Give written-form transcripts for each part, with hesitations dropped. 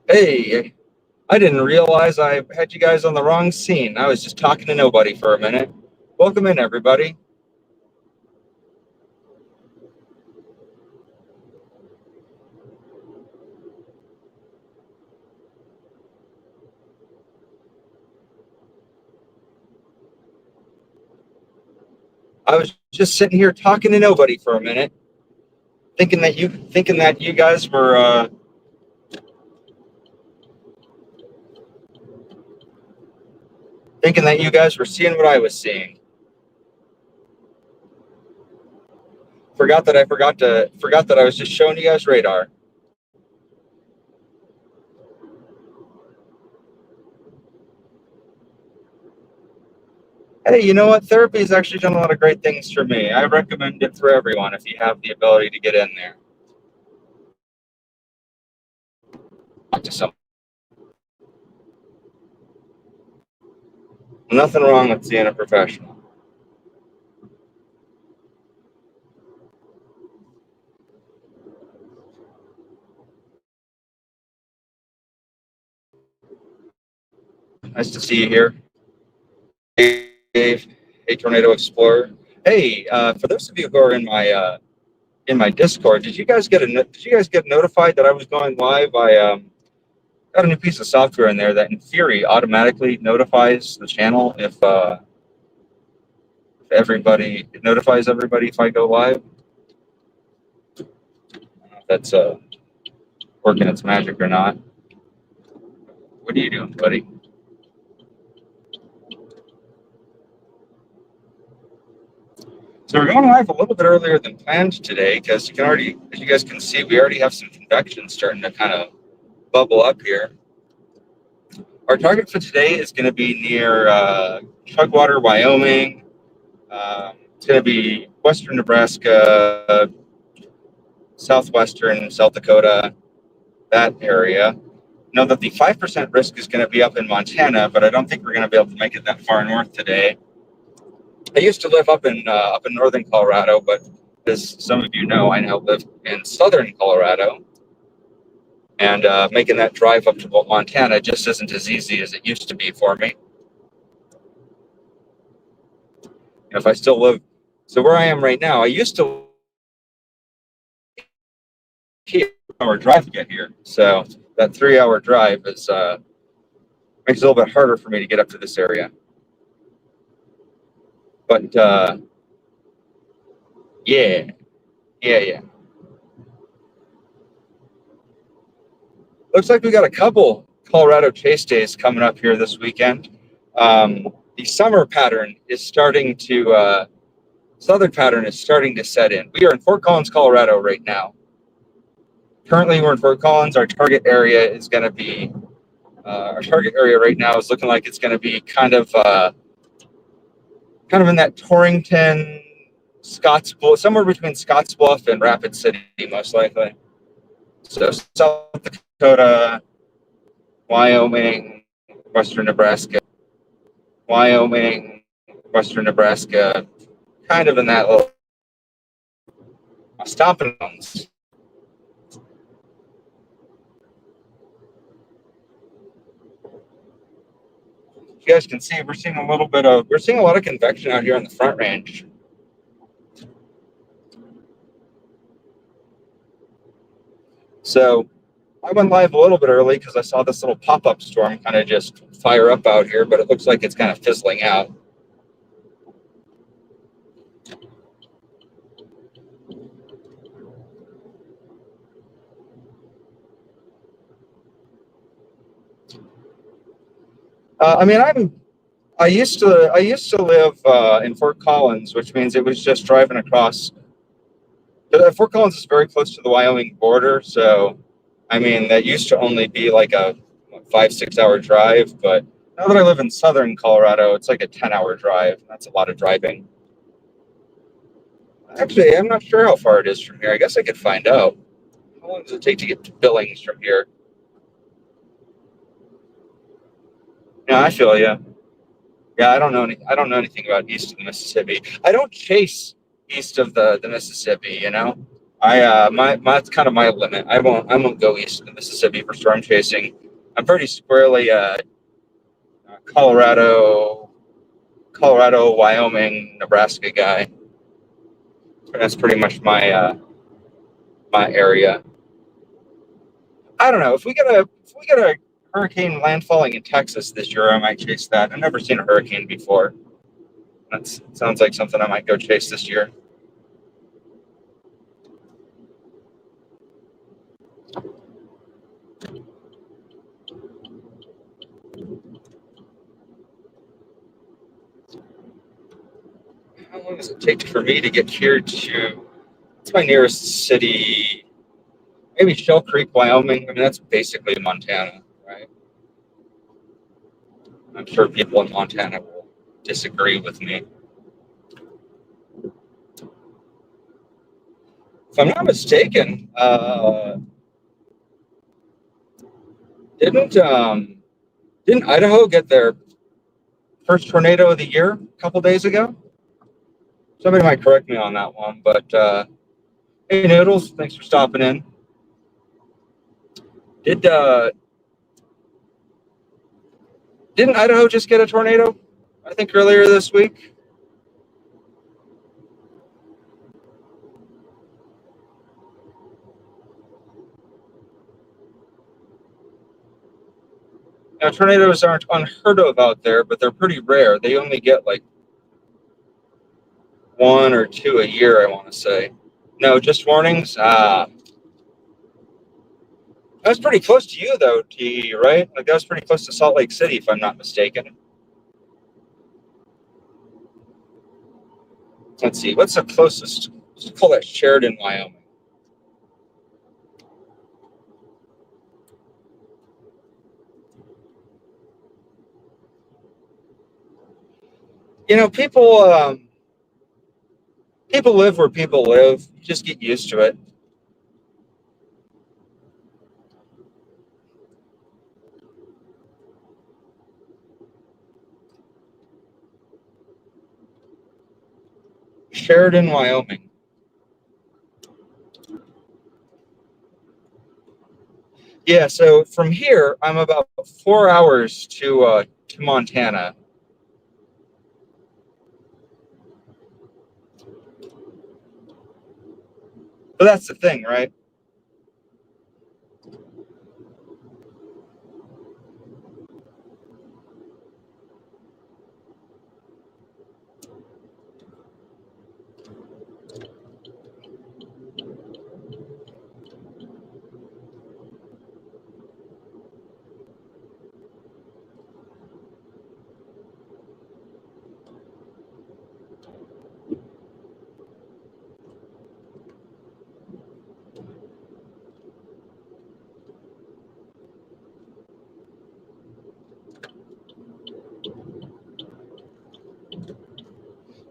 Hey, I didn't realize I had you guys on the wrong scene. I was just talking to nobody for a minute. Welcome in, everybody. I was just sitting here talking to nobody for a minute, thinking that you guys were thinking that you guys were seeing what I was seeing. Forgot that I was just showing you guys radar. Hey, you know what? Therapy has actually done a lot of great things for me. I recommend it for everyone if you have the ability to get in there. Talk to someone. Nothing wrong with seeing a professional. Nice to see you here. Hey, Dave. Hey, Tornado Explorer. Hey, for those of you who are in my Discord, did you guys get notified that I was going live? I got a new piece of software in there that, in theory, automatically notifies the channel if it notifies everybody if I go live. I don't know if that's working its magic or not. What are you doing, buddy? So we're going live a little bit earlier than planned today because as you guys can see, we already have some convection starting to kind of bubble up here. Our target for today is going to be near Chugwater, Wyoming. It's going to be western Nebraska, southwestern South Dakota, that area. Know that the 5% risk is going to be up in Montana, but I don't think we're going to be able to make it that far north today. I used to live up in northern Colorado, but as some of you know, I now live in southern Colorado, and making that drive up to Montana just isn't as easy as it used to be for me. If I still live, so where I am right now, I used to hour drive to get here, so that 3 hour drive is makes it a little bit harder for me to get up to this area. But yeah. Looks like we got a couple Colorado chase days coming up here this weekend. The summer pattern is starting to southern pattern is starting to set in. We are in Fort Collins, Colorado right now. Currently, we're in Fort Collins. Our target area is going to be our target area right now is looking like it's going to be kind of in that Torrington, Scottsbluff, somewhere between Scottsbluff and Rapid City, most likely. So South Dakota, Wyoming, western Nebraska, Wyoming, western Nebraska, kind of in that little stomping grounds. You guys can see we're seeing a lot of convection out here in the Front Range. So I went live a little bit early because I saw this little pop-up storm kind of just fire up out here, but it looks like it's kind of fizzling out. I used to live in Fort Collins, which means it was just driving across. Fort Collins is very close to the Wyoming border, so I mean that used to only be like a 5-6 hour drive, but now that I live in southern Colorado, it's like a 10-hour drive. That's a lot of driving. Actually, I'm not sure how far it is from here. I guess I could find out. How long does it take to get to Billings from here? Yeah, I feel you. Yeah, I don't know anything about east of the Mississippi. I don't chase east of the Mississippi, you know. That's kind of my limit. I won't go east of the Mississippi for storm chasing. I'm pretty squarely Colorado, Wyoming, Nebraska guy. That's pretty much my area. I don't know if we get a hurricane landfalling in Texas this year, I might chase that. I've never seen a hurricane before. That sounds like something I might go chase this year. How long does it take for me to get here to? What's my nearest city? Maybe Shell Creek, Wyoming. I mean, that's basically Montana, right? I'm sure people in Montana will disagree with me. If I'm not mistaken, didn't Idaho get their first tornado of the year a couple days ago? Somebody might correct me on that one, but hey, Noodles, thanks for stopping in. Didn't Idaho just get a tornado? I think earlier this week. Now, tornadoes aren't unheard of out there, but they're pretty rare. They only get like 1 or 2 a year, I want to say. No, just warnings. That's pretty close to you, though, T, right? Like, that was pretty close to Salt Lake City, if I'm not mistaken. Let's see, what's the closest? Let's call that Sheridan, Wyoming. You know, people live where people live. You just get used to it. Sheridan, Wyoming. Yeah, so from here, I'm about 4 hours to Montana. But that's the thing, right?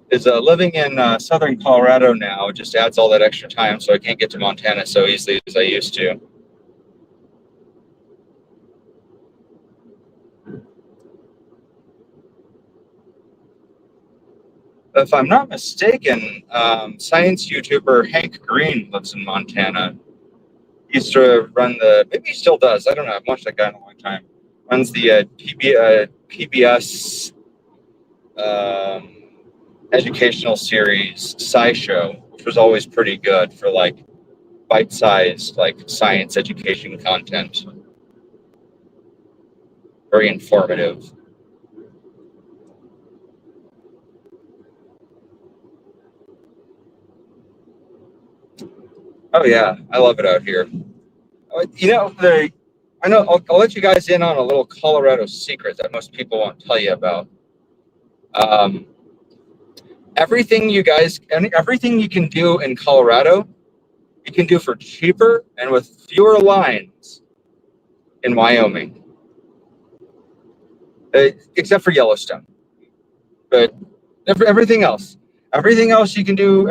Is living in southern Colorado now just adds all that extra time, so I can't get to Montana so easily as I used to. If I'm not mistaken, science YouTuber Hank Green lives in Montana. He used to run maybe he still does. I don't know. I've watched that guy in a long time. Runs the PBS educational series SciShow, which was always pretty good for like bite-sized like science education content. Very informative. Oh yeah, I love it out here. You know, I know. I'll let you guys in on a little Colorado secret that most people won't tell you about. Um, everything you can do in Colorado, you can do for cheaper and with fewer lines in Wyoming, except for Yellowstone. But everything else you can do.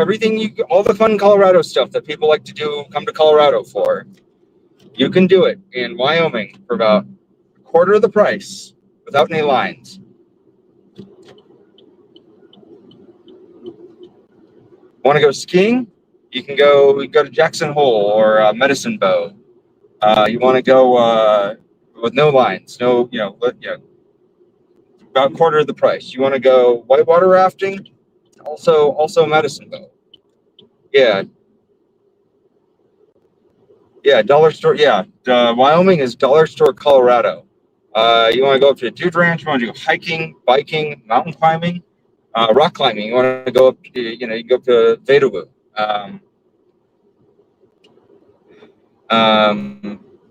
All the fun Colorado stuff that people like to do, come to Colorado for. You can do it in Wyoming for about a quarter of the price without any lines. Want to go skiing? You can go to Jackson Hole or Medicine Bow. You want to go with no lines, no, about a quarter of the price. You want to go whitewater rafting, also Medicine Bow. Yeah, yeah, dollar store. Yeah, Wyoming is dollar store Colorado. You want to go up to a dude ranch? You want to do hiking, biking, mountain climbing, rock climbing? You want to go up? You go up to Vedawoo.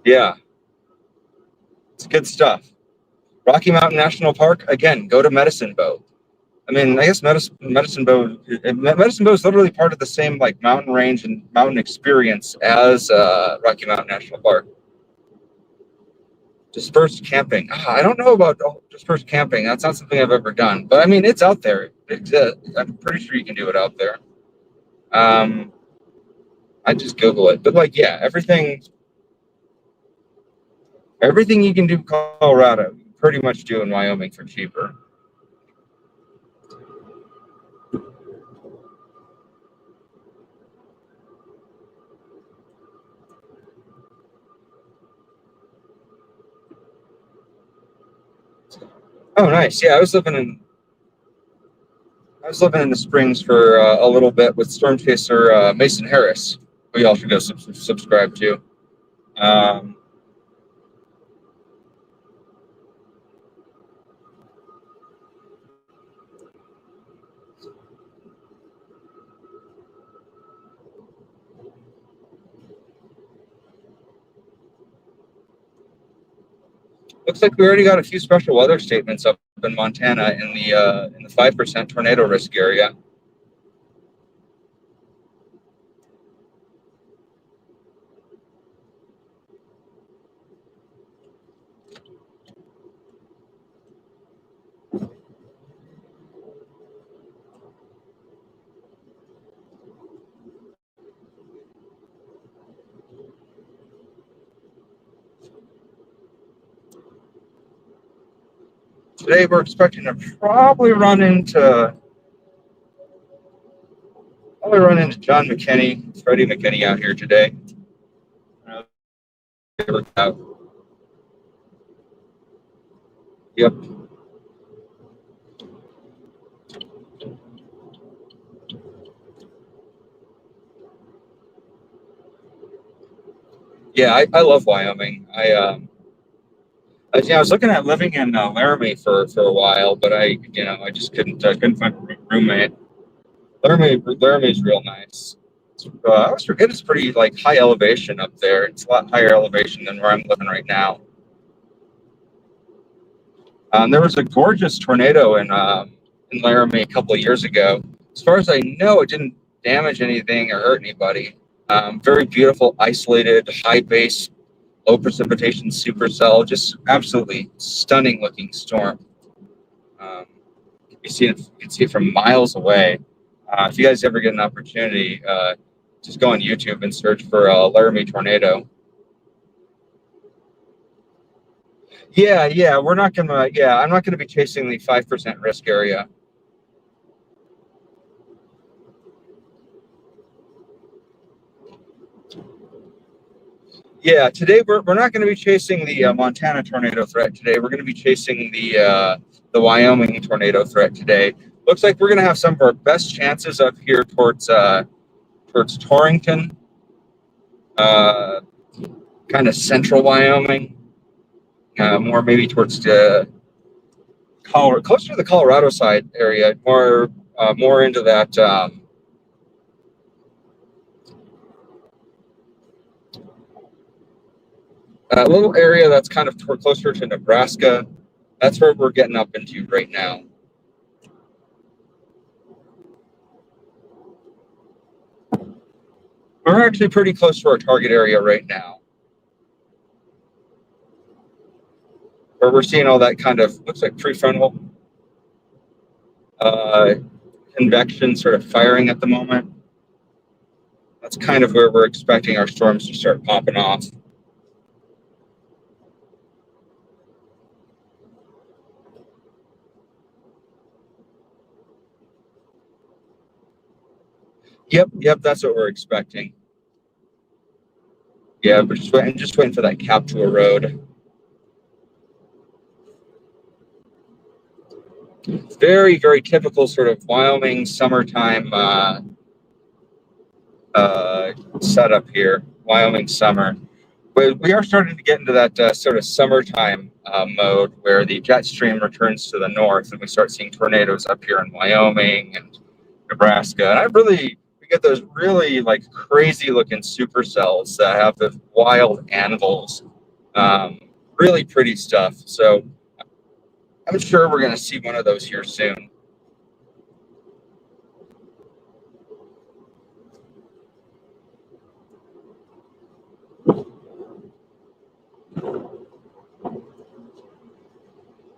Yeah, it's good stuff. Rocky Mountain National Park. Again, go to Medicine Bow. I mean, I guess Medicine Bow is literally part of the same like mountain range and mountain experience as Rocky Mountain National Park. Dispersed camping. I don't know about dispersed camping. That's not something I've ever done, but I mean, it's out there. I'm pretty sure you can do it out there. I just Google it, but like, yeah, everything you can do in Colorado, you can pretty much do in Wyoming for cheaper. Oh, nice. Yeah, I was living in the Springs for a little bit with storm chaser Mason Harris, who y'all should go subscribe to. Um, Looks like we already got a few special weather statements up in Montana in the 5% tornado risk area. Today we're expecting to probably run into John McKinney, Freddie McKinney out here today. Yep. Yeah, I love Wyoming. I was looking at living in Laramie for a while, but I just couldn't find a roommate. Laramie's real nice. I always forget it's pretty like high elevation up there. It's a lot higher elevation than where I'm living right now. There was a gorgeous tornado in Laramie a couple of years ago. As far as I know, it didn't damage anything or hurt anybody. Very beautiful, isolated, high base, low precipitation supercell, just absolutely stunning looking storm. Um, you can see it from miles away. If you guys ever get an opportunity, just go on YouTube and search for Laramie tornado. Yeah, we're not gonna. Yeah, I'm not gonna be chasing the 5% risk area. Yeah, today we're not going to be chasing the Montana tornado threat today. We're going to be chasing the Wyoming tornado threat today. Looks like we're going to have some of our best chances up here towards Torrington, uh, kind of central Wyoming, more maybe towards the Colorado, closer to the Colorado side area, more into that. Little area that's kind of closer to Nebraska. That's where we're getting up into right now. We're actually pretty close to our target area right now, where we're seeing all that kind of looks like prefrontal uh, convection sort of firing at the moment. That's kind of where we're expecting our storms to start popping off. Yep, that's what we're expecting. Yeah, but just waiting for that cap to erode. Very, very typical sort of Wyoming summertime setup here. Wyoming summer. We are starting to get into that sort of summertime mode where the jet stream returns to the north and we start seeing tornadoes up here in Wyoming and Nebraska. And we get those really like crazy looking supercells that have the wild anvils. Really pretty stuff. So I'm sure we're going to see one of those here soon.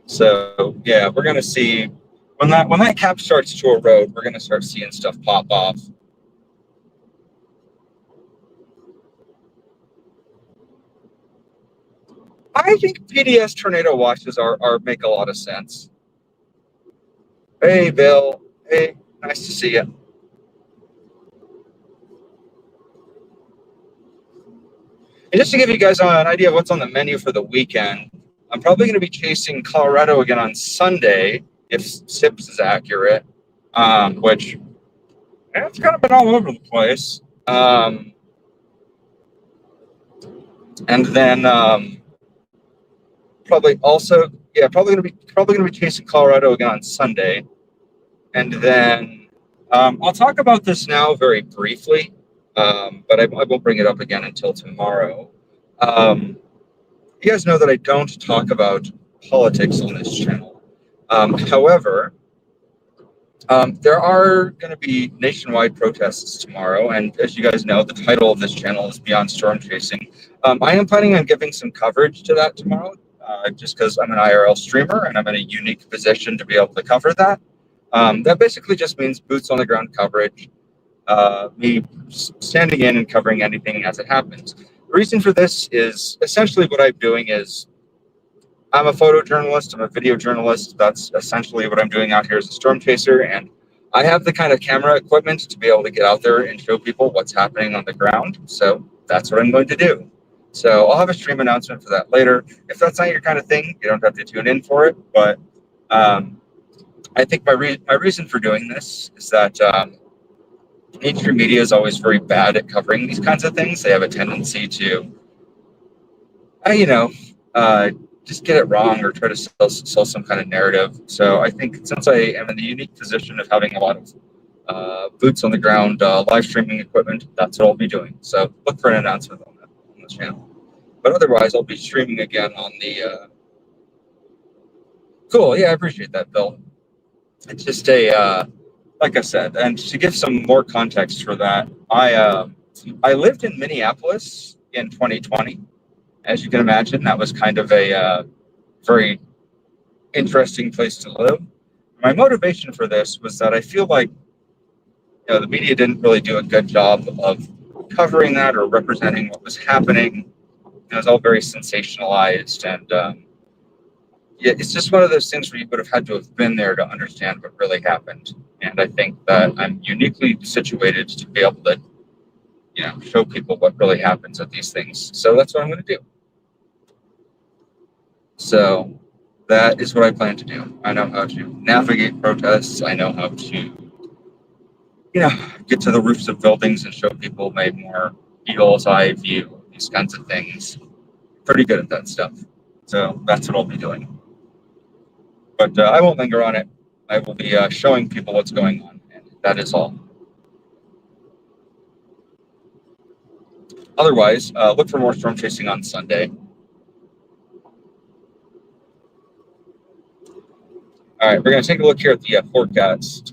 So yeah, we're going to see when that cap starts to erode, we're going to start seeing stuff pop off. I think PDS tornado watches are make a lot of sense. Hey, Bill. Hey, nice to see you. And just to give you guys an idea of what's on the menu for the weekend, I'm probably going to be chasing Colorado again on Sunday if SIPS is accurate, which it's kind of been all over the place. And then probably going to be chasing Colorado again on Sunday, and then I'll talk about this now very briefly, but I won't bring it up again until tomorrow. You guys know that I don't talk about politics on this channel. However, there are going to be nationwide protests tomorrow, and as you guys know, the title of this channel is Beyond Storm Chasing. I am planning on giving some coverage to that tomorrow, just because I'm an IRL streamer and I'm in a unique position to be able to cover that. That basically just means boots on the ground coverage, me standing in and covering anything as it happens. The reason for this is essentially what I'm doing is I'm a photojournalist, I'm a video journalist. That's essentially what I'm doing out here as a storm chaser. And I have the kind of camera equipment to be able to get out there and show people what's happening on the ground. So that's what I'm going to do. So I'll have a stream announcement for that later. If that's not your kind of thing, you don't have to tune in for it. But I think my reason for doing this is that mainstream media is always very bad at covering these kinds of things. They have a tendency to, just get it wrong or try to sell some kind of narrative. So I think since I am in the unique position of having a lot of boots on the ground live streaming equipment, that's what I'll be doing. So look for an announcement on that on the channel. But otherwise, I'll be streaming again on the. Cool. Yeah, I appreciate that, Bill. It's just like I said, and to give some more context for that, I lived in Minneapolis in 2020. As you can imagine, that was kind of a very interesting place to live. My motivation for this was that I feel like the media didn't really do a good job of covering that or representing what was happening. It was all very sensationalized, and it's just one of those things where you would have had to have been there to understand what really happened. And I think that I'm uniquely situated to be able to, show people what really happens at these things. So that's what I'm going to do. So that is what I plan to do. I know how to navigate protests. I know how to, get to the roofs of buildings and show people my more eagle's eye view, these kinds of things. Pretty good at that stuff. So that's what I'll be doing. But I won't linger on it. I will be showing people what's going on, and that is all. Otherwise, look for more storm chasing on Sunday. All right, we're going to take a look here at the forecast.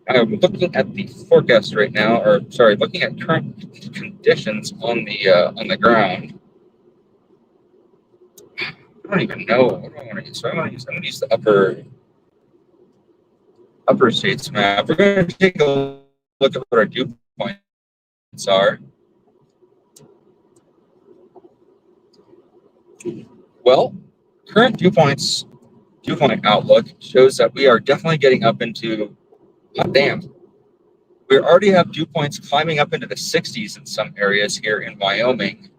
I'm looking at the forecast right now, looking at current conditions on the ground. I don't even know what do I want to use. So I'm going to use the upper states map. We're going to take a look at what our dew points are. Well, current dew points dew point outlook shows that we are definitely getting up into, hot damn, we already have dew points climbing up into the 60s in some areas here in Wyoming.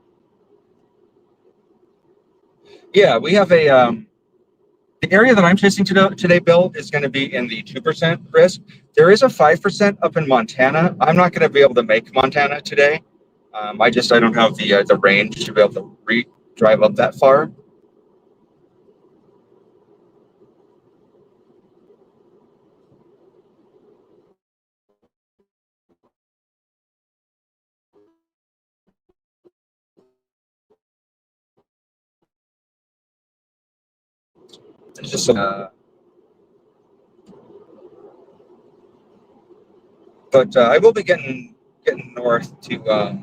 Yeah, we have the area that I'm chasing today, Bill, is going to be in the 2% risk. There is a 5% up in Montana. I'm not going to be able to make Montana today. I don't have the range to be able to drive up that far. It's just but I will be getting north to.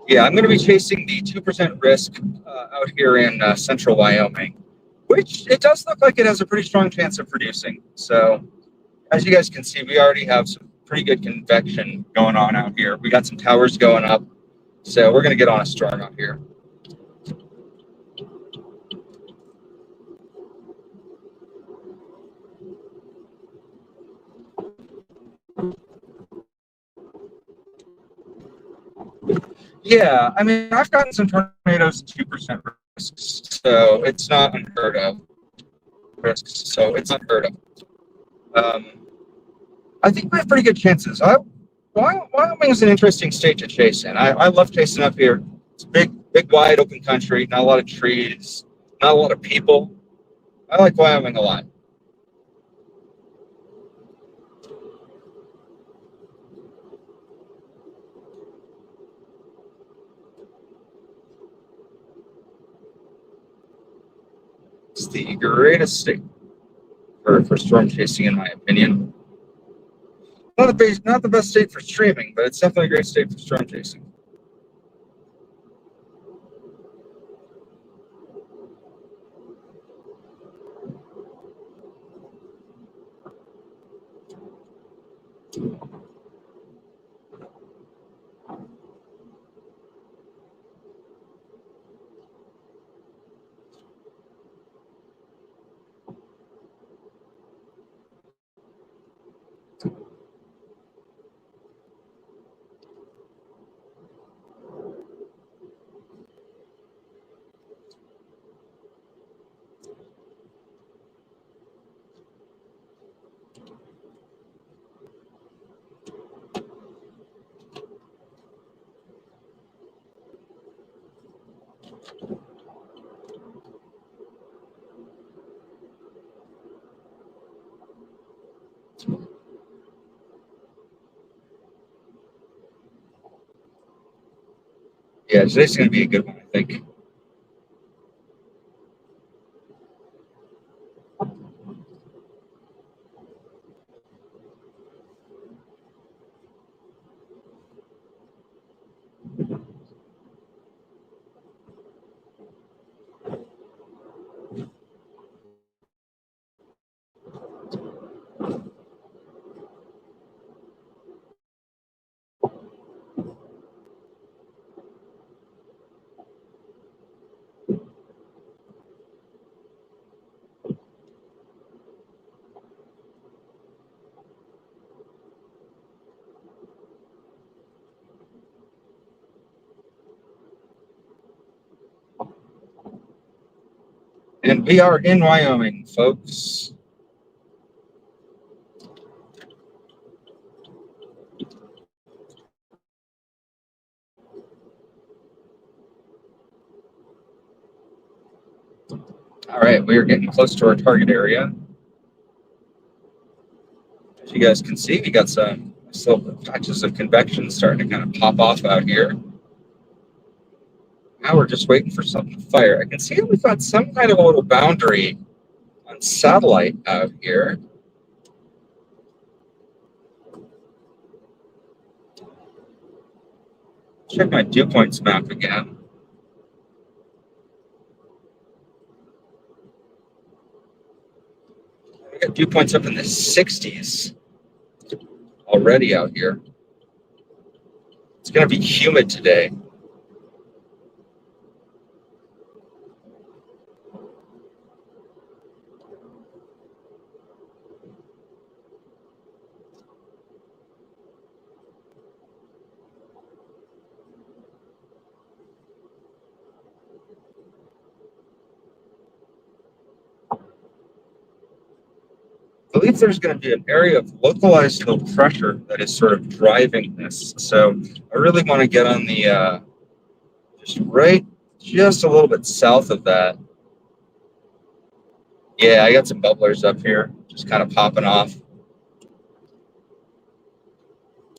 Yeah, I'm going to be chasing the 2% risk out here in central Wyoming, which it does look like it has a pretty strong chance of producing. So, as you guys can see, we already have some pretty good convection going on out here. We got some towers going up, so we're going to get on a storm out here. Yeah, I mean, I've gotten some tornadoes 2% risks, so it's not unheard of. I think we have pretty good chances. Wyoming is an interesting state to chase in. I love chasing up here. It's big, wide open country, not a lot of trees, not a lot of people. I like Wyoming a lot. It's the greatest state for storm chasing, in my opinion. Not the best state for streaming, but it's definitely a great state for storm chasing. Yeah, today's going to be a good one, I think. And we are in Wyoming, folks. All right, we are getting close to our target area. As you guys can see, we got some little patches of convection starting to kind of pop off out here. Now we're just waiting for something to fire. I can see that we've got some kind of a little boundary on satellite out here. Check my dew points map again. We got dew points up in the 60s already out here. It's going to be humid today. believe there's going to be an area of localized low pressure that is sort of driving this. So I really want to get on the just a little bit south of that. Yeah, I got some bubblers up here, just kind of popping off.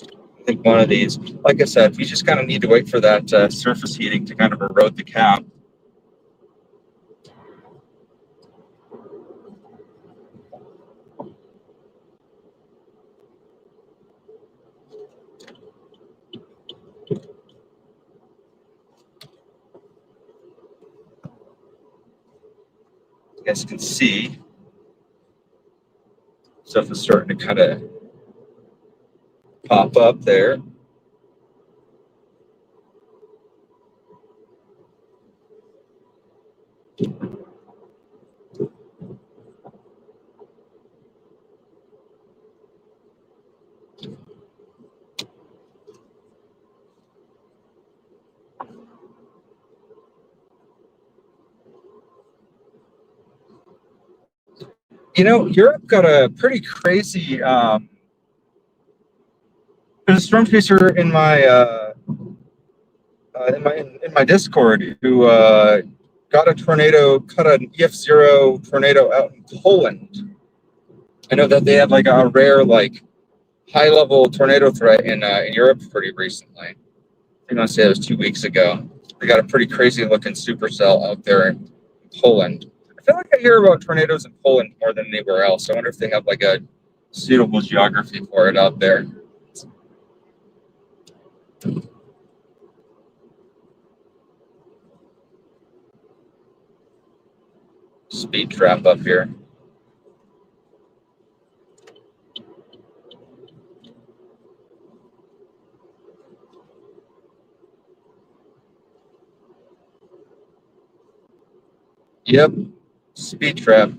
I think one of these, like I said, we just kind of need to wait for that surface heating to kind of erode the cap. You guys can see stuff is starting to kind of pop up there. You know, Europe got a pretty crazy. There's a storm chaser in my in my Discord who got a tornado, cut an EF0 tornado out in Poland. I know that they had like a rare like high level tornado threat in Europe pretty recently. I think I say it was 2 weeks ago. They got a pretty crazy looking supercell out there in Poland. I feel like I hear about tornadoes in Poland more than anywhere else. I wonder if they have like a suitable geography for it out there. Speed trap up here. Yep, speed trap.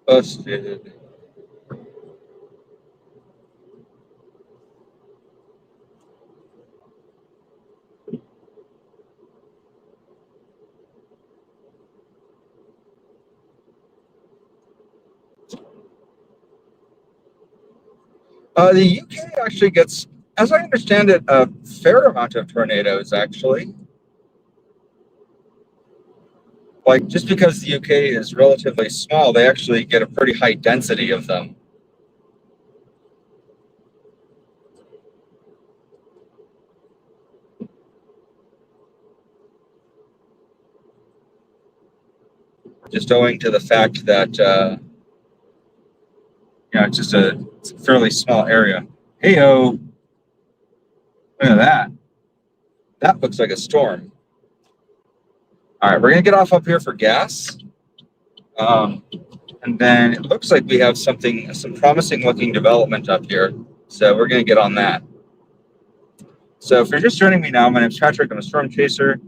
Busted. The UK actually gets, as I understand it, a fair amount of tornadoes, actually. Like, just because the UK is relatively small, they actually get a pretty high density of them. Just owing to the fact that, it's a fairly small area. Hey-o, look at that. That looks like a storm. All right, we're going to get off up here for gas. And then it looks like we have some promising looking development up here. So we're going to get on that. So if you're just joining me now, my name's Patrick. I'm a storm chaser.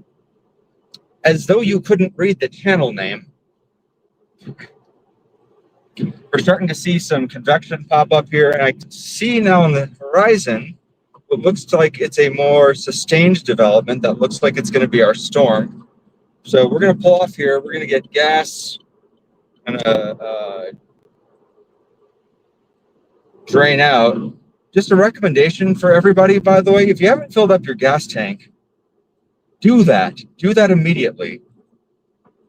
As though you couldn't read the channel name, we're starting to see some convection pop up here. And I can see now on the horizon what looks like it's a more sustained development that looks like it's going to be our storm. So we're going to pull off here. We're going to get gas and drain out. Just a recommendation for everybody, by the way, if you haven't filled up your gas tank, do that. Do that immediately.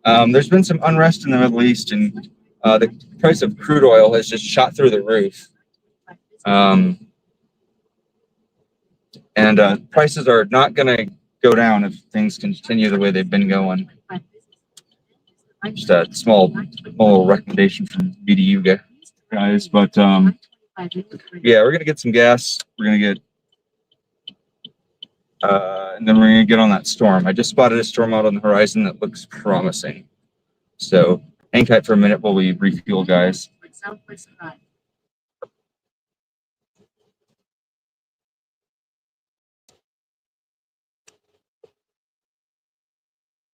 There's been some unrest in the Middle East, and the price of crude oil has just shot through the roof. And prices are not going to go down if things continue the way they've been going. Just a small recommendation from me to you guys. But yeah, we're going to get some gas. We're going to get, and then we're going to get on that storm. I just spotted a storm out on the horizon that looks promising. So hang tight for a minute while we refuel, guys.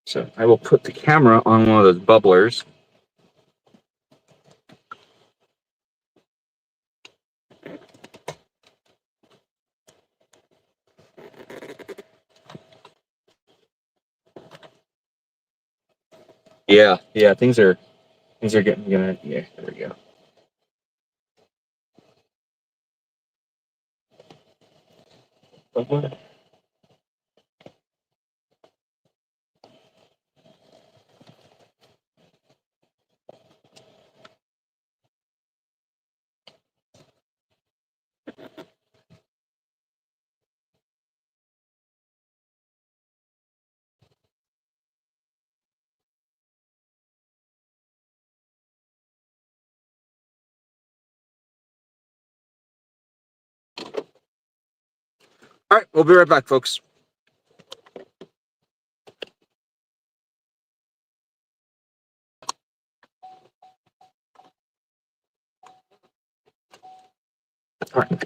So I will put the camera on one of those bubblers. Yeah, things are getting good. Yeah, there we go. Bubbler. All right, we'll be right back, folks. All right.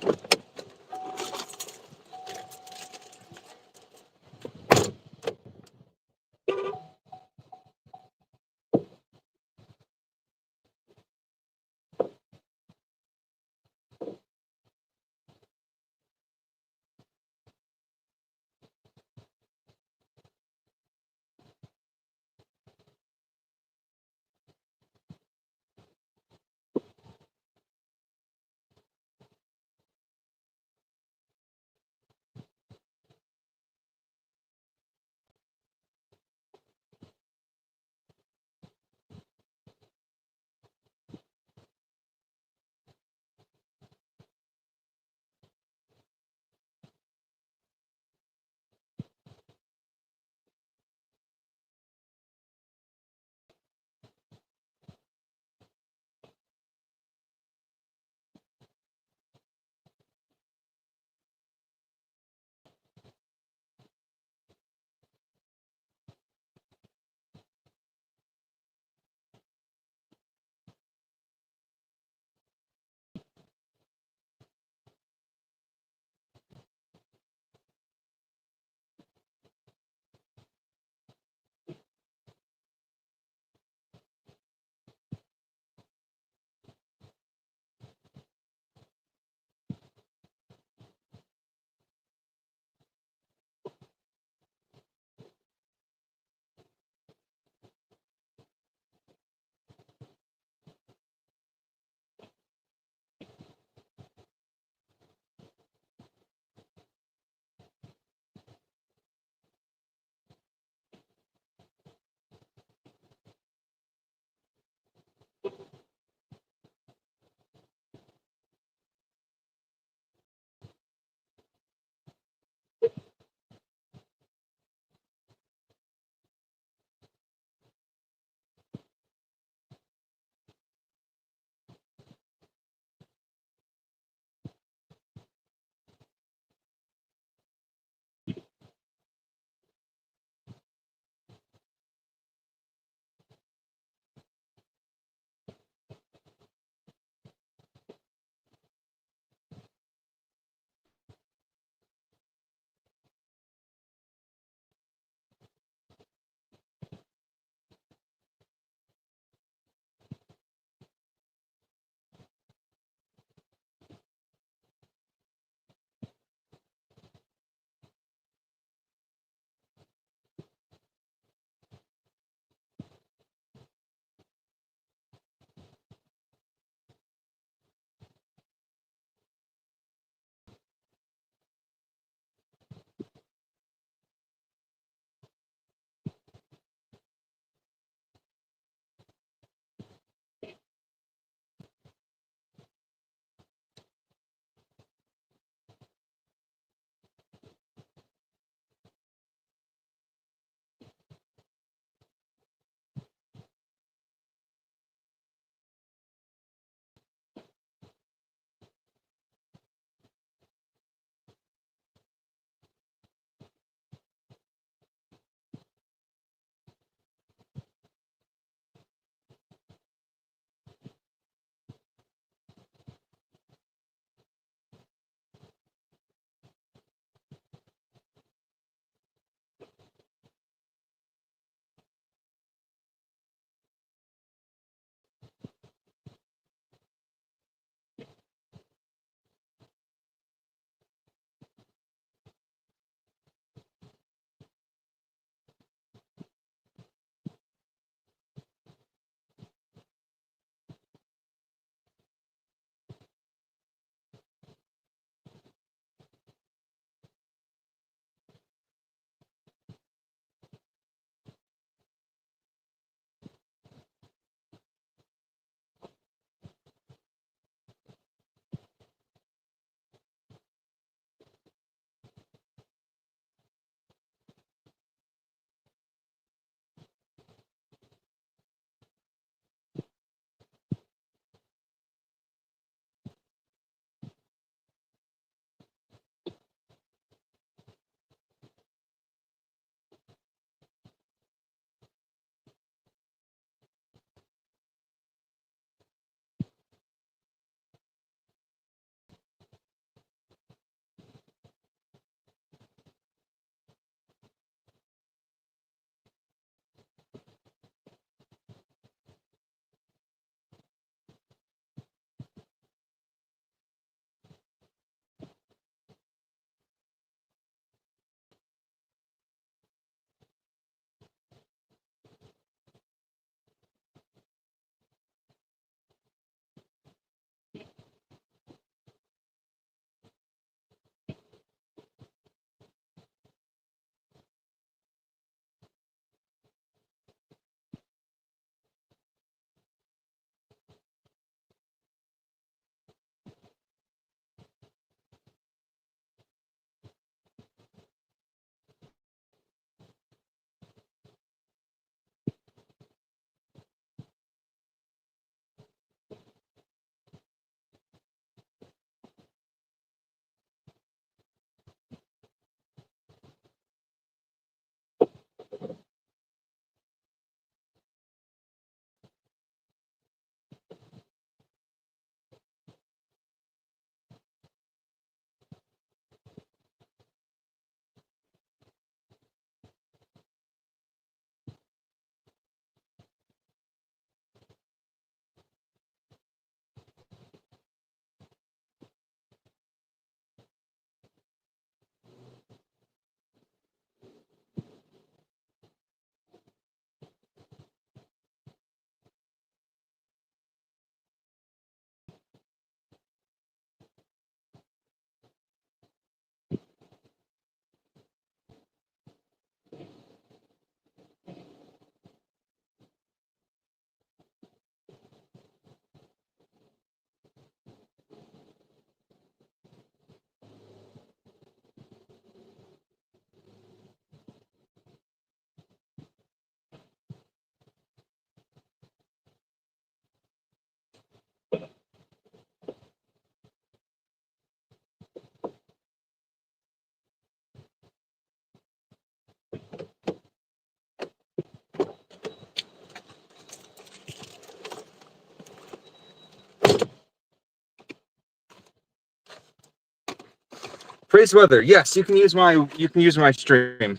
Braze Weather. Yes, you can use my stream.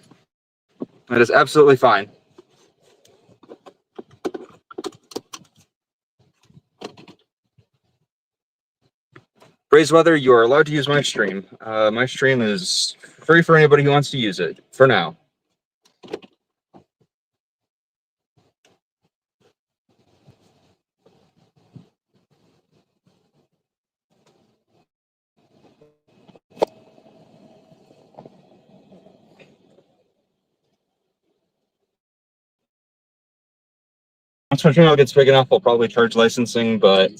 That is absolutely fine. Braze Weather, you are allowed to use my stream. My stream is free for anybody who wants to use it for now. Once my channel gets big enough, I'll probably charge licensing, but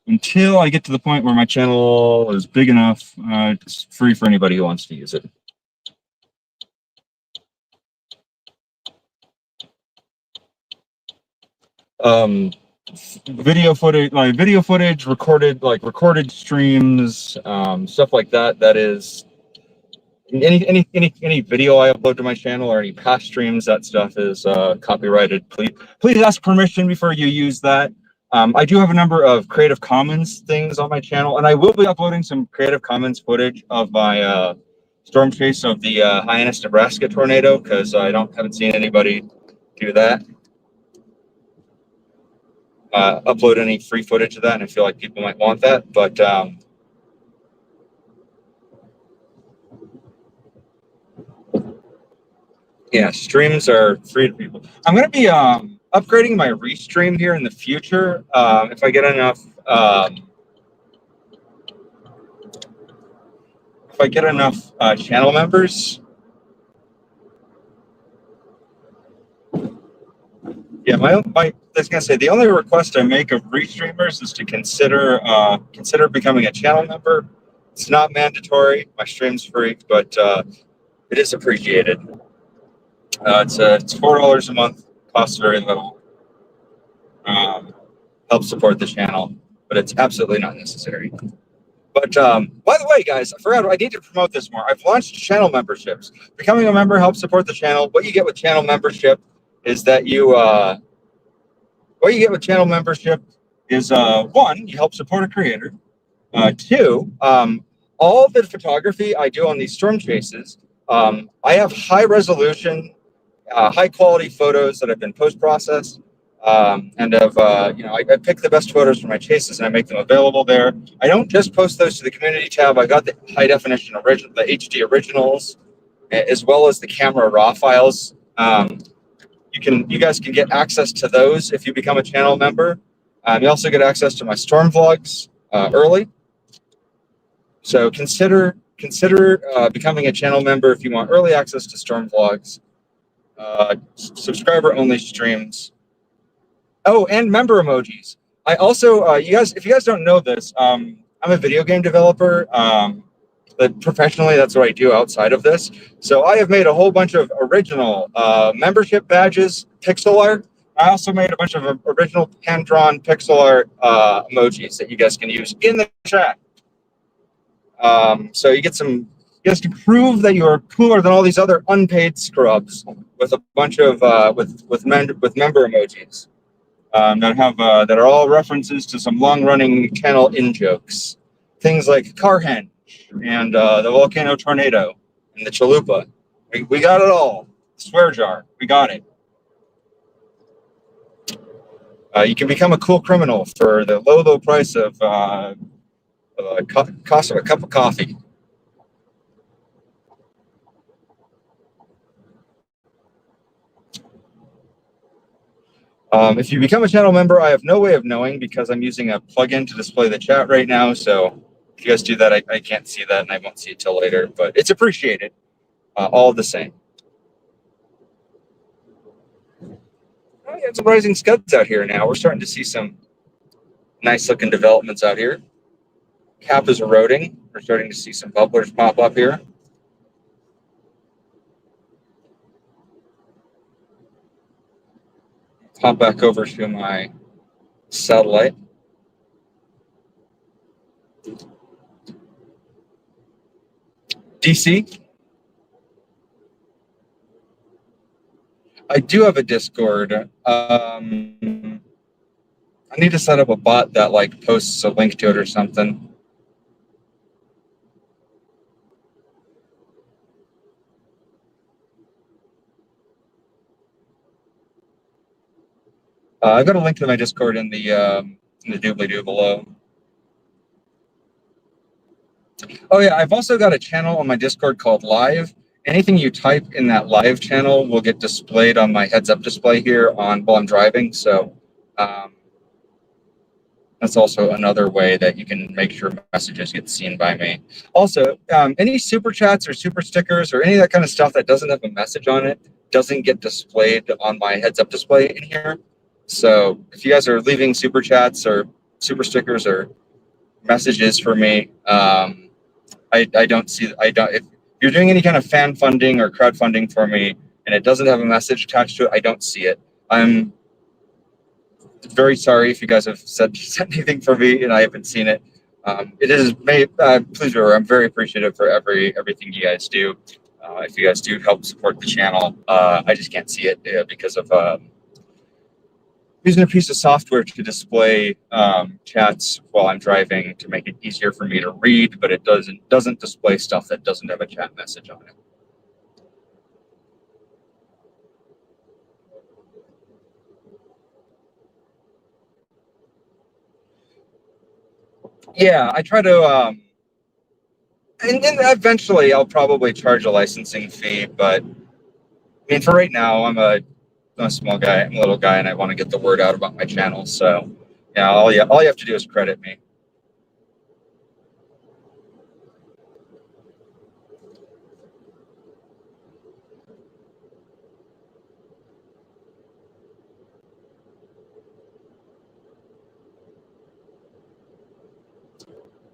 until I get to the point where my channel is big enough, it's free for anybody who wants to use it. Video footage, recorded streams, stuff like that. That is any video I upload to my channel or any past streams. That stuff is copyrighted. Please ask permission before you use that. I do have a number of Creative Commons things on my channel, and I will be uploading some Creative Commons footage of my storm chase of the Hyannis, Nebraska tornado, because I haven't seen anybody do that. Upload any free footage of that, and I feel like people might want that. But yeah, streams are free to people. I'm going to be upgrading my restream here in the future if I get enough. If I get enough channel members. Yeah, I was gonna say the only request I make of restreamers is to consider becoming a channel member. It's not mandatory. My stream's free, but it is appreciated. It's $4 a month. Costs very little. Helps support the channel, but it's absolutely not necessary. But by the way, guys, I forgot I need to promote this more. I've launched channel memberships. Becoming a member helps support the channel. What you get with channel membership is that what you get with channel membership is one, you help support a creator. Two, all the photography I do on these storm chases, I have high resolution, high quality photos that have been post processed. And I pick the best photos for my chases and I make them available there. I don't just post those to the community tab. I got the high definition original, the HD originals, as well as the camera raw files. You guys can get access to those if you become a channel member. You also get access to my storm vlogs early. So consider becoming a channel member if you want early access to storm vlogs, subscriber only streams. Oh, and member emojis. I also, if you guys don't know this, I'm a video game developer. But professionally, that's what I do outside of this. So I have made a whole bunch of original membership badges, pixel art. I also made a bunch of original hand-drawn pixel art emojis that you guys can use in the chat. So you guys can prove that you are cooler than all these other unpaid scrubs with a bunch of with member emojis. That are all references to some long-running channel in-jokes. Things like Carhen and the Volcano Tornado and the Chalupa. We got it all. Swear jar. We got it. You can become a cool criminal for the low price of cost of a cup of coffee. If you become a channel member, I have no way of knowing because I'm using a plugin to display the chat right now. So if you guys do that, I can't see that and I won't see it till later, but it's appreciated all the same. Oh, we got some rising scuds out here now. We're starting to see some nice looking developments out here. Cap is eroding. We're starting to see some bubblers pop up here. Pop back over to my satellite. DC. I do have a Discord. I need to set up a bot that like posts a link to it or something. I've got a link to my Discord in the doobly-doo below. Oh yeah, I've also got a channel on my Discord called Live. Anything you type in that live channel will get displayed on my heads-up display here while I'm driving. So that's also another way that you can make sure messages get seen by me. Also, any super chats or super stickers or any of that kind of stuff that doesn't have a message on it doesn't get displayed on my heads-up display in here. So if you guys are leaving super chats or super stickers or messages for me, I don't see, if you're doing any kind of fan funding or crowdfunding for me and it doesn't have a message attached to it, I don't see it. I'm very sorry if you guys have sent anything for me and I haven't seen it. It is, please remember, I'm very appreciative for everything you guys do. If you guys do help support the channel, I just can't see it because of using a piece of software to display chats while I'm driving to make it easier for me to read, but it doesn't display stuff that doesn't have a chat message on it. Yeah, I try to, and eventually I'll probably charge a licensing fee, but I mean, for right now, I'm a small guy, I'm a little guy, and I want to get the word out about my channel. So, yeah, all you have to do is credit me.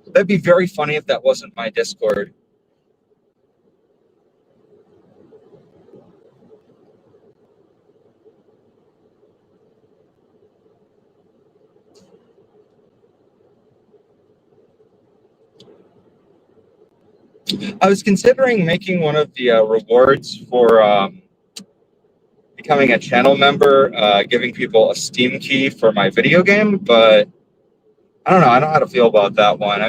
That'd be very funny if that wasn't my Discord. I was considering making one of the rewards for becoming a channel member, giving people a Steam key for my video game, but I don't know. I don't know how to feel about that one.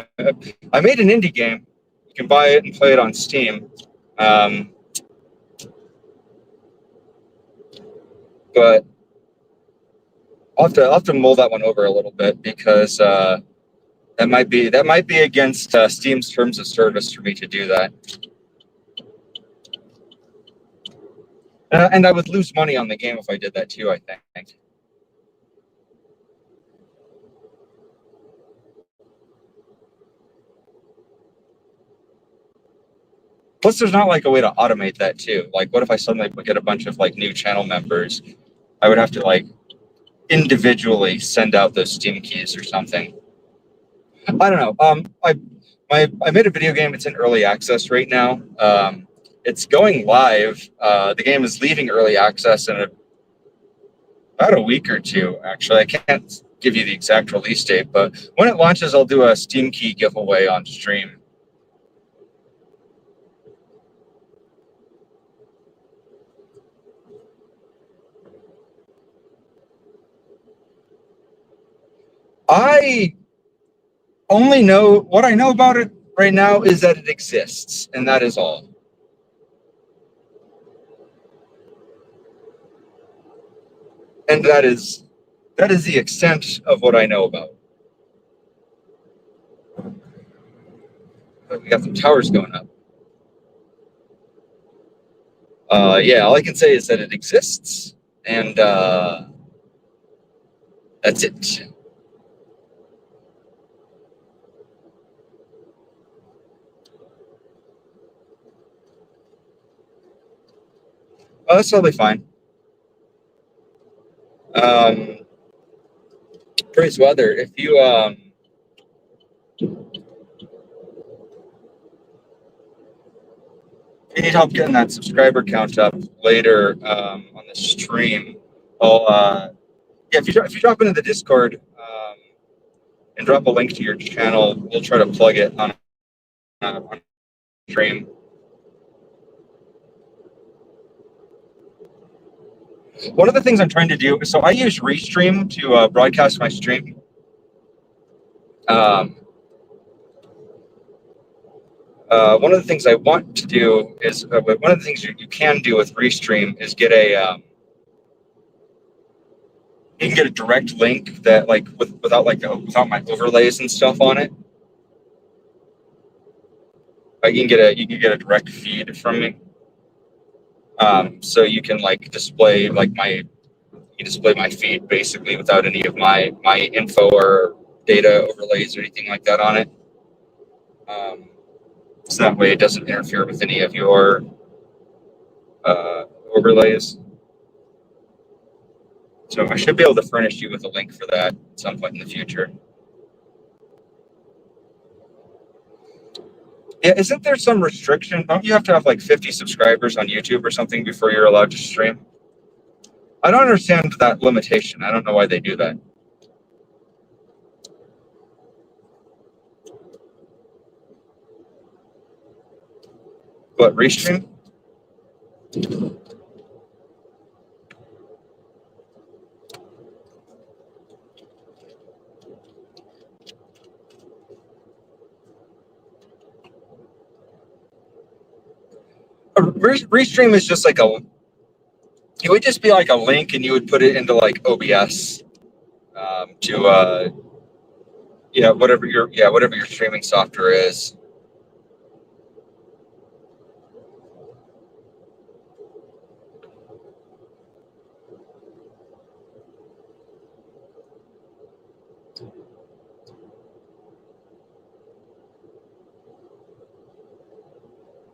I made an indie game. You can buy it and play it on Steam. But I'll have to mull that one over a little bit because that might be against Steam's terms of service for me to do that. And I would lose money on the game if I did that too, I think. Plus, there's not like a way to automate that too. Like, what if I suddenly get a bunch of like new channel members? I would have to like individually send out those Steam keys or something. I don't know. I made a video game. It's in early access right now. It's going live. The game is leaving early access in about a week or two. Actually, I can't give you the exact release date, but when it launches, I'll do a Steam key giveaway on stream. I only know what I know about it right now is that it exists, and that is all. And that is the extent of what I know about. We got some towers going up. Yeah, all I can say is that it exists, and that's it. Oh, that's totally fine. Praise weather. If you need help getting that subscriber count up later on the stream, I'll yeah, if you drop into the Discord and drop a link to your channel, we'll try to plug it on stream. One of the things I'm trying to do, so I use Restream to broadcast my stream. One of the things I want to do is, one of the things you can do with Restream is get a, you can get a direct link that like without my overlays and stuff on it. You can get a direct feed from me. So you can like display my feed basically without any of my info or data overlays or anything like that on it. So that way it doesn't interfere with any of your overlays. So I should be able to furnish you with a link for that at some point in the future. Yeah, isn't there some restriction? Don't you have to have like 50 subscribers on YouTube or something before you're allowed to stream? I don't understand that limitation. I don't know why they do that. What, restream? Restream is just like it would just be like a link and you would put it into like OBS to whatever your streaming software is.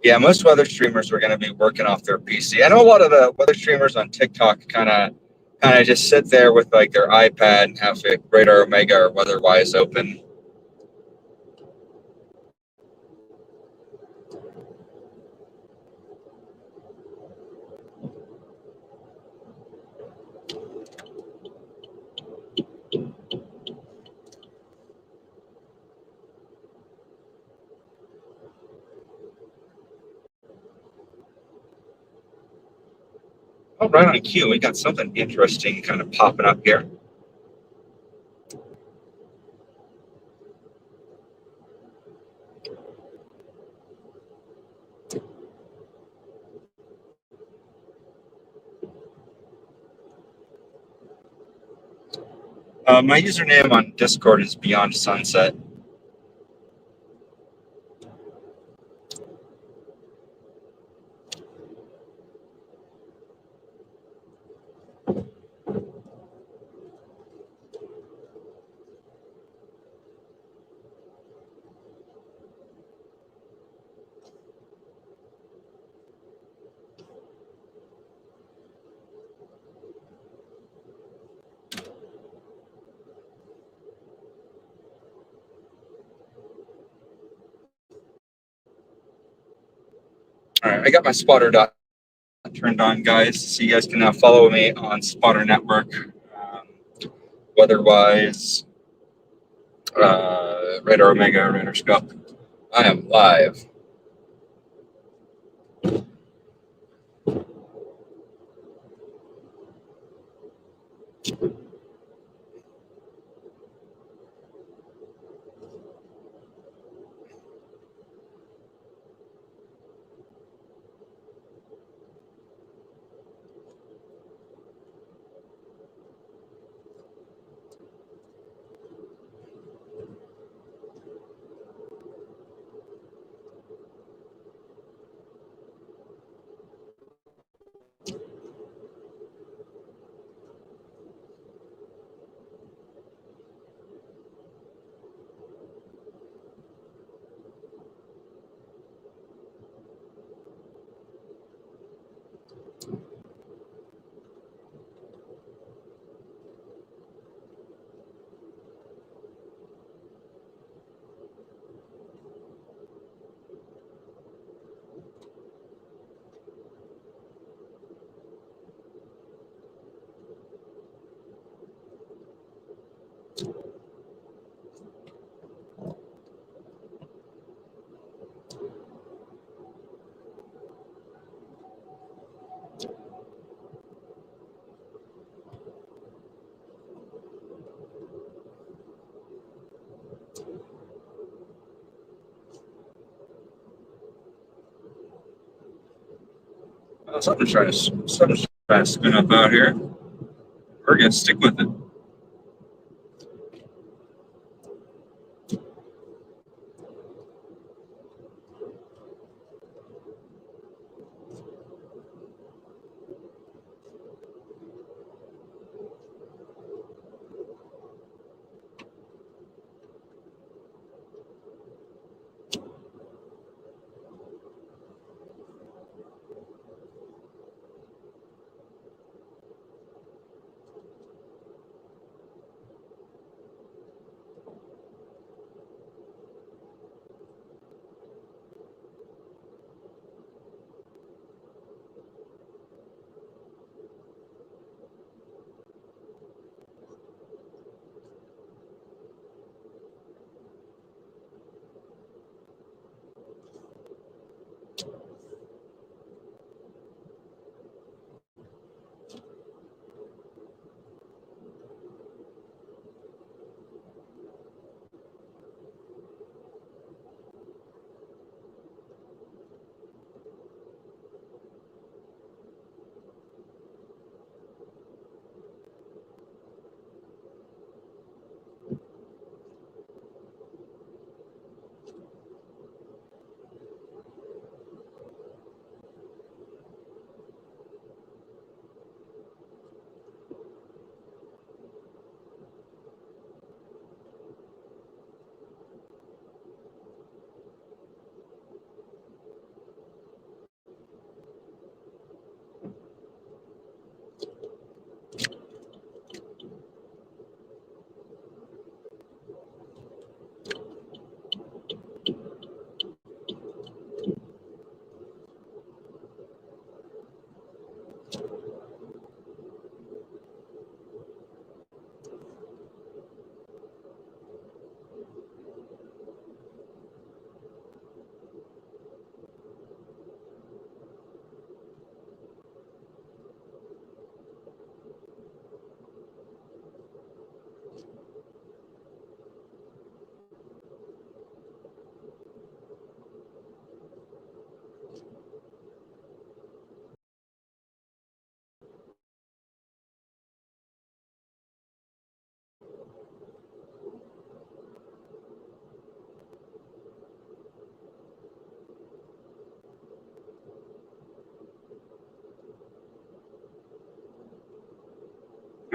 Yeah, most weather streamers are going to be working off their PC. I know a lot of the weather streamers on TikTok kind of just sit there with like their iPad and have like Radar Omega or WeatherWise open. Oh, right on cue. We got something interesting kind of popping up here. My username on Discord is Beyond Sunset. All right, I got my spotter dot turned on, guys, so you guys can now follow me on Spotter Network, WeatherWise, Radar Omega, Radar Scope. I am live. Something's trying to spin up out here. We're gonna stick with it.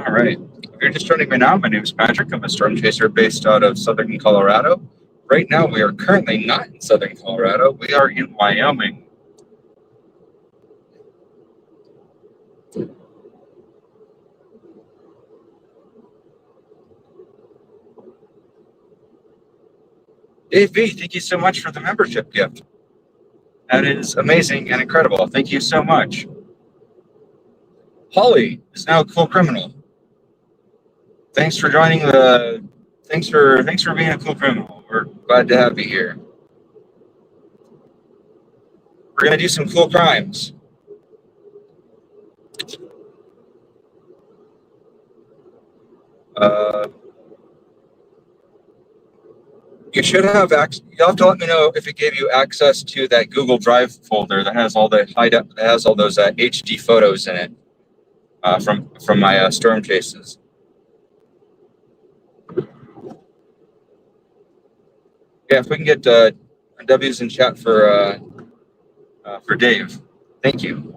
All right. If you're just joining me now, my name is Patrick. I'm a storm chaser based out of southern Colorado. Right now, we are currently not in southern Colorado. We are in Wyoming. Dave B, thank you so much for the membership gift. That is amazing and incredible. Thank you so much. Holly is now a cool criminal. Thanks for joining the. Thanks for being a cool criminal. We're glad to have you here. We're gonna do some cool crimes. You should have access. You'll have to let me know if it gave you access to that Google Drive folder that has all the that has all those HD photos in it from my storm chases. Yeah, if we can get W's in chat for Dave. Thank you.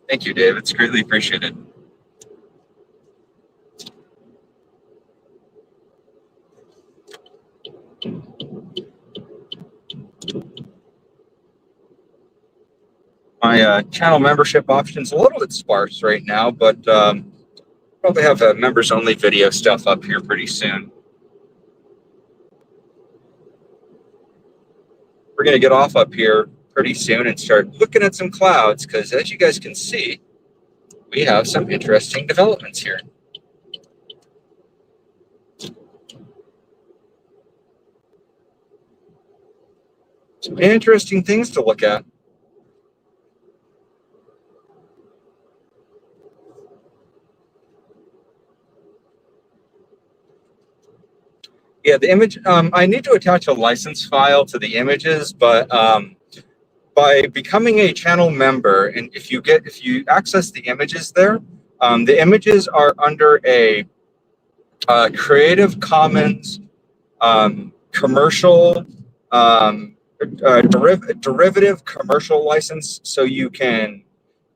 Thank you, Dave. It's greatly appreciated. My channel membership option's a little bit sparse right now, but probably have members only video stuff up here pretty soon. We're going to get off up here pretty soon and start looking at some clouds because, as you guys can see, we have some interesting developments here. Some interesting things to look at. Yeah, the image, I need to attach a license file to the images, but by becoming a channel member, and if you access the images there, the images are under a Creative Commons commercial derivative commercial license, so you can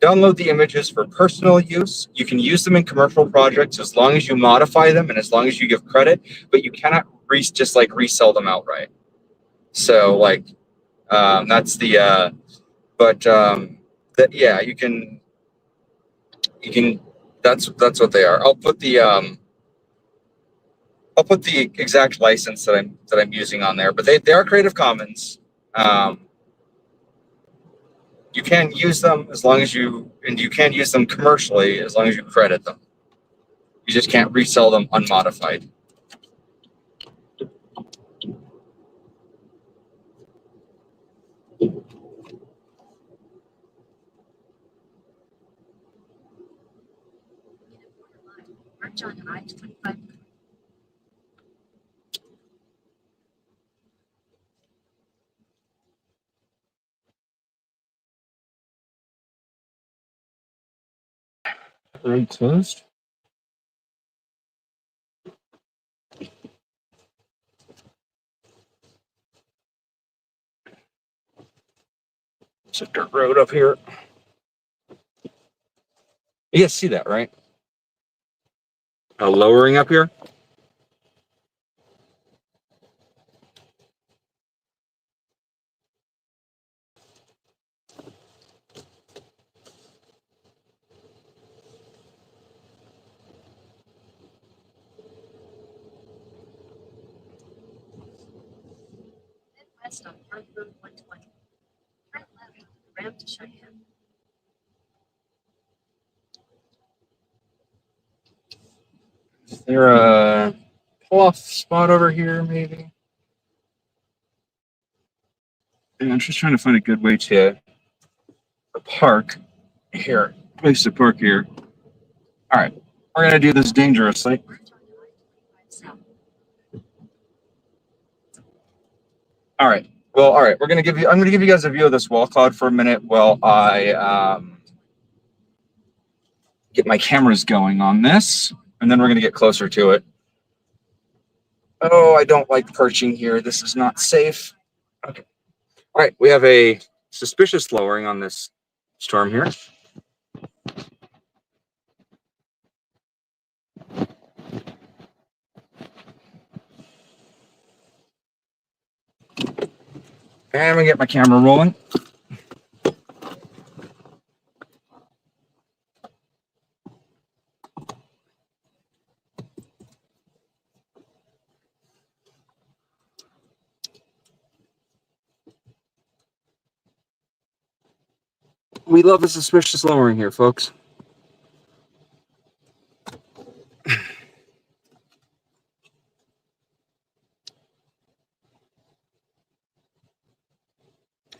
download the images for personal use. You can use them in commercial projects as long as you modify them and as long as you give credit, but you cannot just like resell them outright. So like that's the yeah, you can that's what they are. I'll put the exact license that I'm using on there, but they are Creative Commons. You can use them as long as you can use them commercially as long as you credit them. You just can't resell them unmodified. Road closed. It's a dirt road up here. You guys see that, right? Lowering up here. West on County Road 120. Turn left on the ramp to Cheyenne. Is there a pull-off spot over here, maybe? Yeah, I'm just trying to find a good way to park here. Place to park here. All right, we're gonna do this dangerously. All right. Well, all right. I'm gonna give you guys a view of this wall cloud for a minute while I get my cameras going on this, and then we're gonna get closer to it. Oh, I don't like perching here. This is not safe. Okay. All right, we have a suspicious lowering on this storm here. And I'm gonna get my camera rolling. We love a suspicious lowering here, folks.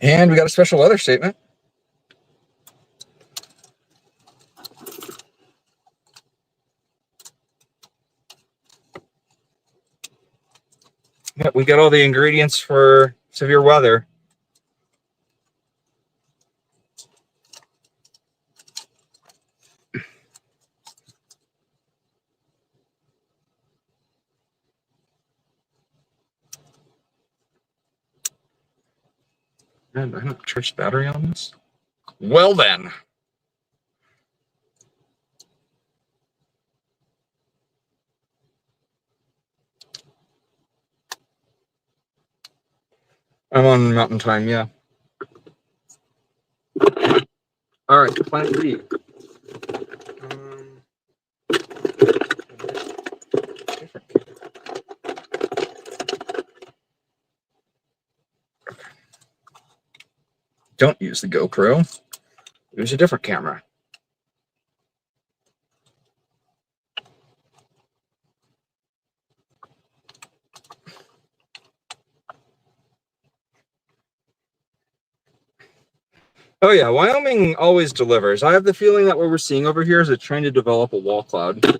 And we got a special weather statement. Yeah, we got all the ingredients for severe weather. Man, do I have a charged battery on this? Well then. I'm on mountain time, yeah. All right, plan B. Don't use the GoPro. Use a different camera. Oh yeah, Wyoming always delivers. I have the feeling that what we're seeing over here is it's trying to develop a wall cloud.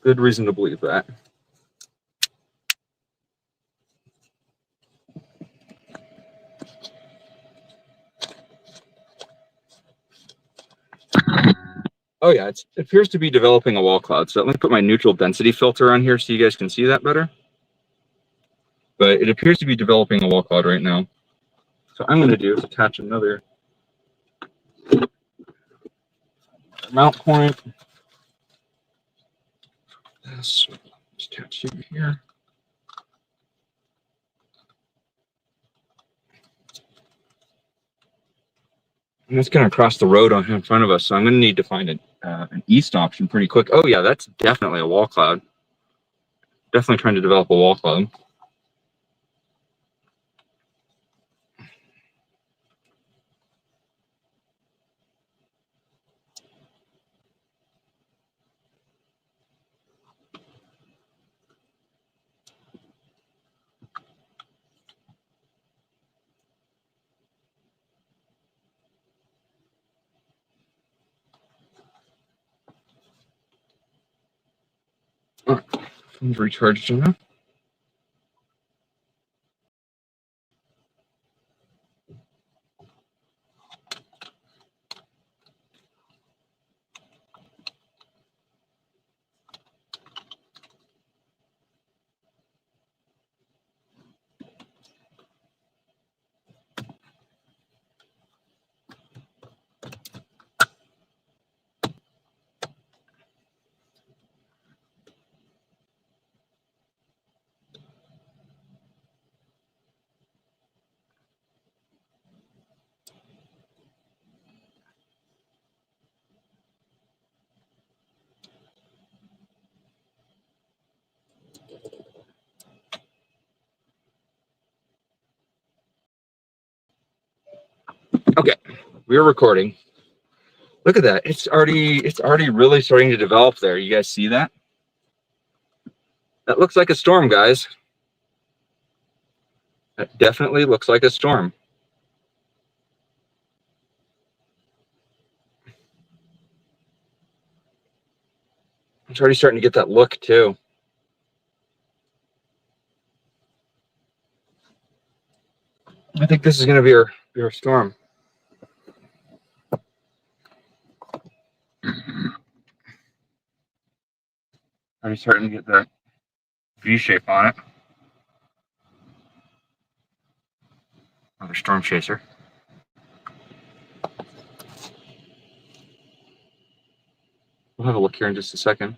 Good reason to believe that. Oh yeah, it appears to be developing a wall cloud. So let me put my neutral density filter on here so you guys can see that better. But it appears to be developing a wall cloud right now. So I'm going to do is attach another mount point. This, just attach you here. And it's going to cross the road on in front of us, so I'm going to need to find an east option pretty quick. Oh yeah, that's definitely a wall cloud. Definitely trying to develop a wall cloud. All right, phone's recharged enough. Okay, we're recording. Look at that. It's already really starting to develop there. You guys see that? That looks like a storm, guys. That definitely looks like a storm. It's already starting to get that look too. I think this is going to be our storm. Already starting to get that V shape on it. Another storm chaser. We'll have a look here in just a second.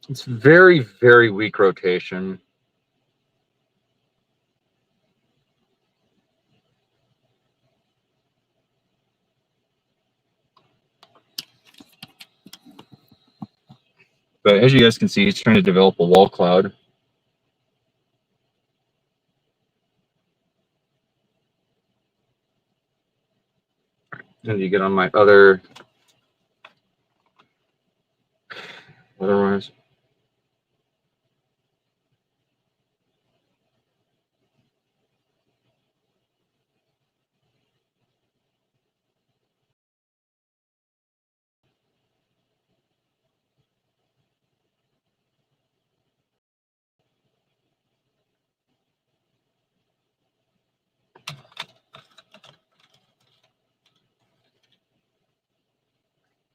It's very, very weak rotation. But as you guys can see, it's trying to develop a wall cloud. And you get on my other otherwise.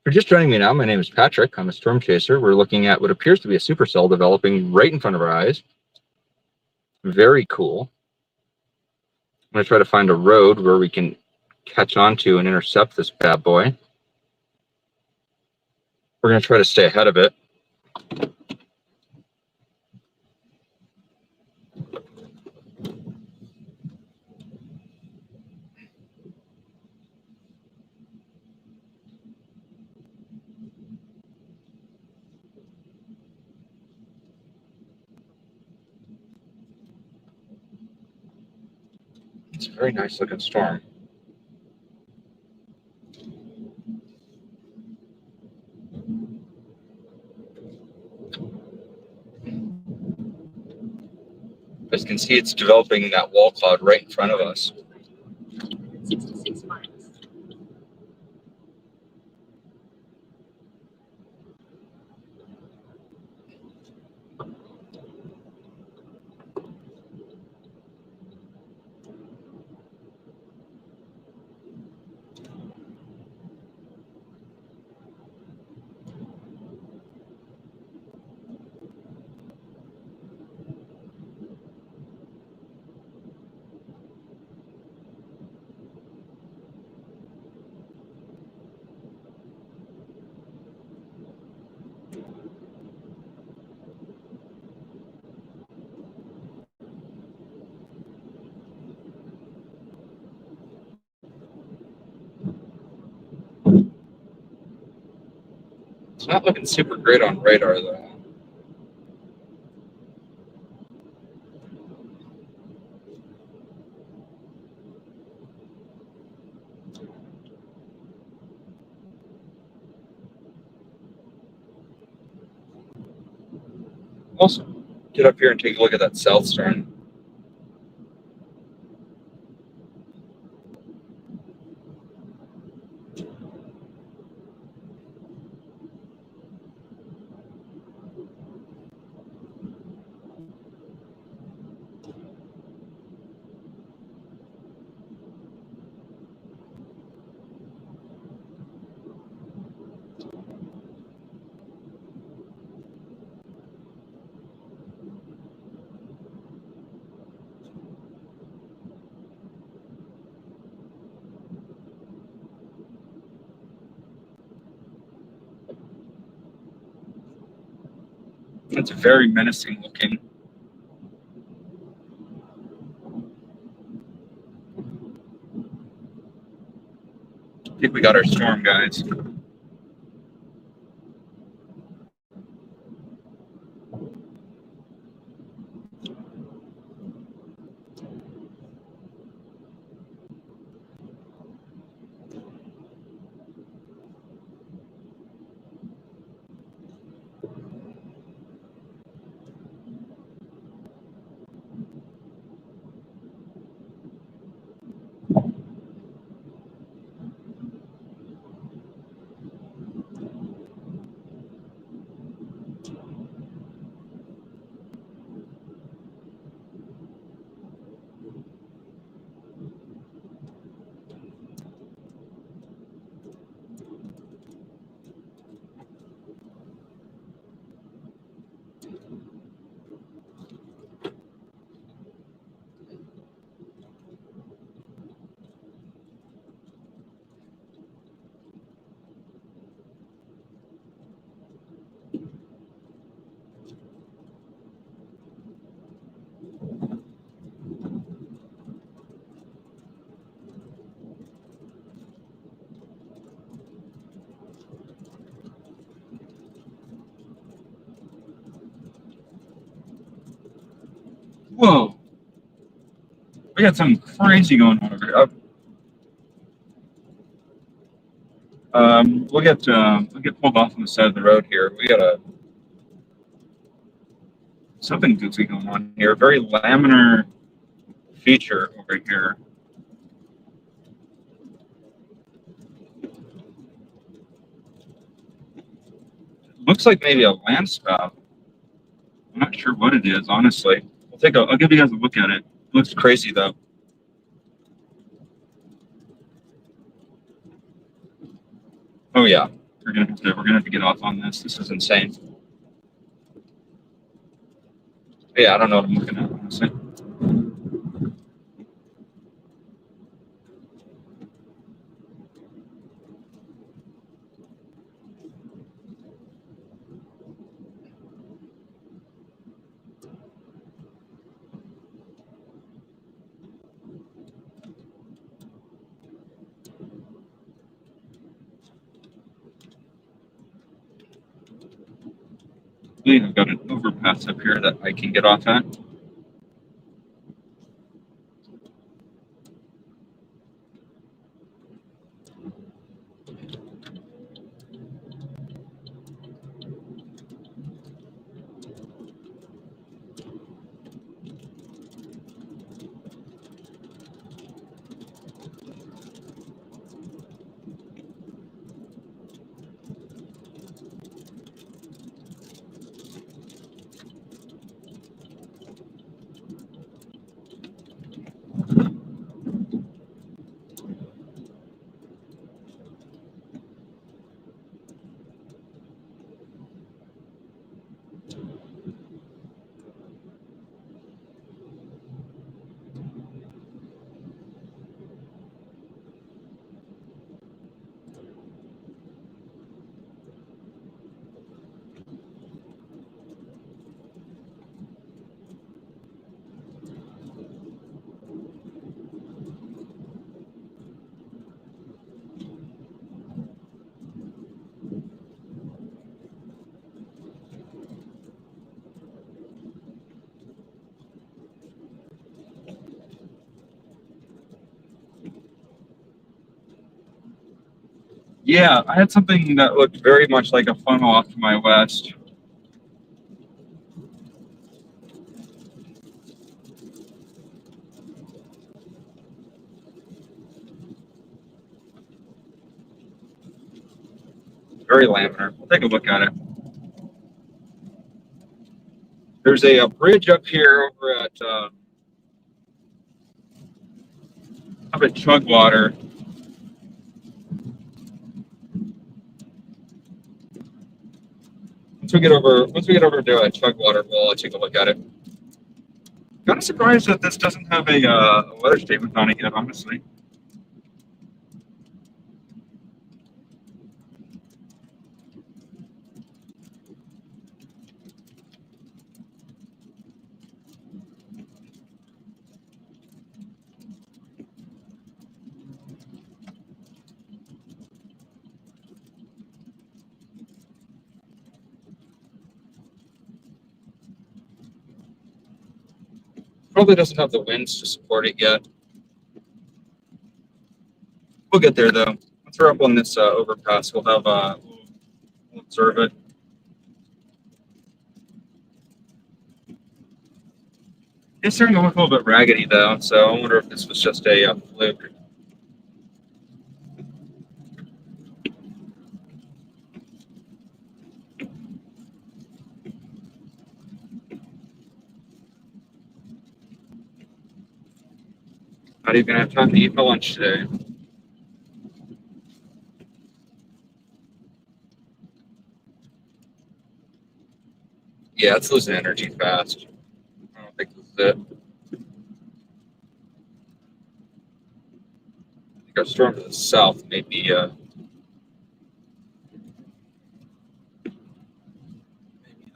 If you're just joining me now, my name is Patrick. I'm a storm chaser. We're looking at what appears to be a supercell developing right in front of our eyes. Very cool. I'm going to try to find a road where we can catch onto and intercept this bad boy. We're going to try to stay ahead of it. It's a very nice looking storm. As you can see, it's developing that wall cloud right in front of us. 66 miles. It's not looking super great on radar, though. Also, get up here and take a look at that south stern. It's very menacing looking. I think we got our storm, guys. Whoa, we got something crazy going on over here. We'll get pulled off on the side of the road here. We got something goofy going on here. Very laminar feature over here. Looks like maybe a land spout. I'm not sure what it is, honestly. I'll give you guys a look at it. It looks crazy though. Oh yeah, we're gonna have to get off on this. This is insane. Yeah, I don't know what I'm looking at, honestly. I've got an overpass up here that I can get off at. Yeah, I had something that looked very much like a funnel off to my west. Very laminar. We'll take a look at it. There's a bridge up here up at Chugwater. Once we get over to Chugwater, we'll take a look at it. Kind of surprised that this doesn't have a weather statement on it yet, honestly. Probably doesn't have the winds to support it yet. We'll get there though. Once we're up on this overpass, we'll observe it. It's starting to look a little bit raggedy though, so I wonder if this was just a fluke. Not even gonna have time to eat my lunch today. Yeah, it's losing energy fast. I don't think this is it. I think our storm to the south may be the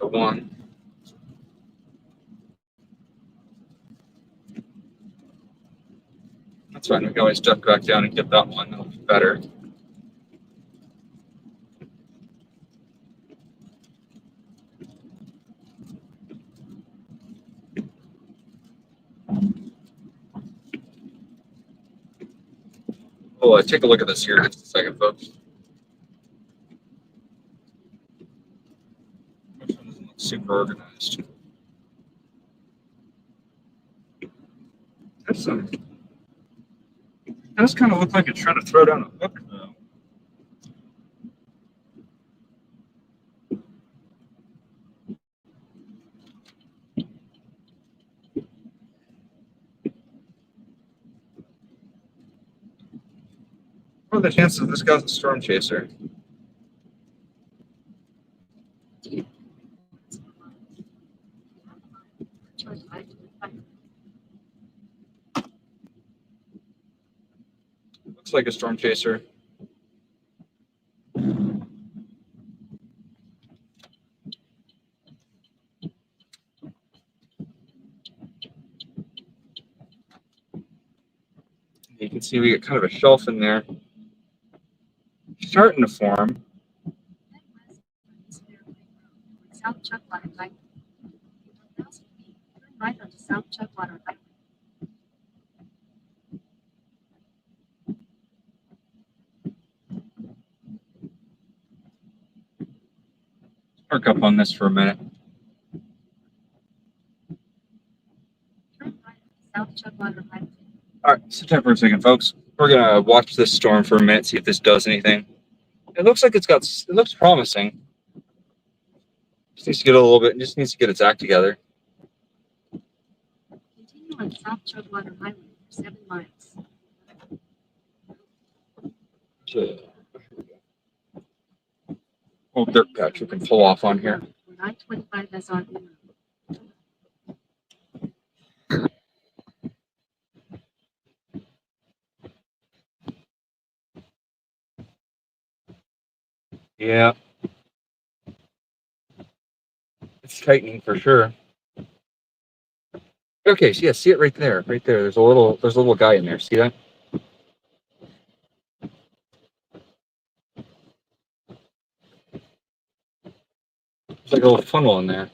one. That's fine. We can always duck back down and get that one. That'll be better. We'll take a look at this here in just a second, folks. This one doesn't look super organized. It does kind of look like it's trying to throw down a hook, though. What are the chances this guy's a storm chaser? Looks like a storm chaser. You can see we get kind of a shelf in there. Starting to form. South Chugwater Highway. 1,000 feet, turn right onto South Chugwater Highway. Park up on this for a minute. Turn right onto South Chugwater Highway. All right, sit tight for a second, folks. We're gonna watch this storm for a minute, see if this does anything. It looks like it looks promising. Just needs to get a little bit, just needs to get its act together. Continue on South Chugwater Highway for 7 miles. Little dirt patch we can pull off on here. I-25 SRB. Yeah. It's tightening for sure. Okay, so yeah, see it right there. Right there. There's a little guy in there. See that? There's like a little funnel in there.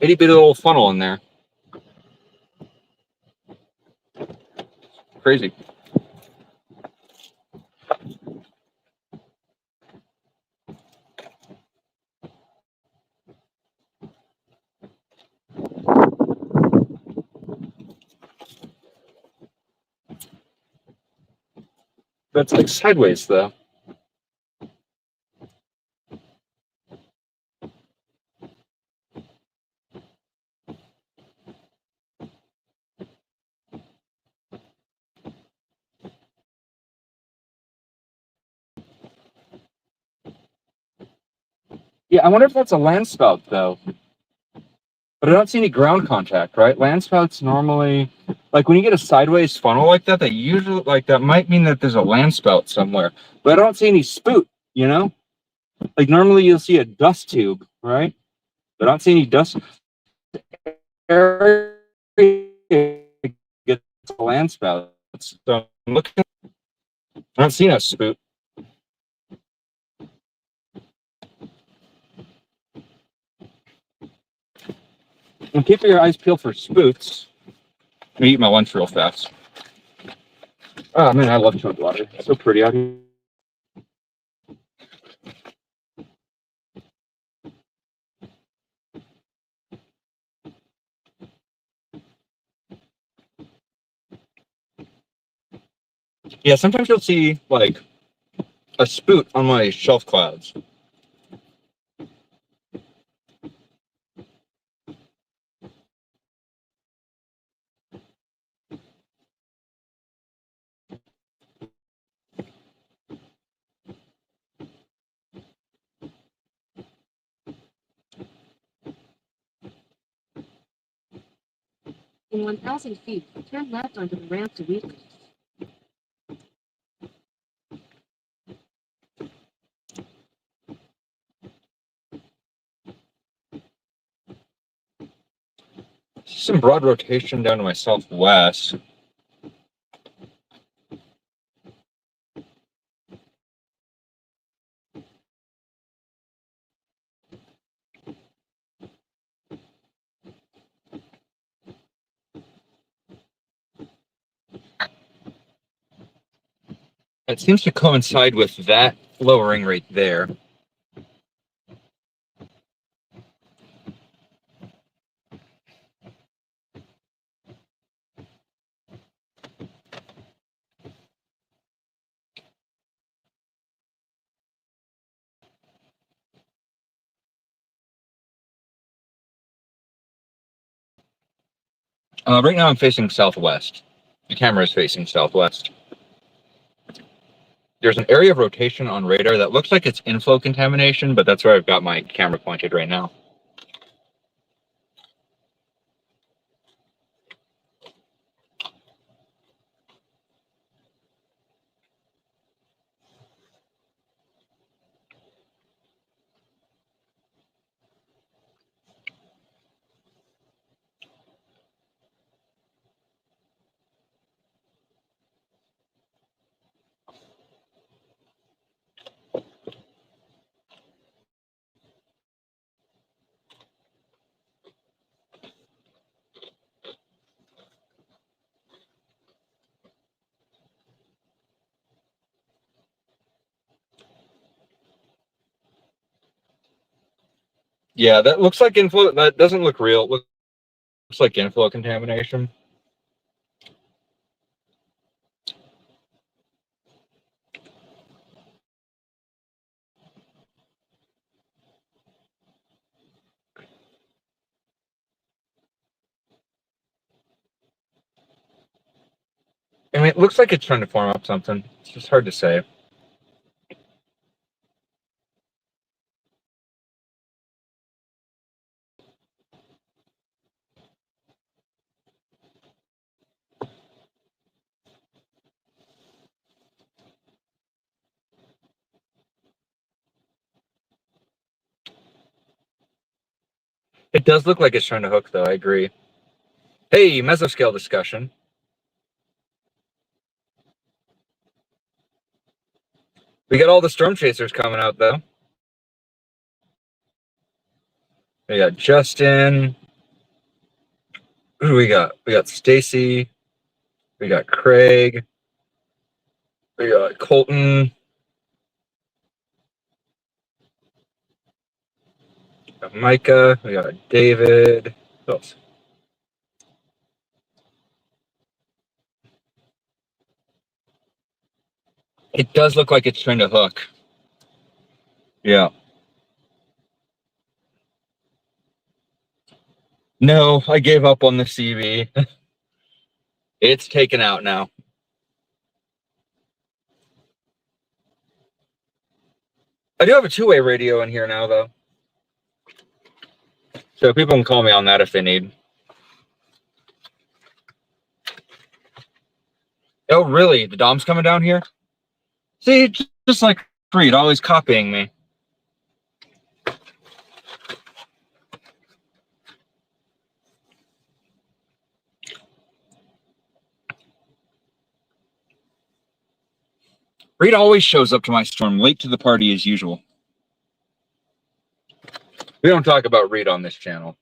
Itty bitty little funnel in there. Crazy. That's like sideways though. Yeah, I wonder if that's a land spout though. But I don't see any ground contact, right? Land spouts normally, like when you get a sideways funnel like that, that might mean that there's a land spout somewhere. But I don't see any spout, you know? Like normally you'll see a dust tube, right? But I don't see any dust area gets a land spout. So I'm looking, I don't see no spout. And keep your eyes peeled for spouts. Let me eat my lunch real fast. Oh man, I love Chugwater. It's so pretty out here. Yeah, sometimes you'll see like a spout on my shelf clouds. In 1,000 feet, turn left onto the ramp to Wheatley. Some broad rotation down to my southwest. It seems to coincide with that lowering right there. Right now I'm facing southwest. The camera is facing southwest. There's an area of rotation on radar that looks like it's inflow contamination, but that's where I've got my camera pointed right now. Yeah, that looks like inflow. That doesn't look real. It looks like inflow contamination. I mean, it looks like it's trying to form up something. It's just hard to say. It does look like it's trying to hook, though. I agree. Hey, mesoscale discussion. We got all the storm chasers coming out, though. We got Justin. Who do we got? We got Stacy. We got Craig. We got Colton. We got Micah. We got David. Who else? It does look like it's trying to hook. Yeah. No, I gave up on the CV. It's taken out now. I do have a two-way radio in here now, though. So people can call me on that if they need. Oh, really? The Dom's coming down here? See, just like Creed, always copying me. Reed always shows up to my storm late to the party as usual. We don't talk about Reed on this channel.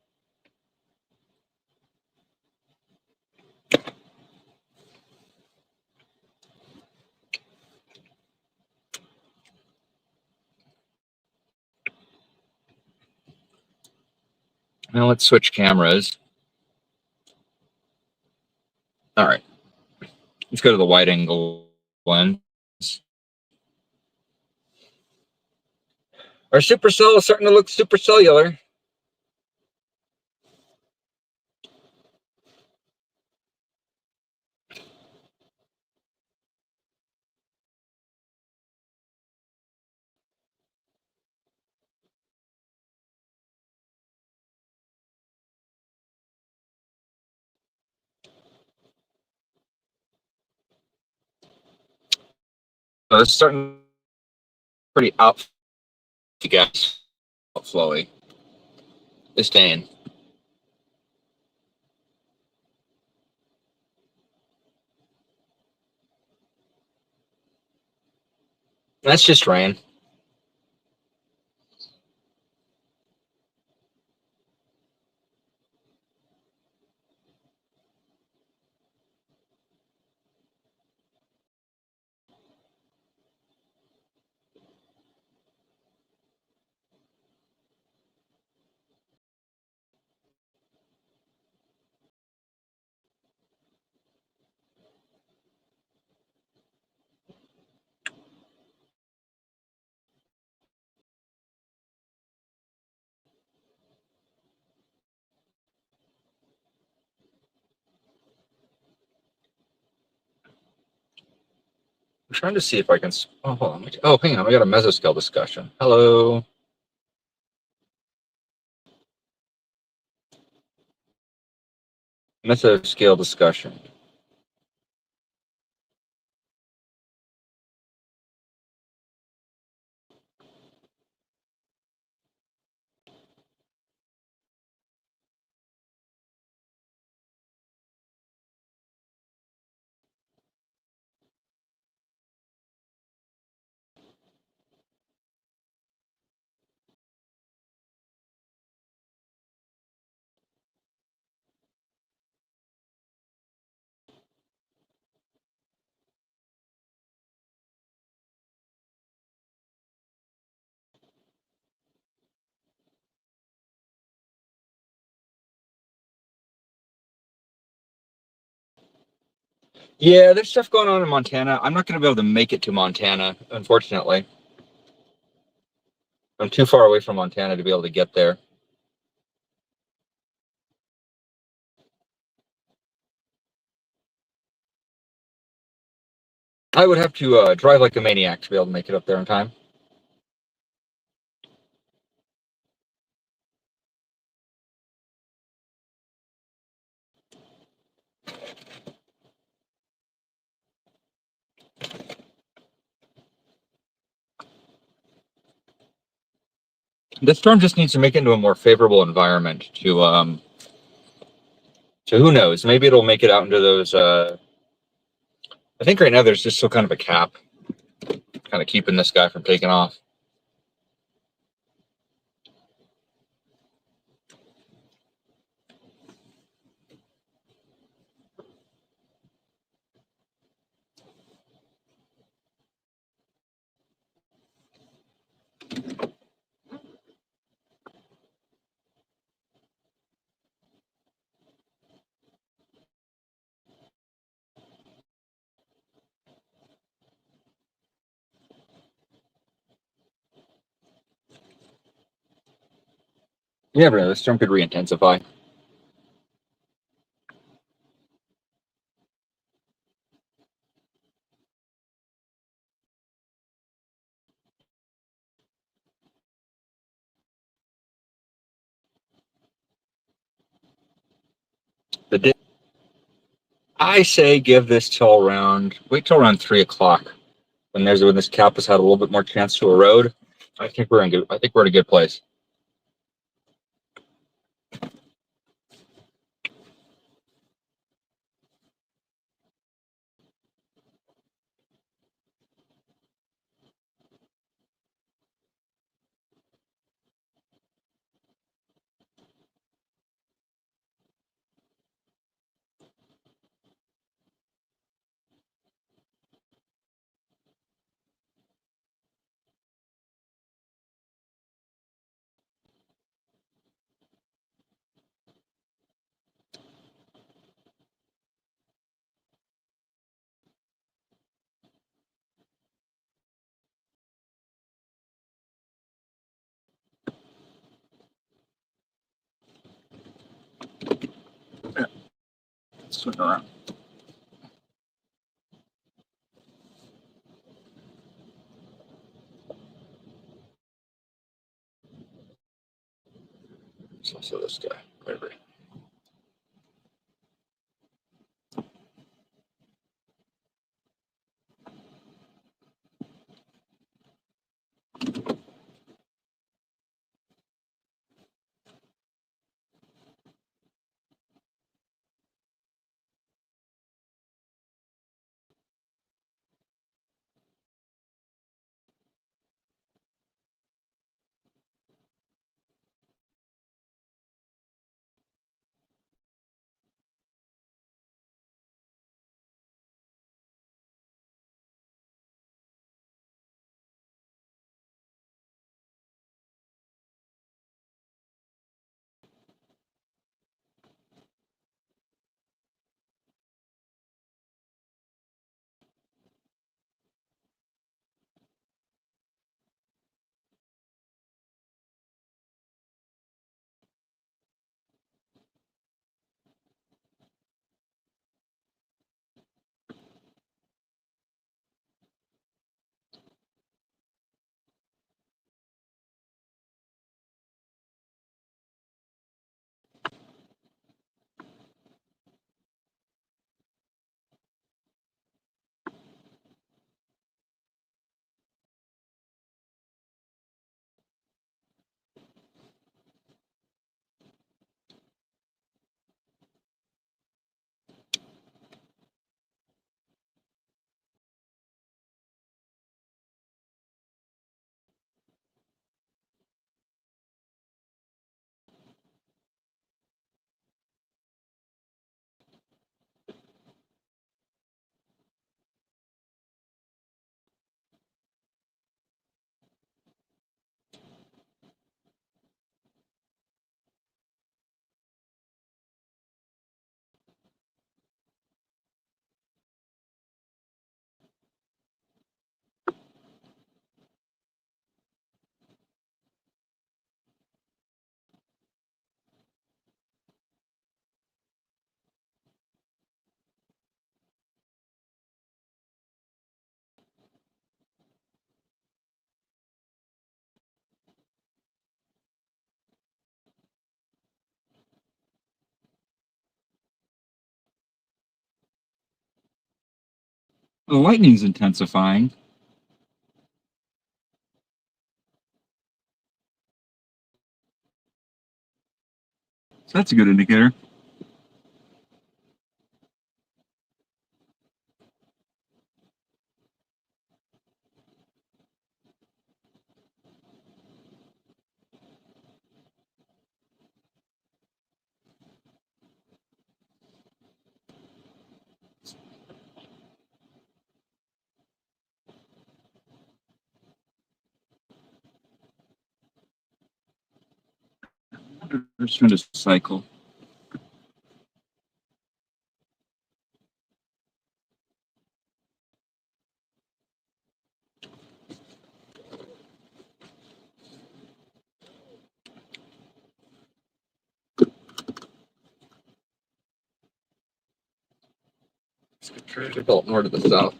Now let's switch cameras. All right. Let's go to the wide angle lens. Our supercell is starting to look supercellular. So it's starting pretty out gas flowy. It's staying. That's just rain. trying to see if I can. Oh, hold on. Oh, hang on. We got a mesoscale discussion. Hello. Mesoscale discussion. Yeah, there's stuff going on in Montana. I'm not going to be able to make it to Montana, unfortunately. I'm too far away from Montana to be able to get there. I would have to drive like a maniac to be able to make it up there in time. The storm just needs to make it into a more favorable environment to who knows, maybe it'll make it out into those I think right now there's just still kind of a cap kind of keeping this guy from taking off. You never know, this storm could re-intensify. I say give this till wait till around 3 o'clock when this cap has had a little bit more chance to erode. I think we're in a good place. Swing around. So this guy, whatever. The lightning's intensifying. So that's a good indicator. We're just trying to cycle. Treasure belt more to the south.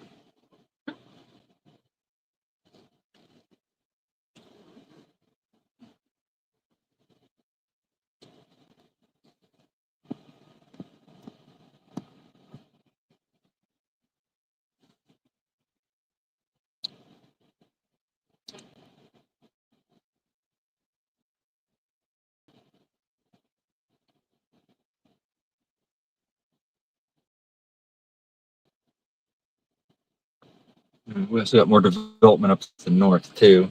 We also got more development up to the north too.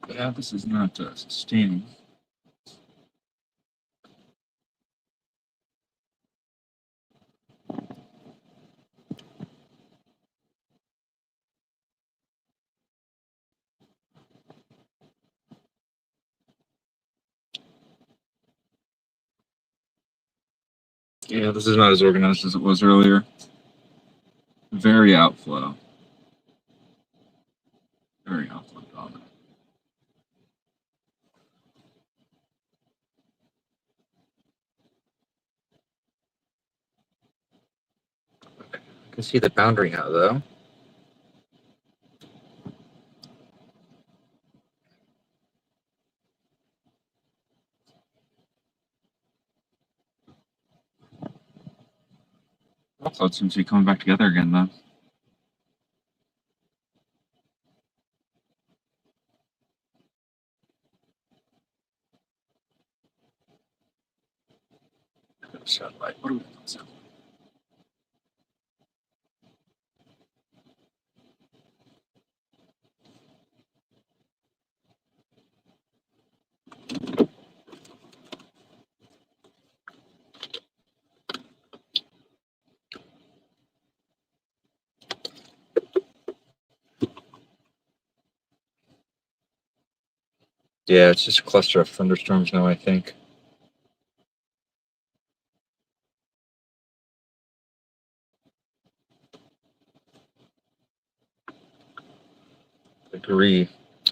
Yeah, this is not sustaining. Yeah, this is not as organized as it was earlier. Very outflow. Very outflow dominant. I can see the boundary now, though. Also, it seems to be coming back together again, though. Satellite. What do we got? Satellite. Yeah, it's just a cluster of thunderstorms now, I think. Agree.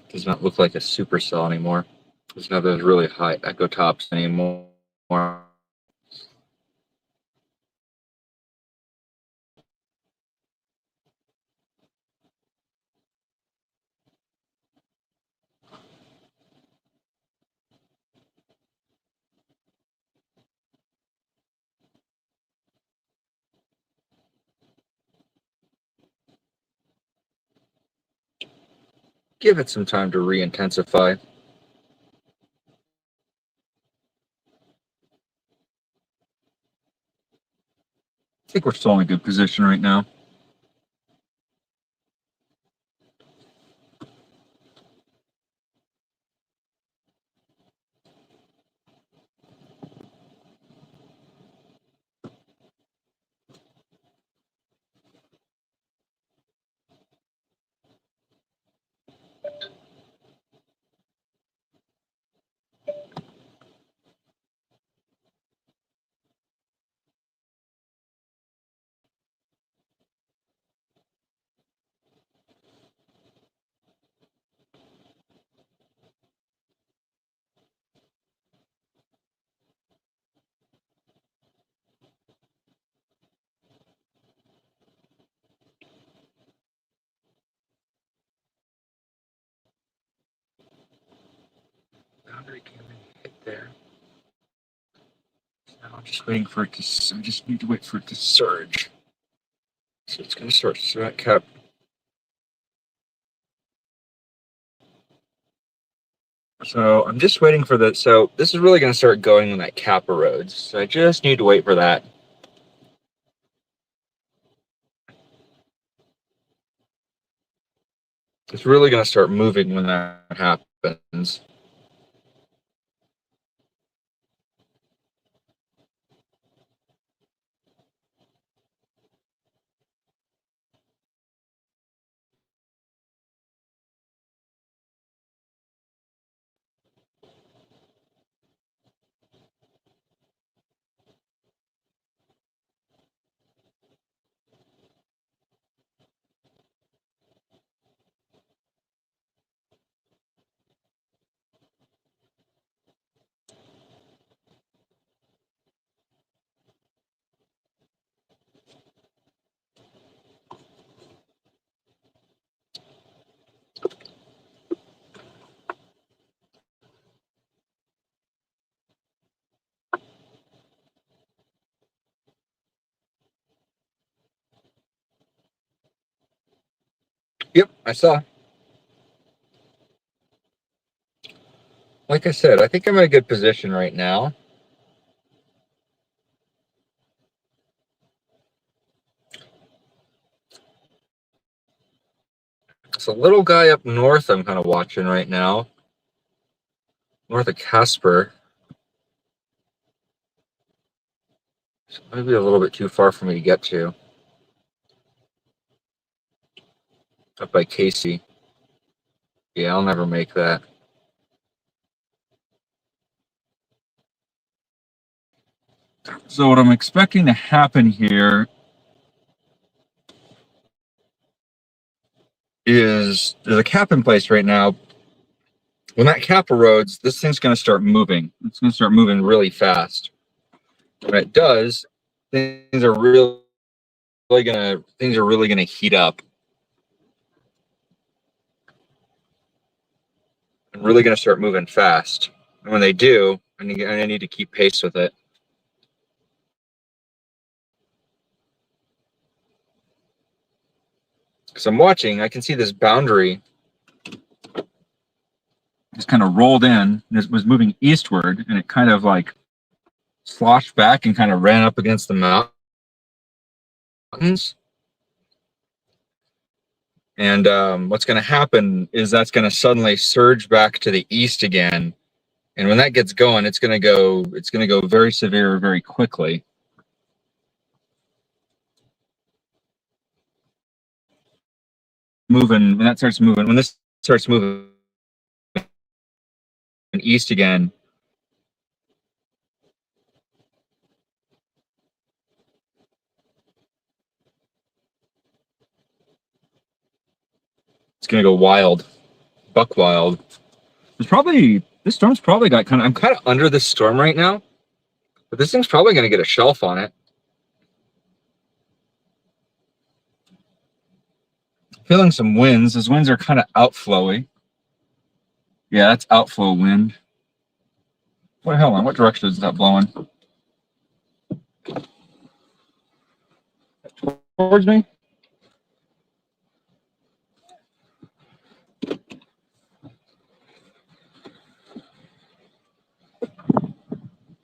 Does not look like a supercell anymore. There's not those really high echo tops anymore. Give it some time to re-intensify. I think we're still in a good position right now. making a hit there. Now I'm just waiting for it to. I just need to wait for it to surge. So it's going to start. So that cap. So I'm just waiting for the. So this is really going to start going when that cap erodes. So I just need to wait for that. It's really going to start moving when that happens. Yep, I saw. Like I said, I think I'm in a good position right now. It's a little guy up north I'm kind of watching right now. North of Casper. So maybe a little bit too far for me to get to. Up by Casey. Yeah, I'll never make that. So what I'm expecting to happen here is there's a cap in place right now. When that cap erodes, this thing's going to start moving. It's going to start moving really fast. When it does, things are really gonna heat up. I'm really gonna start moving fast. And when they do, I need to keep pace with it. Because I'm watching, I can see this boundary just kind of rolled in, and it was moving eastward, and it kind of like sloshed back and kind of ran up against the mountains. And what's going to happen is that's going to suddenly surge back to the east again. And when that gets going, it's going to go very severe very quickly. When this starts moving east again, it's going to go wild, buck wild. This storm's probably got I'm kind of under this storm right now, but this thing's probably going to get a shelf on it. Feeling some winds. Those winds are kind of outflowy. Yeah, that's outflow wind. What the hell? What direction is that blowing? Towards me?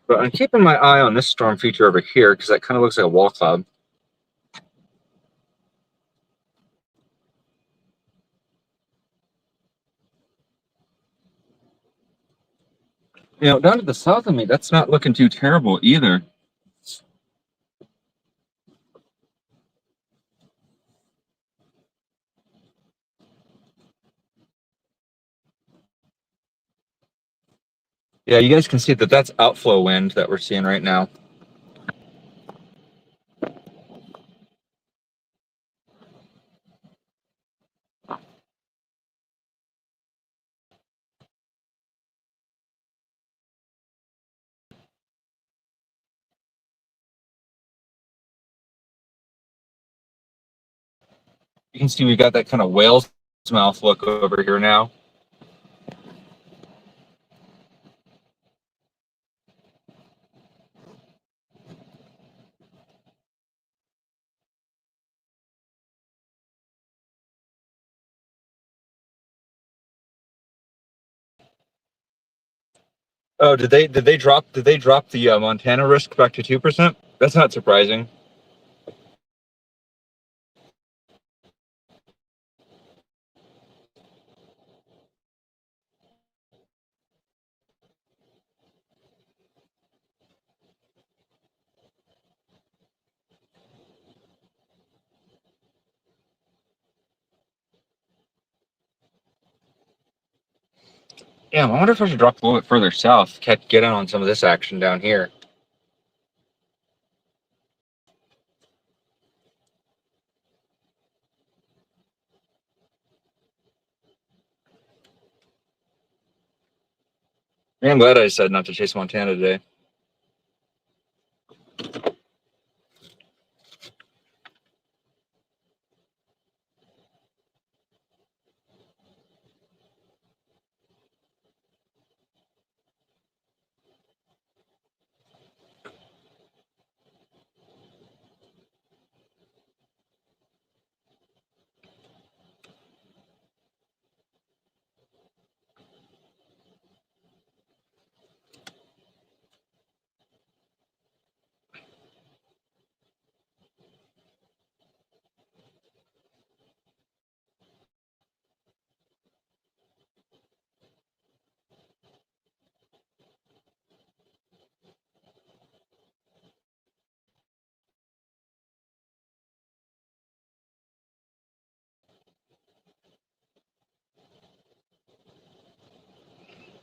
But I'm keeping my eye on this storm feature over here because that kind of looks like a wall cloud. You know, down to the south of me, that's not looking too terrible either. Yeah, you guys can see that that's outflow wind that we're seeing right now. You can see we got that kind of whale's mouth look over here now. Oh, did they drop the Montana risk back to 2%? That's not surprising. Yeah, I wonder if I should drop a little bit further south, get in on some of this action down here. Yeah, I'm glad I decided not to chase Montana today.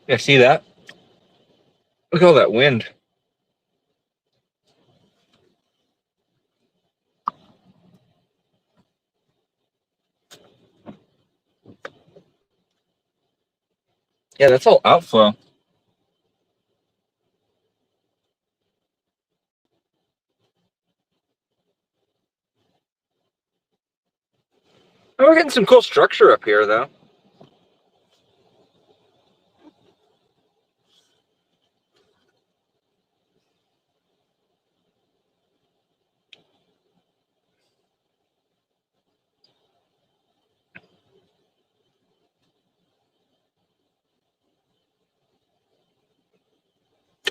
Yeah, see that? Look at all that wind. Yeah, that's all outflow. Oh, we're getting some cool structure up here, though.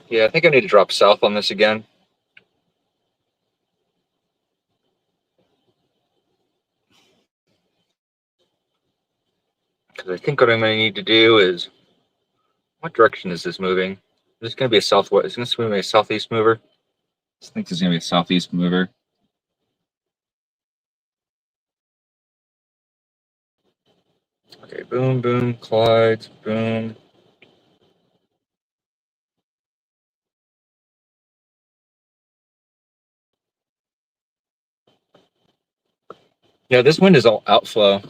Yeah, I think I need to drop south on this again. Because I think what I'm going to need to do is, what direction is this moving? Is this going to be a southwest? Is this going to be a southeast mover? I think this is going to be a southeast mover. Okay, boom, boom, collides, boom. Yeah, this wind is all outflow.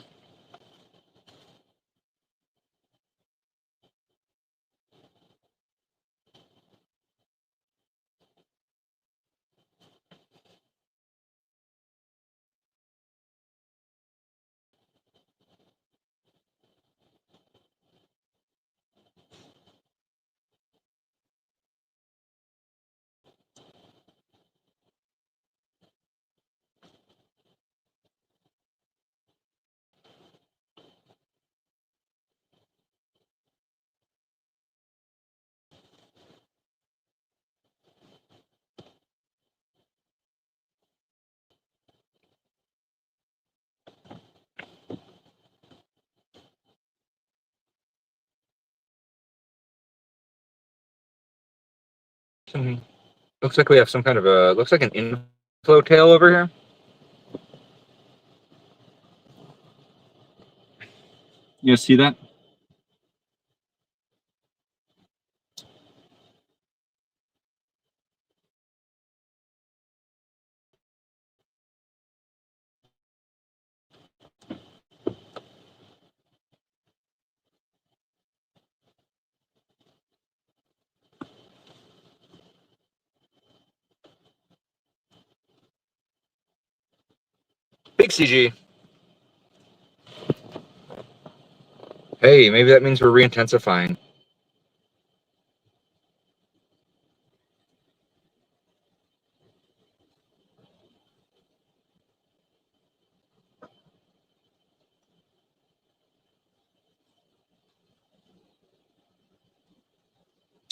Looks like we have some kind of a, looks like an inflow tail over here. You guys see that? Big CG. Hey, maybe that means we're re-intensifying.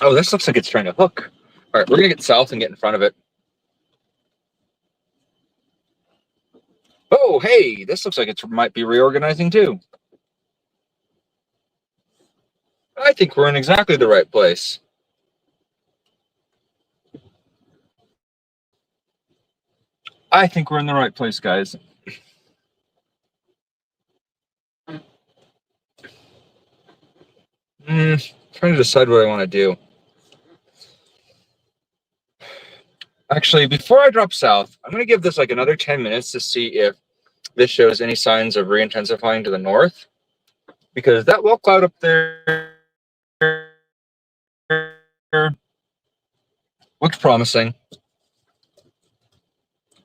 Oh, this looks like it's trying to hook. All right, we're going to get south and get in front of it. Oh, hey, this looks like it might be reorganizing too. I think we're in exactly the right place. I think we're in the right place, guys. Trying to decide what I want to do. Actually, before I drop south, I'm going to give this like another 10 minutes to see if this shows any signs of re-intensifying to the north, because that wall cloud up there looks promising.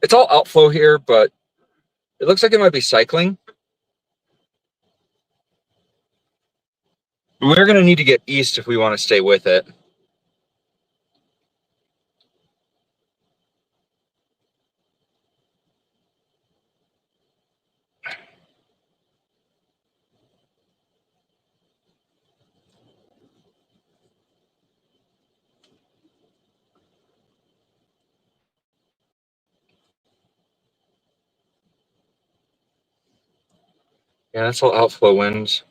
It's all outflow here, but it looks like it might be cycling. We're going to need to get east if we want to stay with it. Yeah, that's all outflow winds.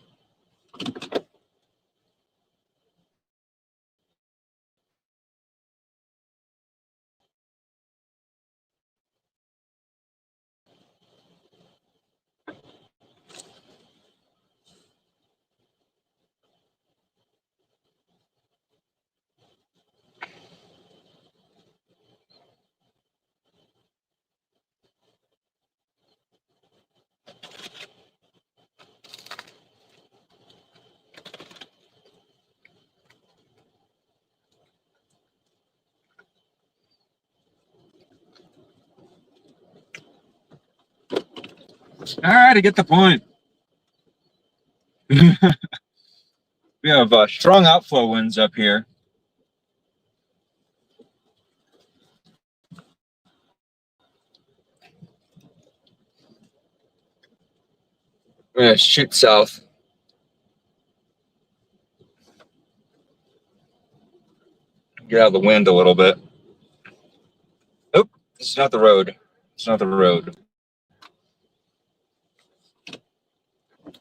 All right, I get the point. We have strong outflow winds up here. We're going to shoot south. Get out of the wind a little bit. Oh, this is not the road. It's not the road.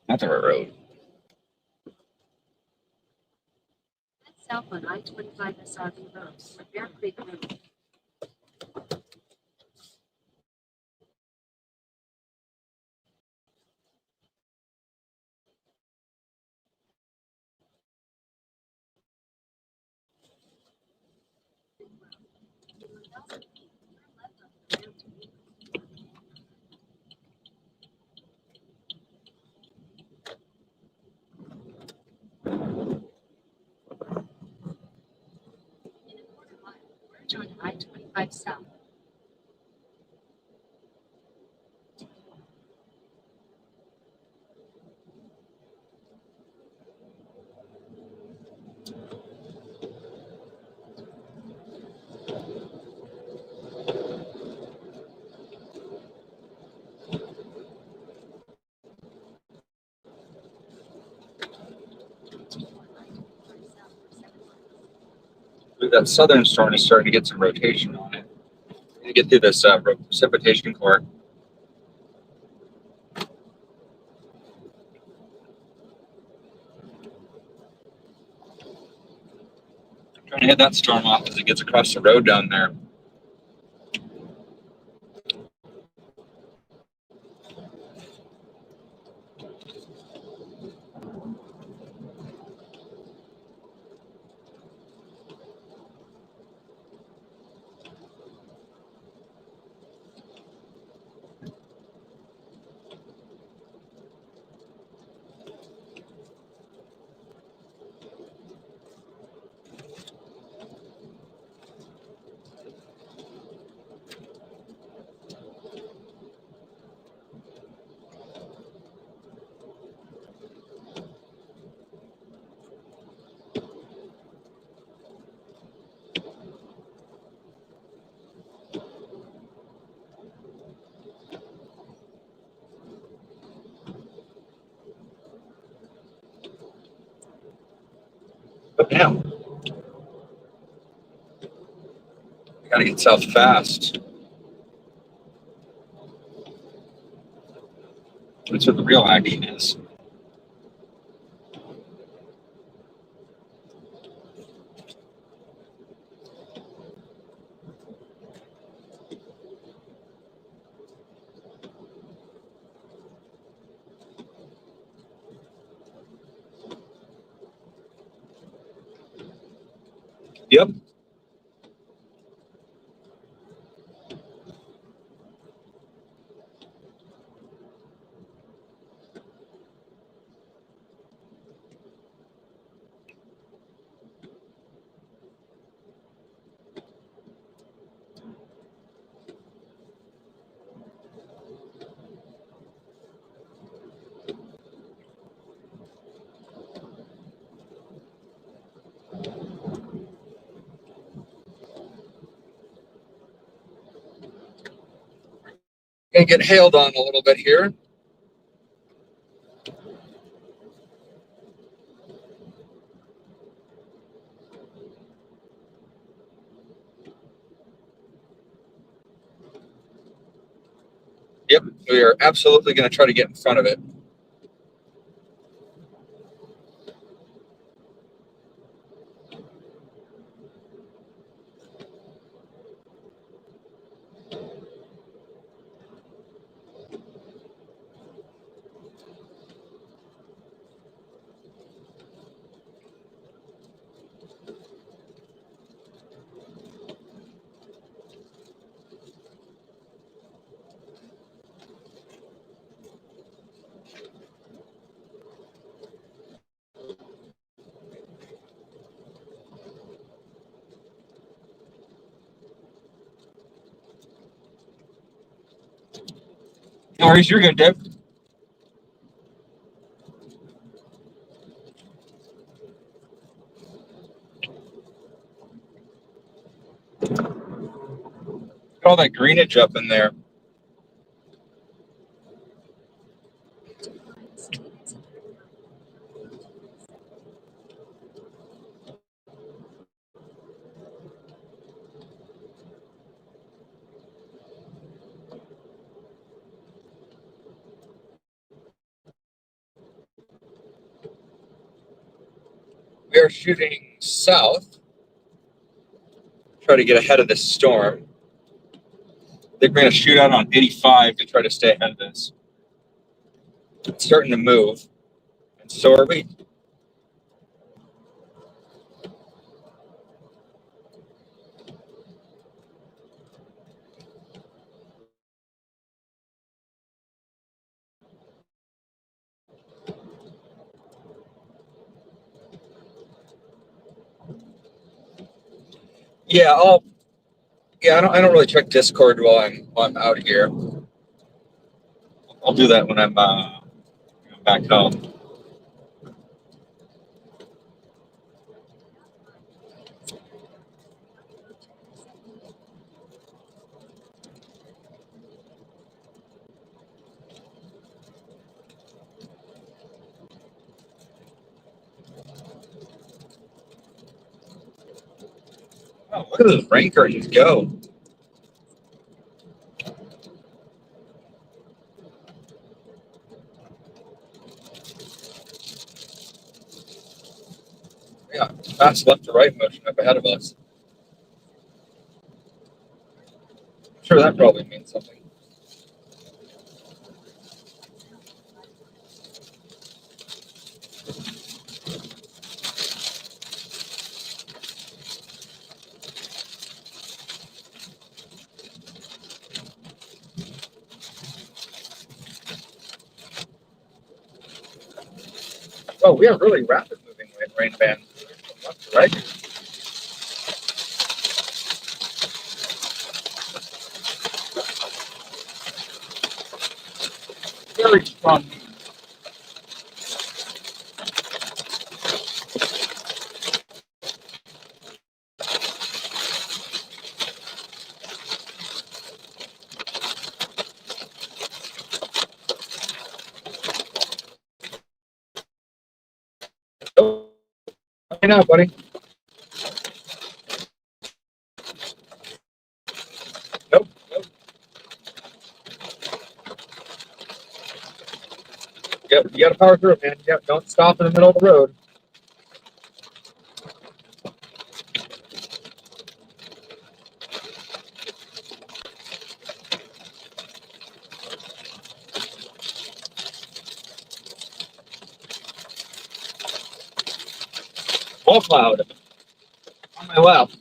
Not the right road. South on I-25 SRB Road, Bear Creek Road. In a quarter mile, merge on I-25 South. That southern storm is starting to get some rotation on it. To get through this precipitation core. Trying to hit that storm off as it gets across the road down there. But now, Gotta get south fast. That's what the real action is. Yep. Gonna get hailed on a little bit here. Yep, we are absolutely going to try to get in front of it. No worries, you're good, Deb. Got all that greenage up in there. We are shooting south. Try to get ahead of this storm. They're going to shoot out on 85 to try to stay ahead of this. It's starting to move. And so are we. Yeah, I don't really check Discord while I'm out here. I'll do that when I'm back home. Oh, look at those rain curtains go. Yeah, fast left to right motion up ahead of us. I'm sure that probably means something. Oh, we have really rapid moving rain bands from left to right. Very strong. Oh, I know, buddy. You got to power through it, man. Yep, don't stop in the middle of the road. Wall cloud on my left.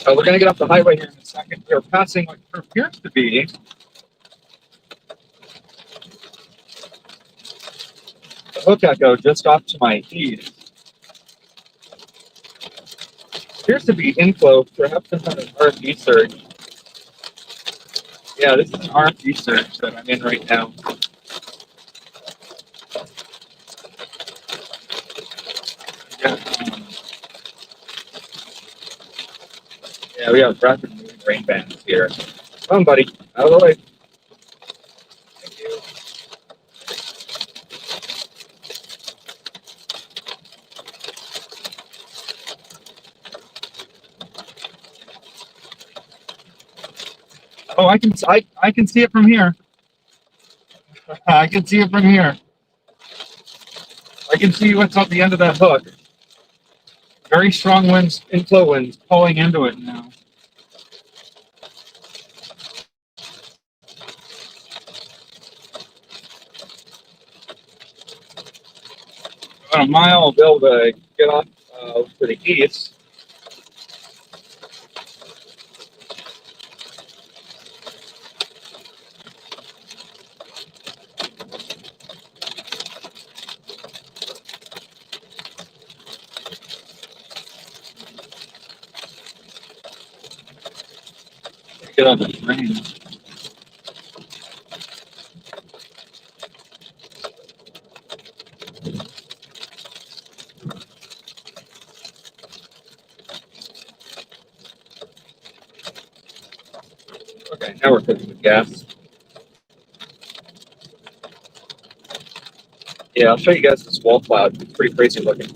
We're going to get off the highway here in a second. We're passing what appears to be the hook echo just off to my east. Appears to be inflow, perhaps some kind of RFD surge. Yeah, this is an RFD surge that I'm in right now. Yeah, we have rapid moving rain bands here. Come on, buddy. Out of the way. Thank you. Oh, I can see it from here. I can see it from here. I can see what's at the end of that hook. Very strong winds, inflow winds, pulling into it now. About a mile, I'll be able to get off to the east. Get on the train. Okay, now we're cooking with gas. Yeah, I'll show you guys this wall cloud. It's pretty crazy looking.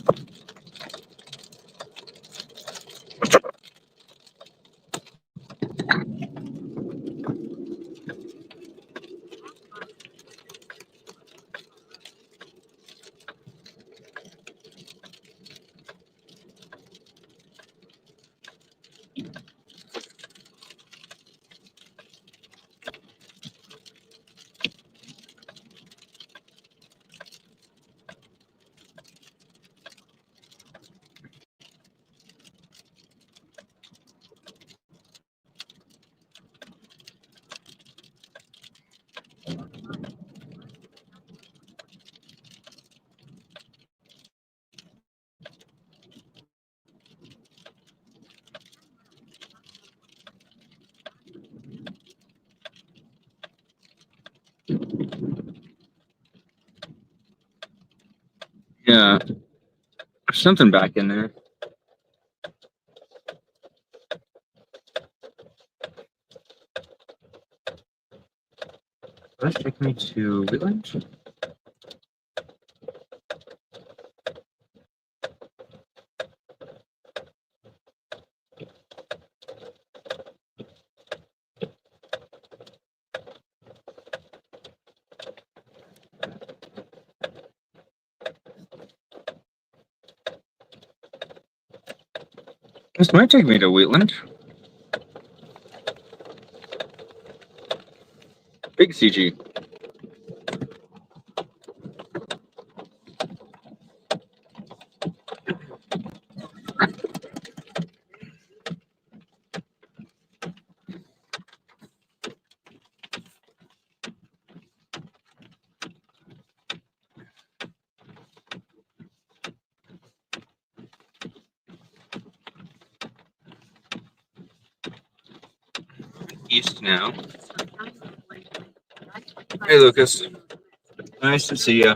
Yeah, there's something back in there. Let's take me to Wheatland. This might take me to Wheatland. Big CG. East now. Hey, Lucas. Nice to see you.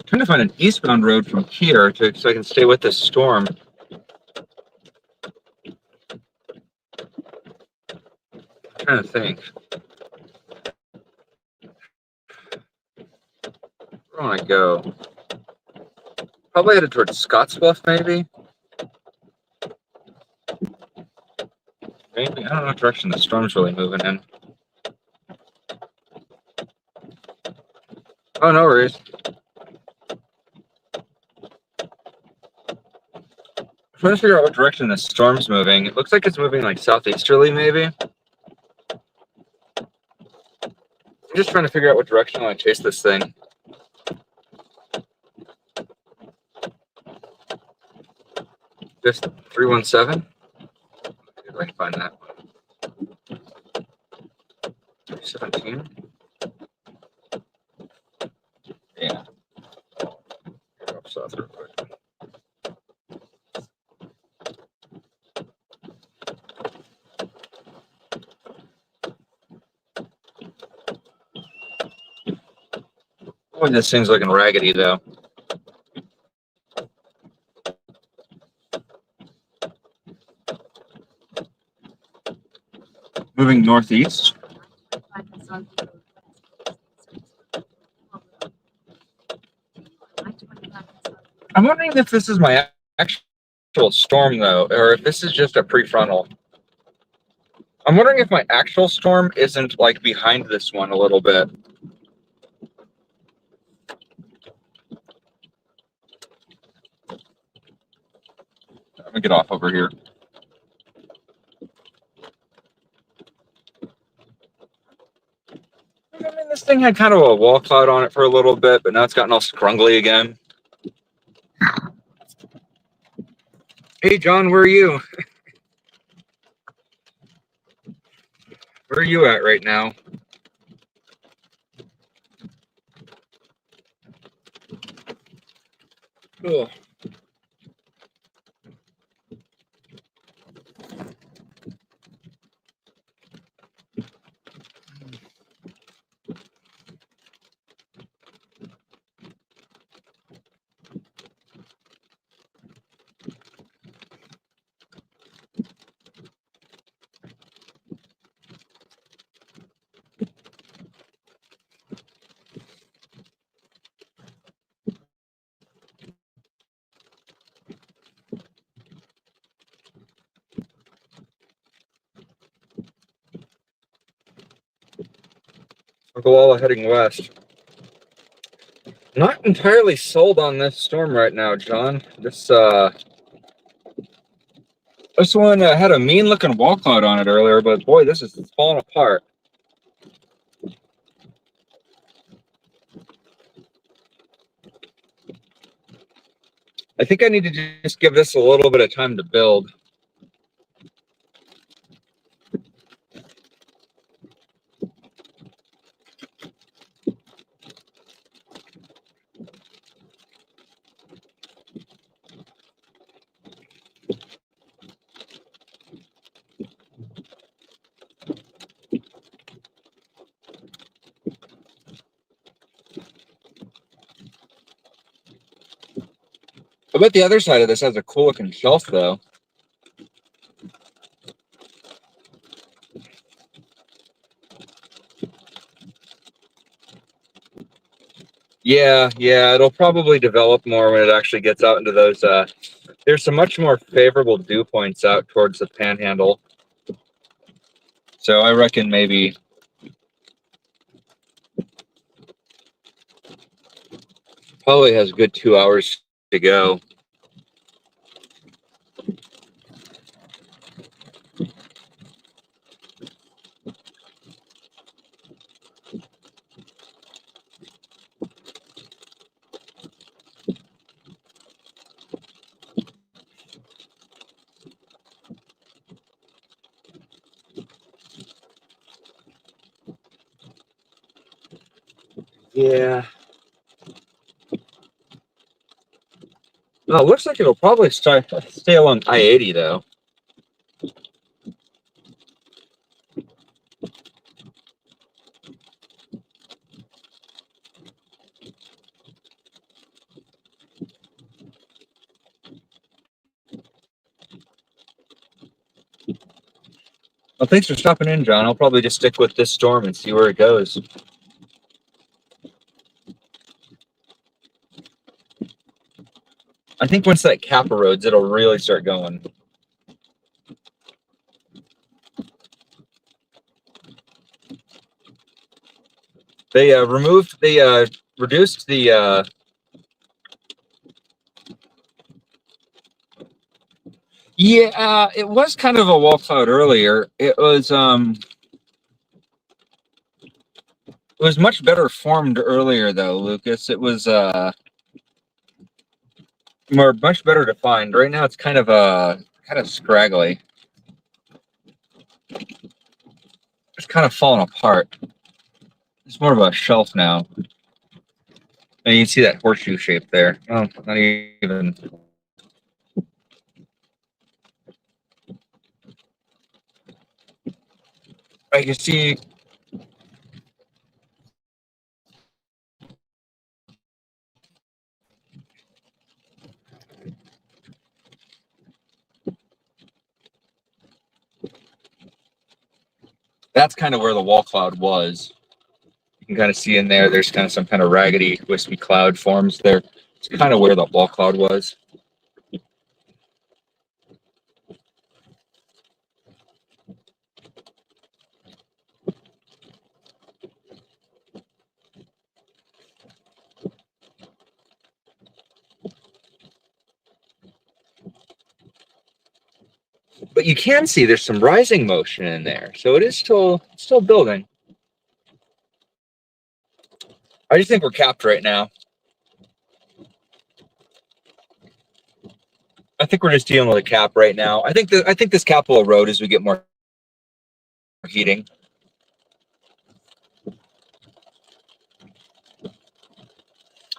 trying to find an eastbound road from here so I can stay with this storm. I'm trying to think. Where do I want to go? Probably headed towards Scottsbluff, maybe? Maybe. I don't know what direction the storm's really moving in. Oh, no worries. I'm trying to figure out what direction the storm's moving. It looks like it's moving like southeasterly, maybe. I'm just trying to figure out what direction I want to chase this thing. Just 317? See if I can find that. 317? Yeah. Go up south real quick. Boy, this thing's looking raggedy, though. Moving northeast. I'm wondering if this is my actual storm, though, or if this is just a prefrontal. I'm wondering if my actual storm isn't like behind this one a little bit. Let me get off over here. I mean, this thing had kind of a wall cloud on it for a little bit, but now it's gotten all scrungly again. Hey, John, where are you? Where are you at right now? Cool. Uncle Walla heading west. Not entirely sold on this storm right now, John. This one had a mean looking wall cloud on it earlier, but boy, this is falling apart. I think I need to just give this a little bit of time to build. I bet the other side of this has a cool looking shelf, though. Yeah, it'll probably develop more when it actually gets out into those. There's some much more favorable dew points out towards the panhandle. So I reckon maybe probably has a good 2 hours to go. Yeah. No, it looks like it'll probably stay along I-80 though. Well, thanks for stopping in, John. I'll probably just stick with this storm and see where it goes. I think once that cap erodes, it'll really start going. They reduced the yeah, it was kind of a wall cloud earlier. It was much better formed earlier though, Lucas. It was much better defined. Right now it's kind of scraggly. It's kind of falling apart. It's more of a shelf now. And you can see that horseshoe shape there. Oh, not even. I can see. That's kind of where the wall cloud was. You can kind of see in there, there's kind of some kind of raggedy, wispy cloud forms there. It's kind of where the wall cloud was. But you can see there's some rising motion in there. So it is still building. I just think we're capped right now. I think we're just dealing with a cap right now. I think this cap will erode as we get more heating.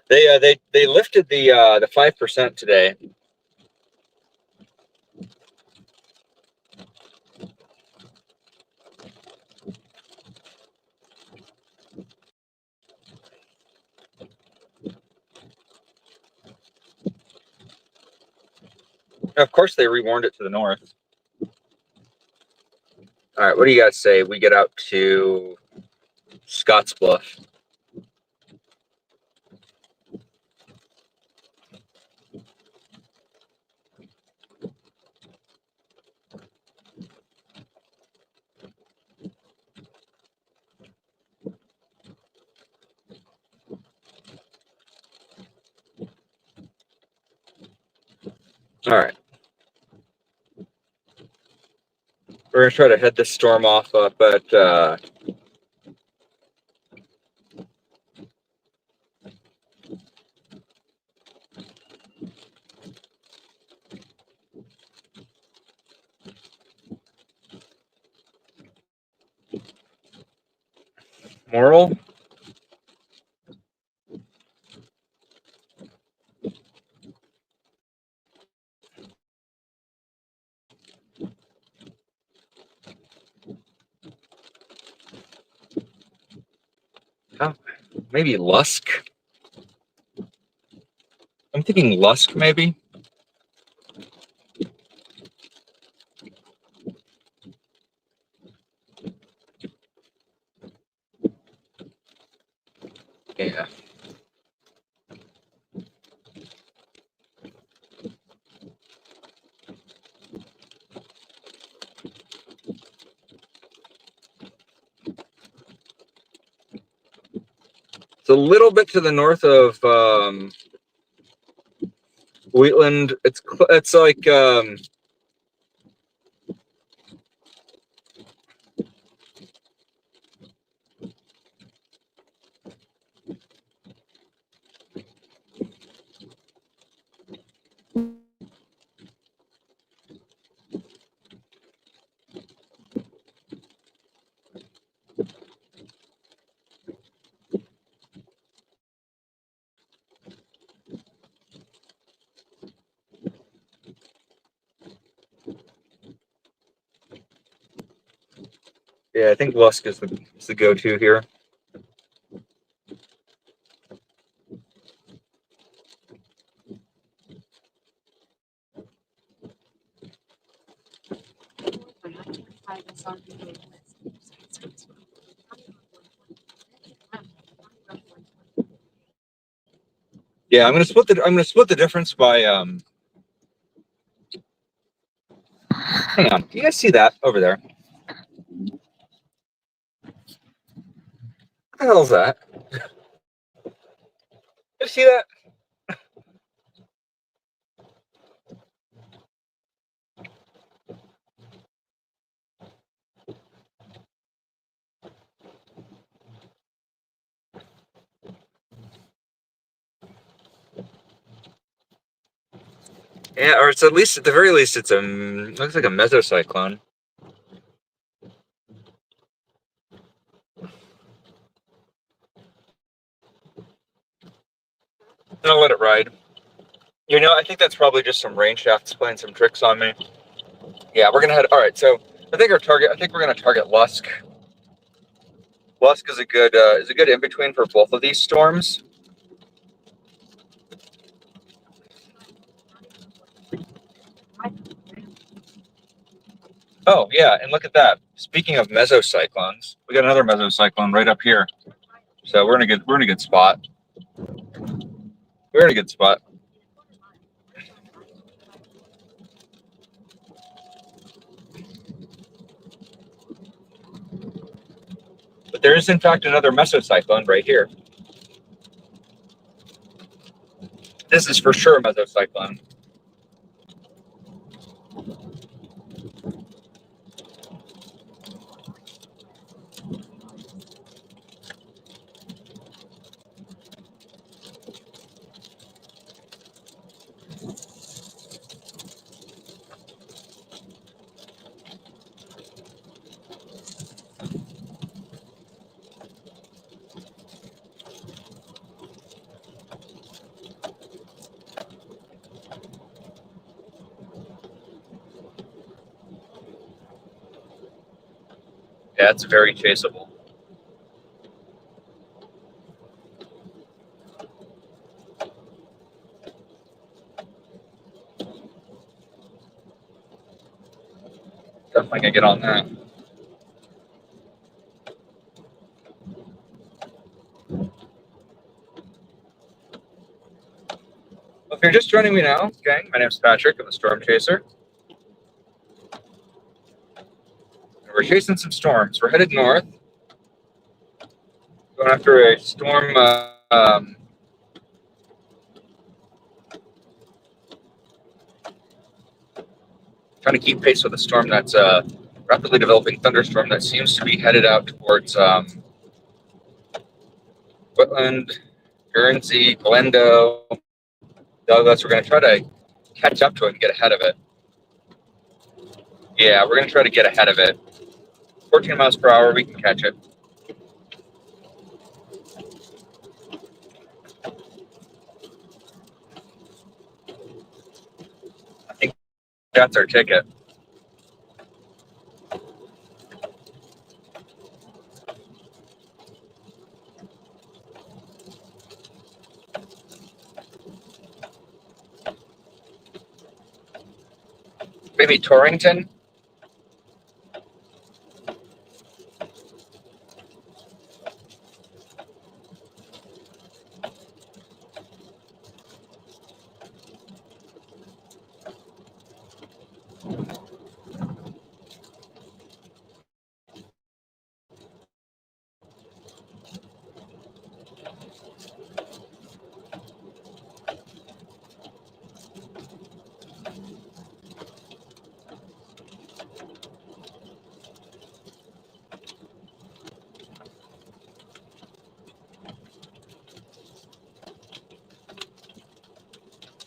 They lifted the 5% today. Of course, they rewarned it to the north. All right, what do you guys say? We get out to Scottsbluff. All right. We're going to try to head this storm off up at Morrill. Oh, maybe Lusk. I'm thinking Lusk, maybe. Yeah. It's a little bit to the north of Wheatland. It's like yeah, I think Lusk is the go-to here. Yeah, I'm gonna split the difference by hang on. Do you guys see that over there? What the hell is that? You see that? Yeah, or it's at least, at the very least, it's looks like a mesocyclone. And I'll let it ride. You know, I think that's probably just some rain shafts playing some tricks on me. Yeah, we're gonna head. All right, so I think we're gonna target Lusk. Lusk is a good in between for both of these storms. Oh yeah, and look at that. Speaking of mesocyclones, we got another mesocyclone right up here. So we're in a good spot. We're in a good spot. But there is in fact another mesocyclone right here. This is for sure a mesocyclone. Yeah, it's very chaseable. Definitely gonna get on that. If you're just joining me now, gang, my name's Patrick. I'm a storm chaser. And we're chasing some storms. We're headed north, going after a storm. Trying to keep pace with a storm that's rapidly developing thunderstorm that seems to be headed out towards Whitland, Guernsey, Glendo, Douglas. We're going to try to catch up to it and get ahead of it. Yeah, we're going to try to get ahead of it. 14 miles per hour, we can catch it. I think that's our ticket. Maybe Torrington?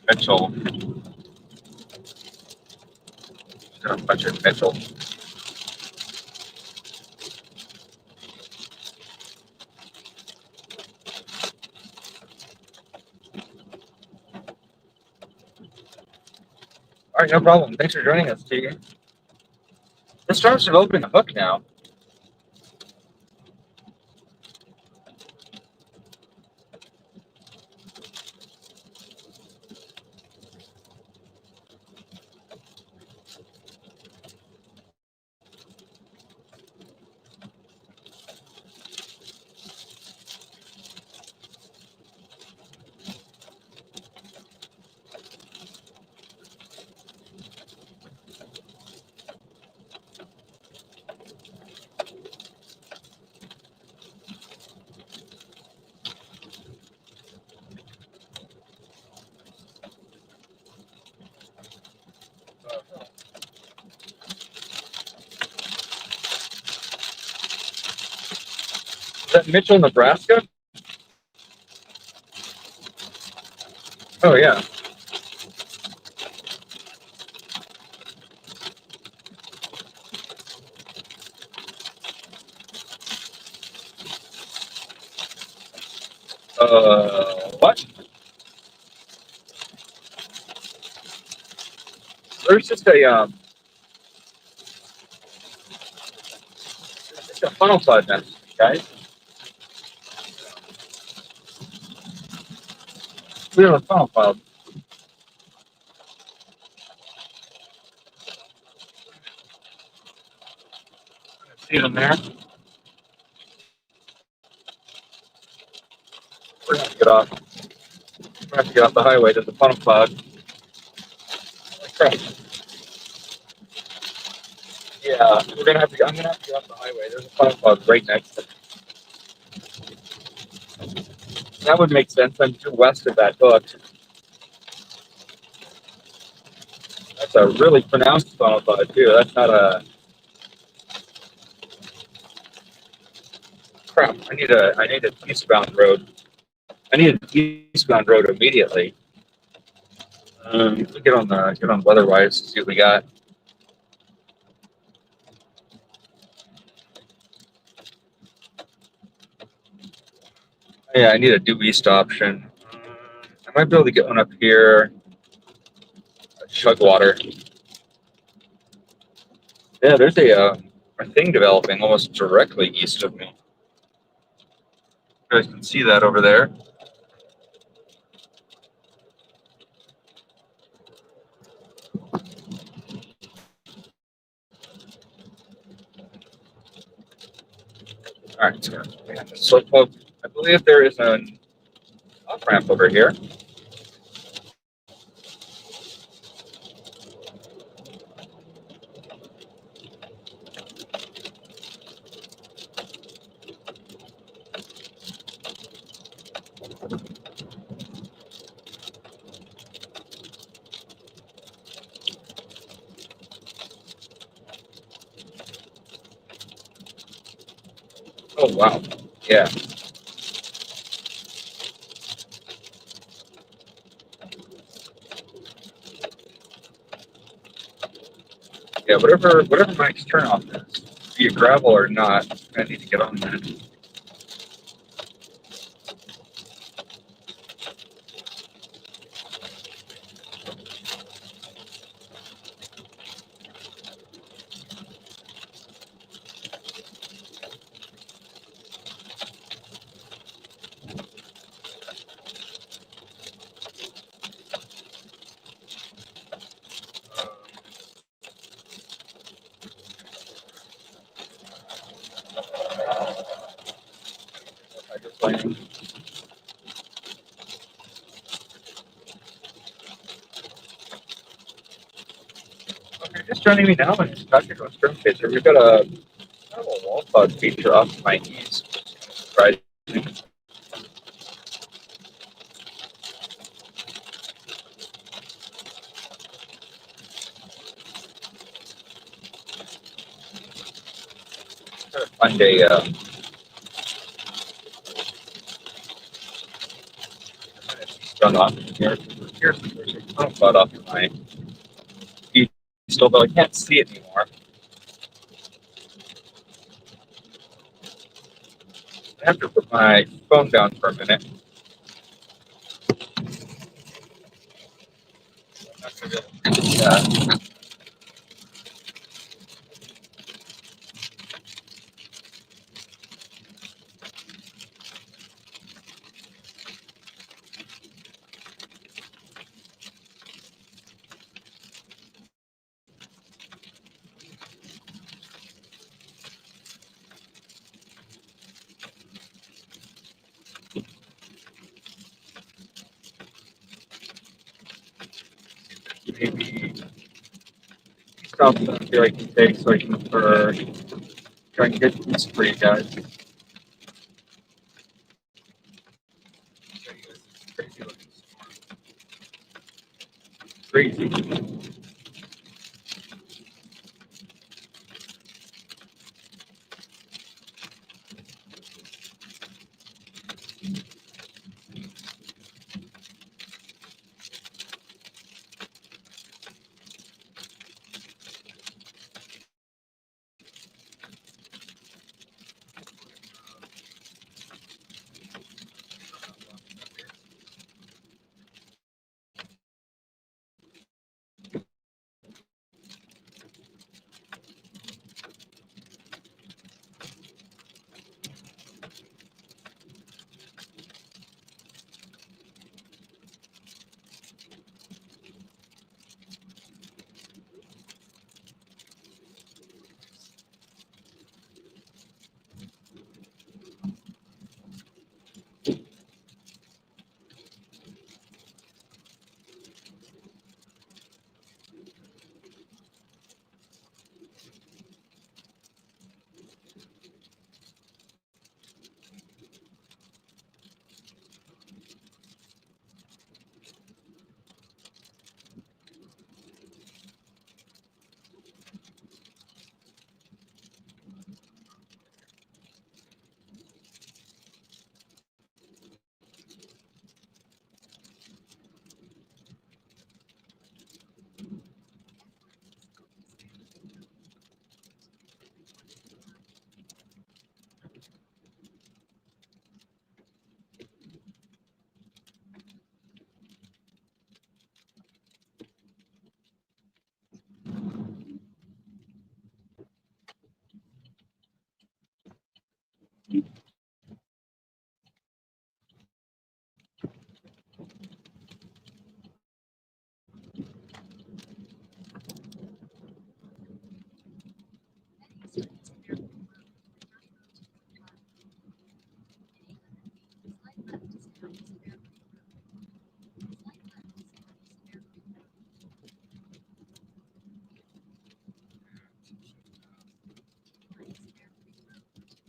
Mitchell. Got a bunch of Mitchell. All right, no problem. Thanks for joining us, Tegan. The storm's developing a hook now. Is that Mitchell, Nebraska? Oh, yeah. What? There's just it's a funnel cloud nest, guys. We have a funnel cloud. See them there? We're gonna have to get off. We're gonna have to get off the highway to the funnel cloud. Holy crap. Yeah, we're gonna have to. I'm gonna have to get off the highway. There's a funnel cloud right next to it. That would make sense. I'm due west of that hook. That's a really pronounced funnel cloud too. That's not a crap. I need an eastbound road. I need an eastbound road immediately. Get on WeatherWise to see what we got. Yeah, I need a due east option. I might be able to get one up here. Chugwater. Yeah, there's a thing developing almost directly east of me. You guys can see that over there. All right, so I believe there is an off ramp over here. Oh wow, yeah. Yeah, whatever Mike's turnoff is, be it gravel or not, I need to get on that. Okay, just joining me now and talking to a string pitcher. We've got a kind of a wall cloud feature off my ease. Right. One day, run off here. Here's the tunnel cloud off my still, but I can't see it anymore. I have to put my phone down for a minute. I'm not going to be able to do that. Maybe something I feel like you take so I can try and get this for you guys. Crazy looking storm. Crazy.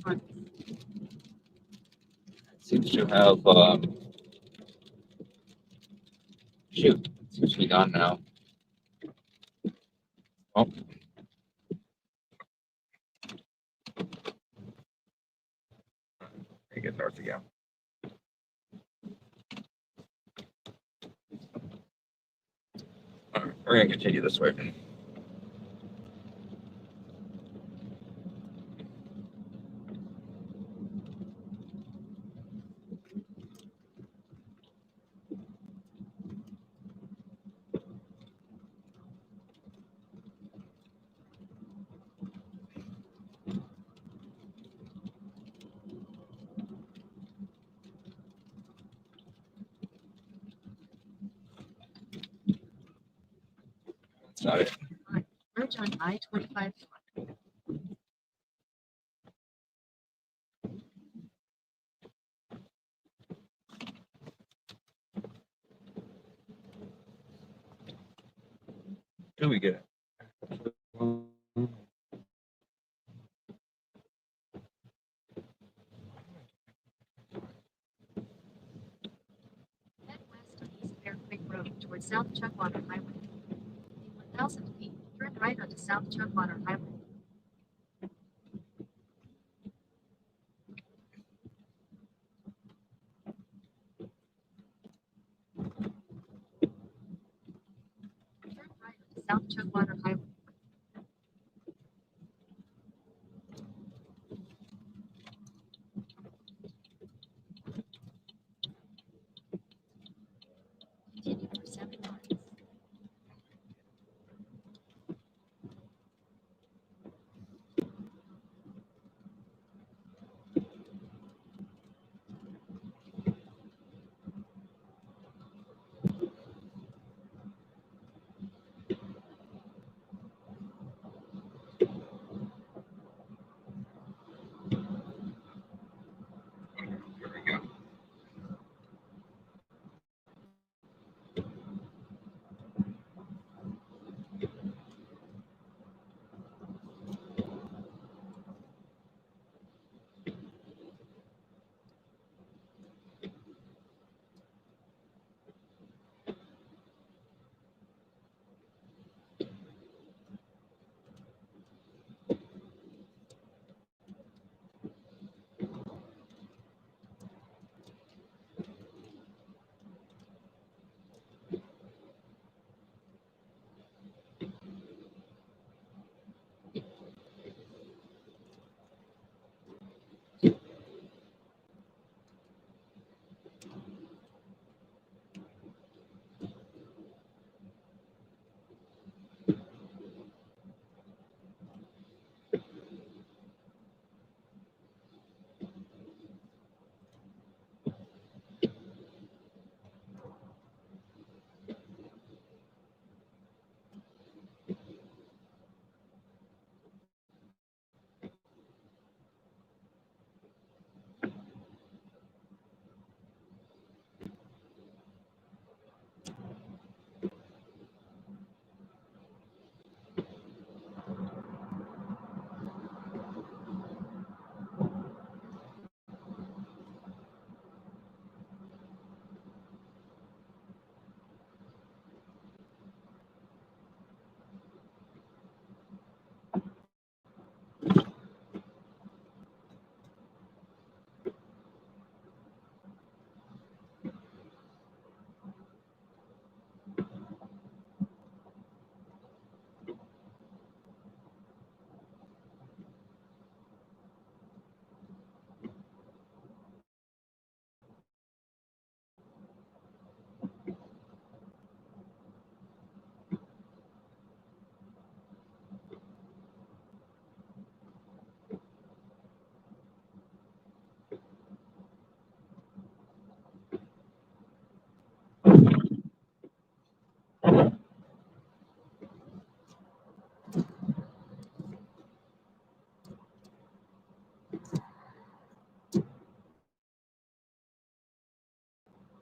Mark. It seems to have, shoot, it seems to be gone now. Oh. Let me get north again. All right, we're going to continue this way. That's not it. Merge on I-25. Do we get it? Head west on East Bear Creek Road towards South Chugwater Highway. In 1,000 feet, turn right onto South Chugwater Highway. Turn right onto South Chugwater Highway. Continue for 7 miles. There we go.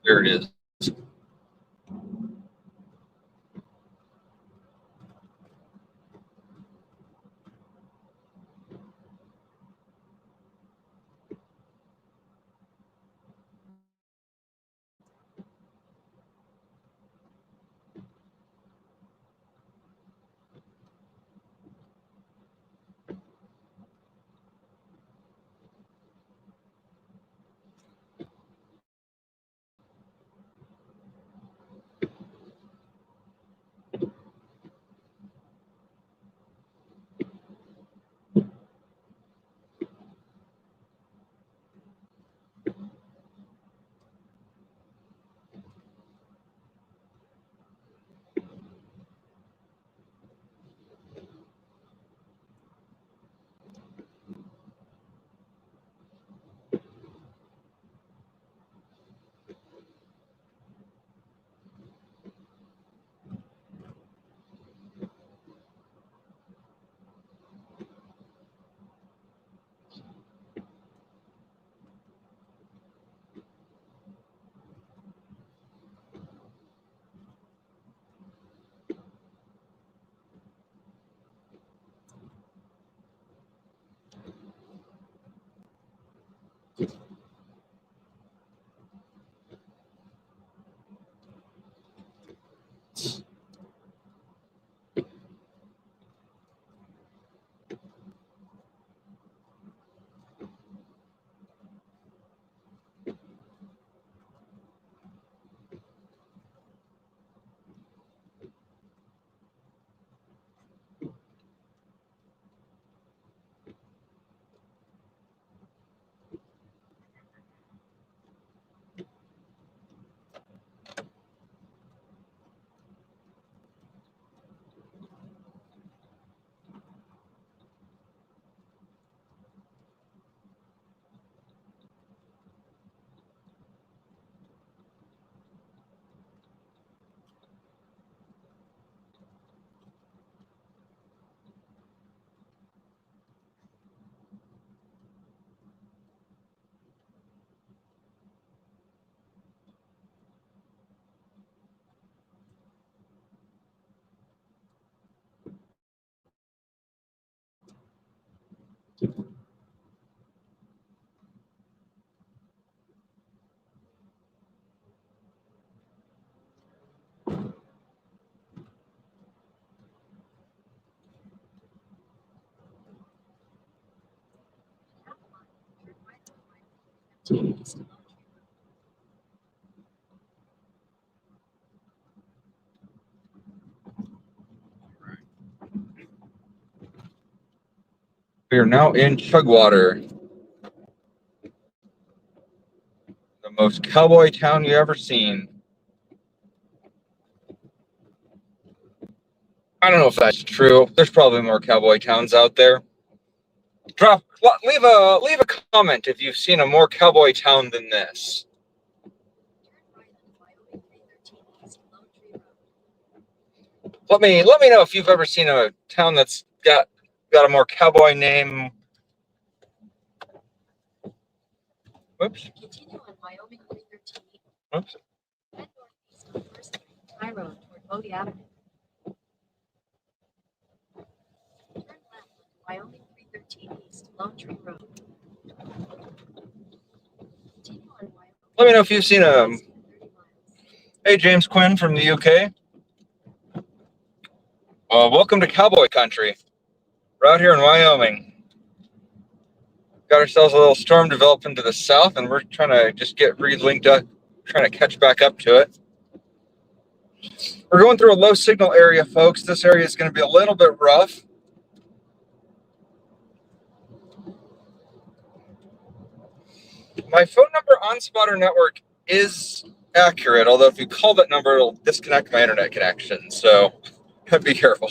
There it is. 313 east of Lone Tree We are now in Chugwater, the most cowboy town you ever seen. I don't know if that's true. There's probably more cowboy towns out there. Leave a comment if you've seen a more cowboy town than this. Let me know if you've ever seen a town that's got a more cowboy name. Whoops. Continue on Wyoming 313. Whoops. Head northeast on First High Road toward Bodie Avenue. Turn left on Wyoming 313 east Lone Tree Road. Continue on Wyoming. Let me know if you've seen a. 30 miles. Hey, James Quinn from the UK. Welcome to Cowboy Country. We're out here in Wyoming. Got ourselves a little storm developing to the south, and we're trying to just get relinked up, trying to catch back up to it. We're going through a low signal area, folks. This area is going to be a little bit rough. My phone number on Spotter Network is accurate, although if you call that number, it'll disconnect my internet connection. So be careful.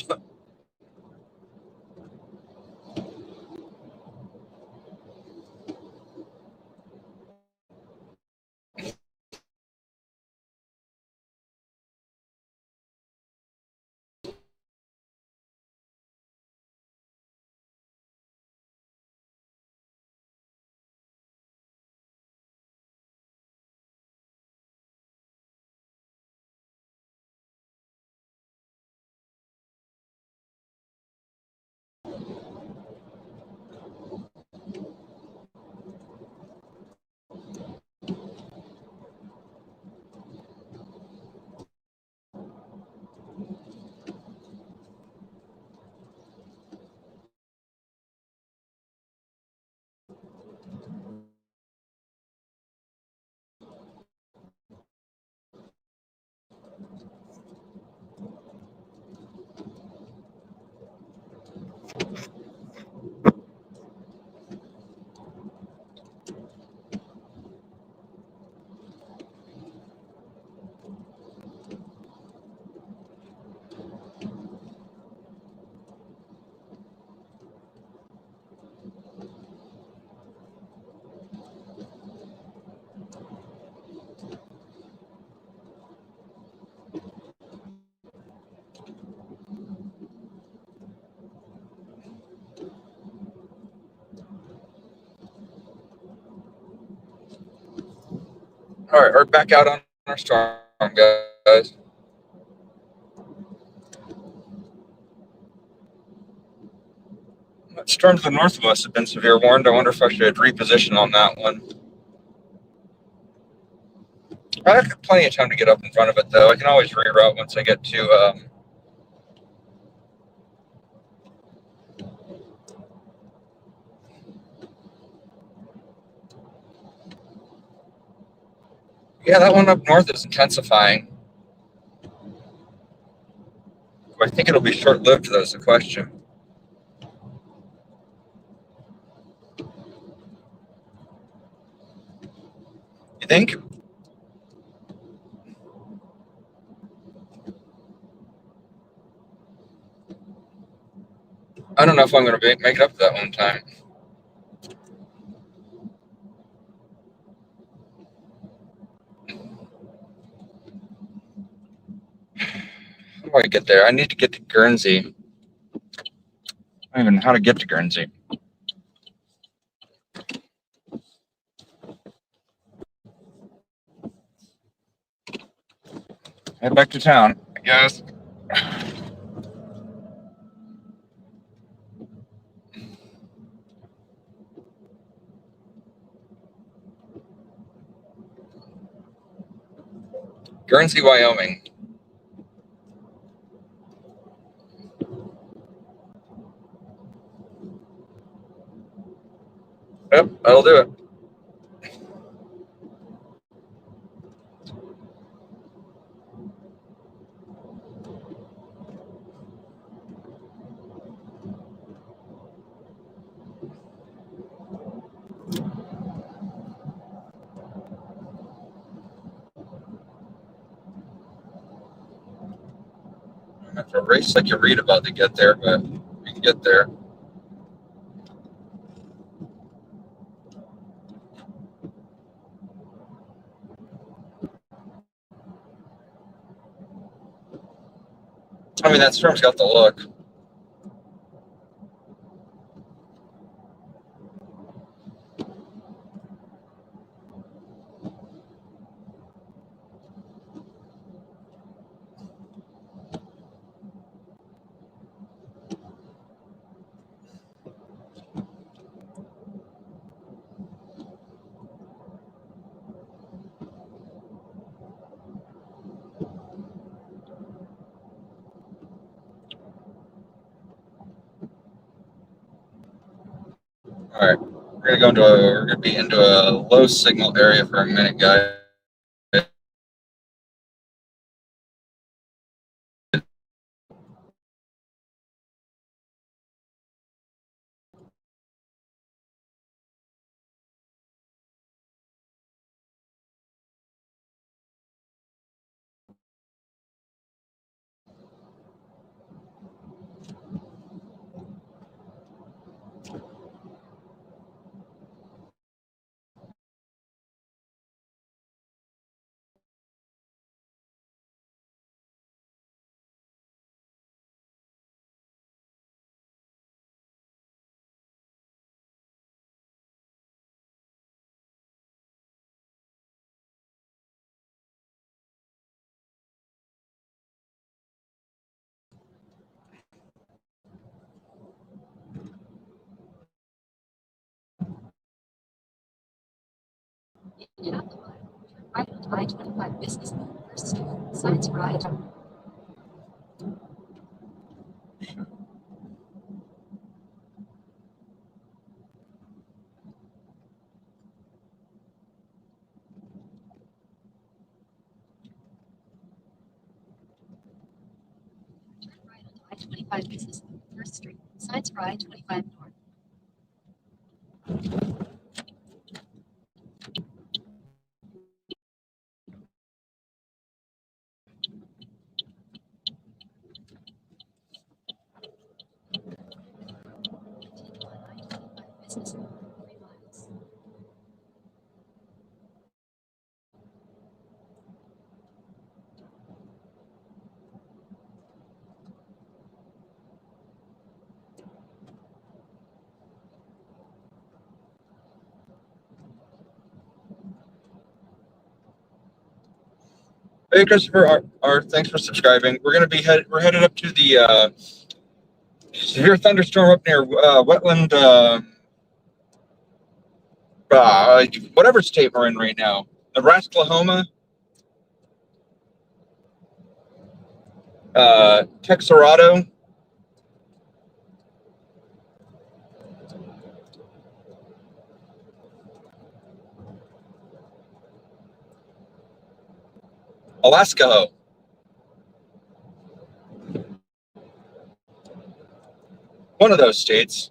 All right, we're back out on our storm, guys. Storm to the north of us have been severe warned. I wonder if I should reposition on that one. I have plenty of time to get up in front of it, though. I can always reroute once I get to. Yeah, that one up north is intensifying. I think it'll be short-lived, though, is the question. You think? I don't know if I'm going to make it up that one time. How do I get there? I need to get to Guernsey. I don't even know how to get to Guernsey. Head back to town, I guess. Guernsey, Wyoming. Yep, that'll do it. a race like you read about to get there, but we can get there. I mean, that storm's got the look. All right, we're gonna be into a low signal area for a minute, guys. In Alpha, right on I-25 Business First Street, Science Ride. Right on I-25 Business First Street, Science Ride 25 North. Continue on I-25 Business 3 miles. Hey, Christopher, thanks for subscribing. We're gonna be we're headed up to the severe thunderstorm up near wetland, whatever state we're in right now. Nebraska, Oklahoma, Texarado. Alaska. One of those states.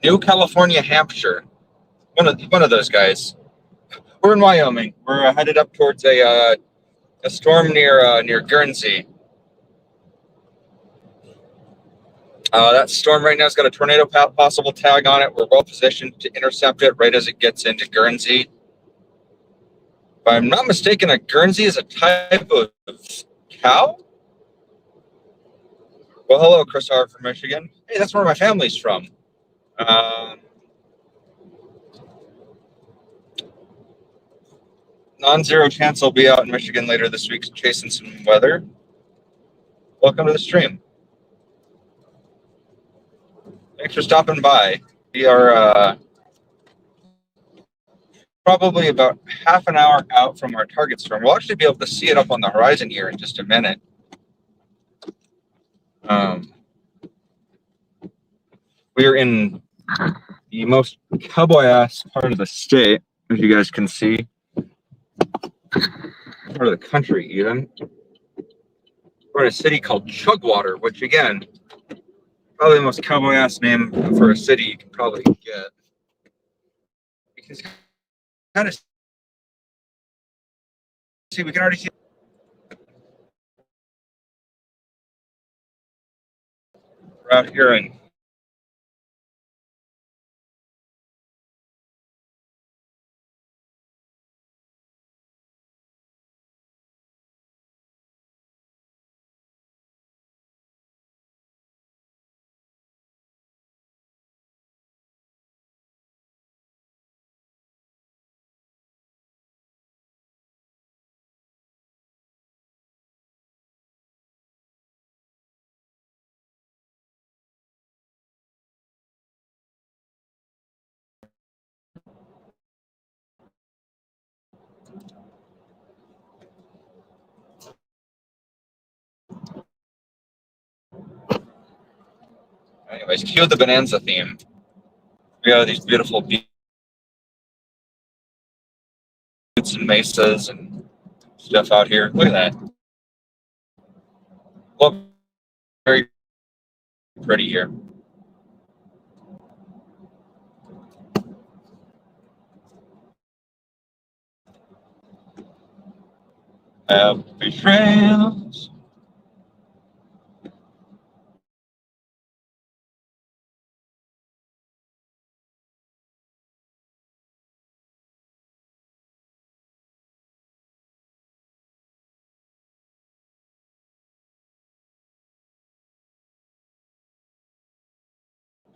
New California, Hampshire. One of those guys. We're in Wyoming. We're headed up towards a storm near Guernsey. That storm right now has got a tornado possible tag on it. We're well positioned to intercept it right as it gets into Guernsey. If I'm not mistaken, a Guernsey is a type of cow. Well, hello, Chris R. from Michigan. Hey, that's where my family's from. Non-zero chance I'll be out in Michigan later this week chasing some weather. Welcome to the stream. Thanks for stopping by. We are probably about half an hour out from our target storm. We'll actually be able to see it up on the horizon here in just a minute. We're in the most cowboy-ass part of the state, as you guys can see. Part of the country, even. We're in a city called Chugwater, which, again, probably the most cowboy-ass name for a city you can probably get. Because kind of see, we can already see we're out here and anyways, cue the Bonanza theme. We have these beautiful buttes and mesas and stuff out here. Look at that. Look, very pretty here. Happy trails.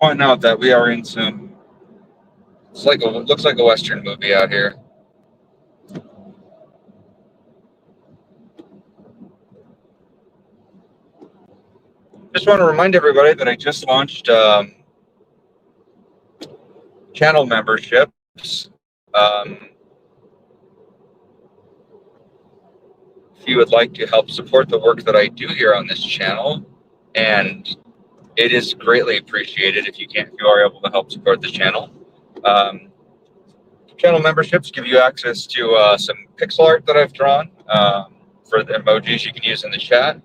Pointing out that we are in some. Looks like a Western movie out here. Just want to remind everybody that I just launched channel memberships. If you would like to help support the work that I do here on this channel, and it is greatly appreciated if you are able to help support the channel. Channel memberships give you access to some pixel art that I've drawn for the emojis you can use in the chat.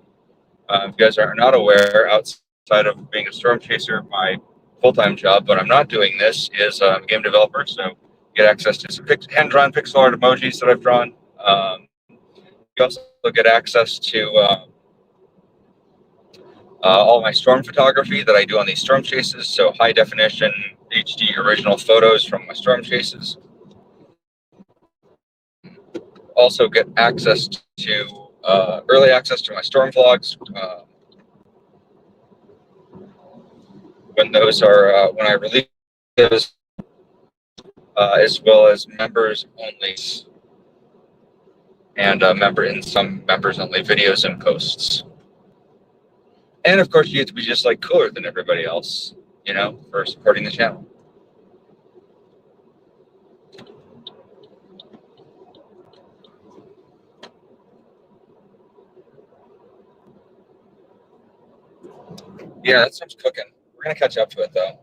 If you guys are not aware, outside of being a storm chaser, my full-time job, but I'm not doing this, is I'm a game developer, so you get access to some hand-drawn pixel art emojis that I've drawn. You also get access to all my storm photography that I do on these storm chases, so high definition HD original photos from my storm chases. Also get access to early access to my storm vlogs when those are when I release those, as well as members only and some members only videos and posts. And of course, you have to be just like cooler than everybody else, you know, for supporting the channel. Yeah, that stuff's cooking. We're gonna catch up to it though.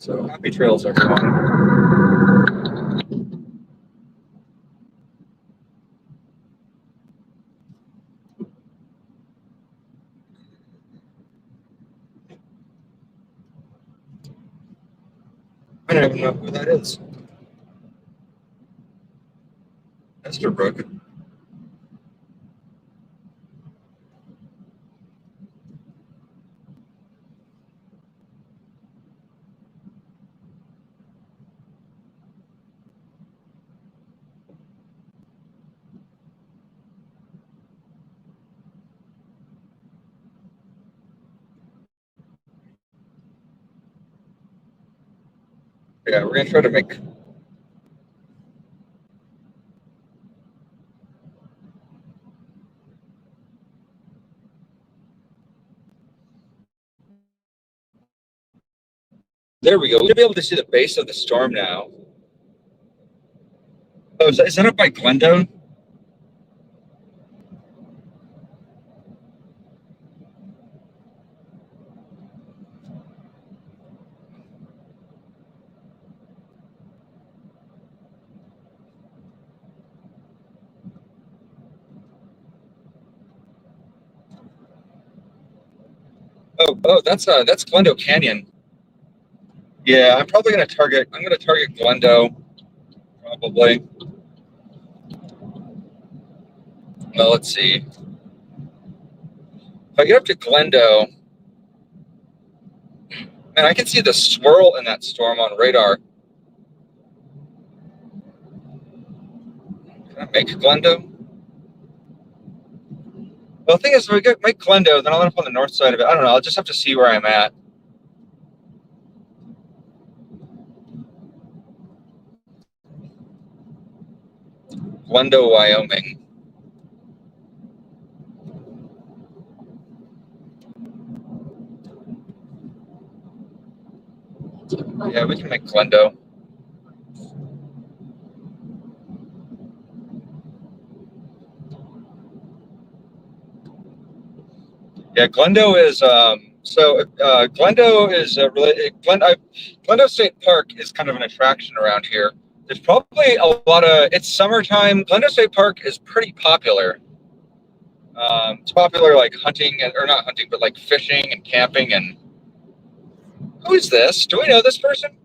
So happy trails, everyone. I don't even know who that is. Esterbrook. Yeah, we're gonna try to make. There we go. We'll be able to see the base of the storm now. Oh, is that up by Glendo? Oh, that's Glendo Canyon. Yeah, I'm probably gonna target. I'm gonna target Glendo, probably. Well, let's see. If I get up to Glendo, man, I can see the swirl in that storm on radar. Can I make Glendo? Well, the thing is, if we make Glendo, then I'll end up on the north side of it. I don't know. I'll just have to see where I'm at. Glendo, Wyoming. Yeah, we can make Glendo. Yeah, Glendo is Glendo is really Glendo State Park is kind of an attraction around here. There's probably a lot of it's summertime. Glendo State Park is pretty popular. It's popular like hunting or not hunting, but like fishing and camping. And who is this? Do we know this person?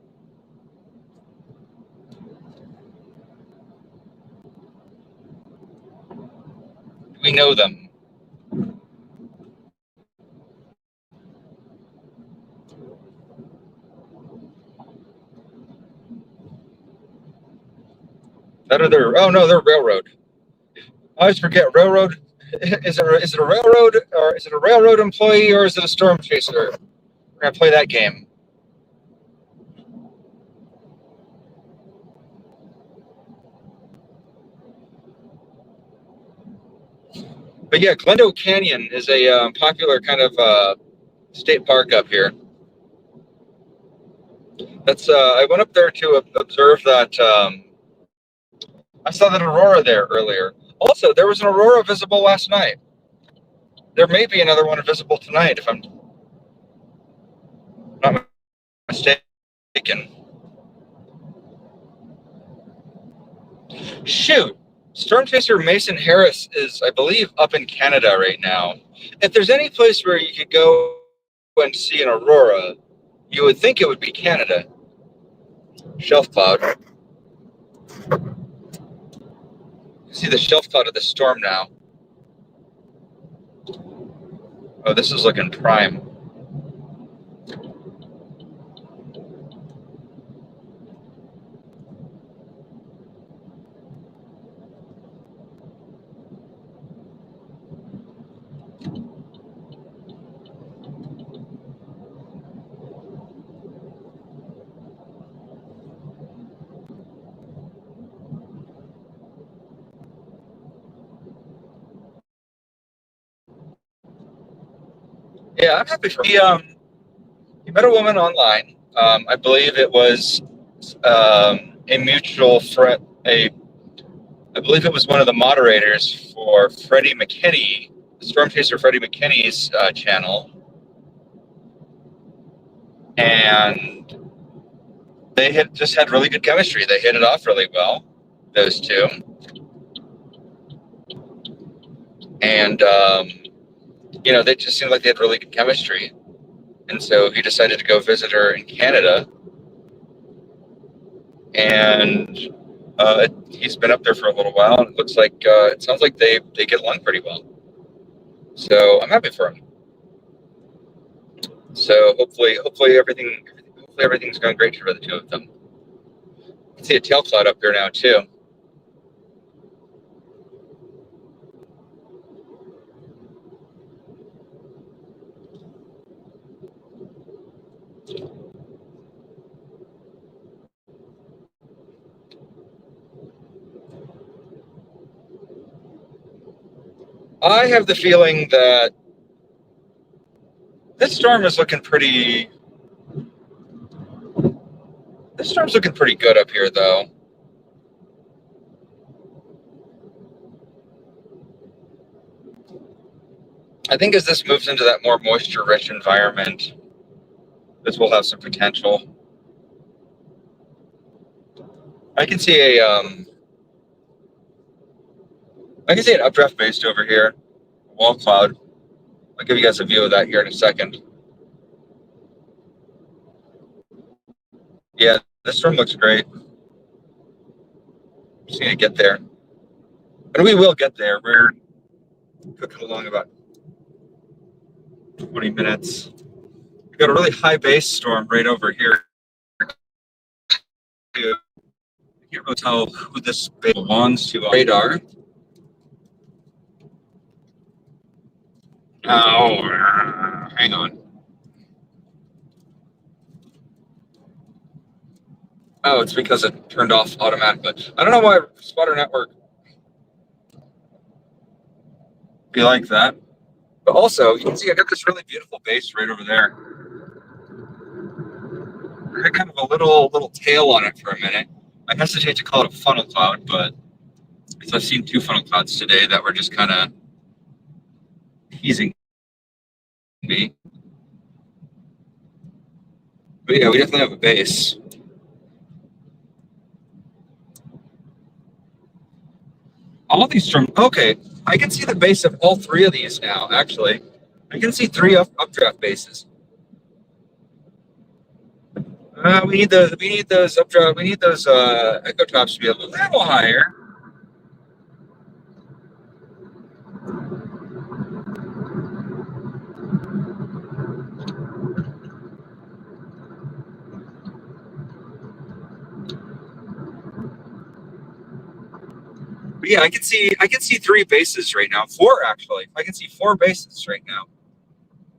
Do we know them? That are their oh no, they're railroad. I always forget railroad. Is it a railroad or is it a railroad employee or is it a storm chaser? We're gonna play that game. But yeah, Glendo Canyon is a popular kind of state park up here. That's I went up there to observe that. I saw that aurora there earlier. Also, there was an aurora visible last night. There may be another one visible tonight, if I'm not mistaken. Shoot, Storm Chaser Mason Harris is, I believe, up in Canada right now. If there's any place where you could go and see an aurora, you would think it would be Canada. Shelf cloud. See the shelf cloud of the storm now. Oh, this is looking prime. Yeah, I'm happy for you. He met a woman online. I believe it was a mutual friend. I believe it was one of the moderators for Freddie McKinney, Storm Chaser Freddie McKinney's channel, and they had just had really good chemistry. They hit it off really well, those two, and they just seemed like they had really good chemistry. And so he decided to go visit her in Canada, and he's been up there for a little while, and it sounds like they get along pretty well. So I'm happy for him. So hopefully everything's going great for the two of them. I can see a tail cloud up there now too. I have the feeling that this storm is looking pretty. This storm's looking pretty good up here, though. I think as this moves into that more moisture-rich environment, this will have some potential. I can see an updraft based over here, wall cloud. I'll give you guys a view of that here in a second. Yeah, this storm looks great. Just need to get there. And we will get there. We're cooking along about 20 minutes. We've got a really high base storm right over here. I can't really tell who this belongs to on radar. Oh, hang on. Oh, it's because it turned off automatically. I don't know why Spotter Network be like that. But also, you can see I got this really beautiful base right over there. I got kind of a little tail on it for a minute. I hesitate to call it a funnel cloud, but because I've seen two funnel clouds today that were just kind of teasing me. But yeah, we definitely have a base. All these from okay, I can see the base of all three of these now. Actually, I can see three updraft bases. We need those updraft. We need those echo tops to be a little higher. But yeah, I can see three bases right now. Four actually. I can see four bases right now.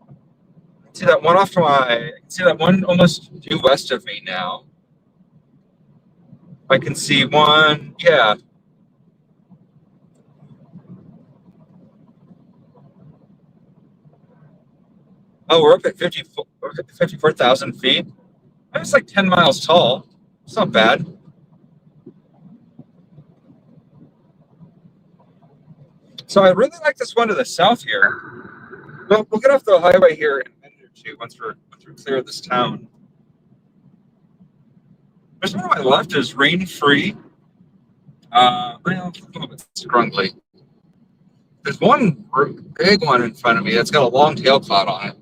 I can see that one off to I can see that one almost due west of me now. I can see one. Yeah. Oh, we're up at 54,000 feet. That's like 10 miles tall. It's not bad. So I really like this one to the south here. We'll get off the highway here in a minute or two once we're clear of this town. There's one on my left is rain free. Well, a little bit scrungly. There's one big one in front of me that's got a long tail cloud on it.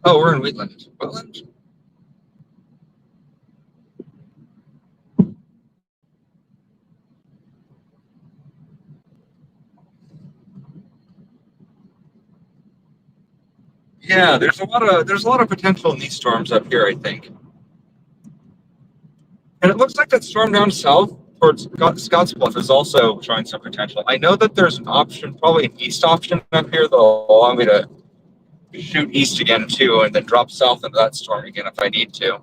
Oh, we're in Wheatland. Wetland? Yeah, there's a lot of potential in these storms up here, I think. And it looks like that storm down south towards Scottsbluff is also showing some potential. I know that there's an option, probably an east option up here that'll allow me to shoot east again too, and then drop south into that storm again if I need to.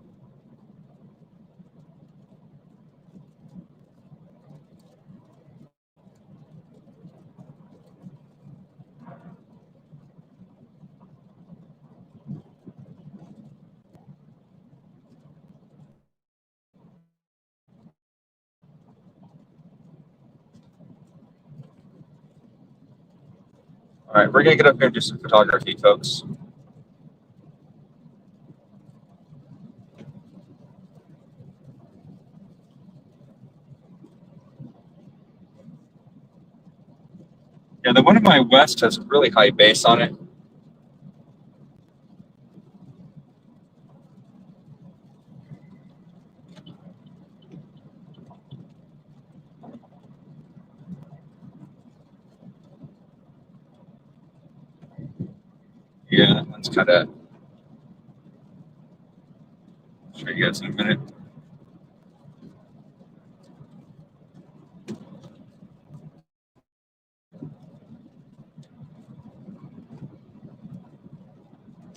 All right, we're gonna get up here and do some photography, folks. Yeah, the one in my west has a really high base on it. Yeah, that one's kind of. I'll show you guys in a minute.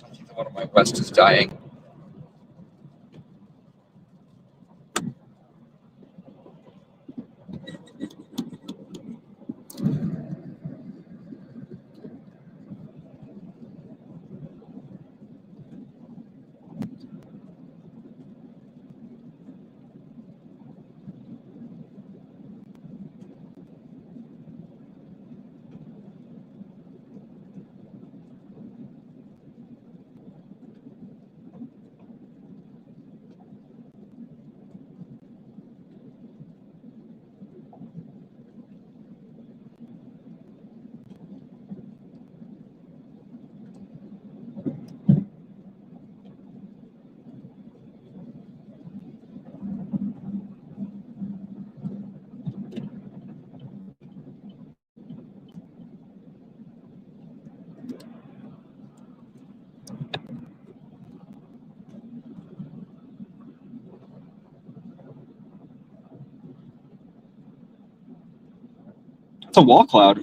I think the one on my west is dying. It's a wall cloud.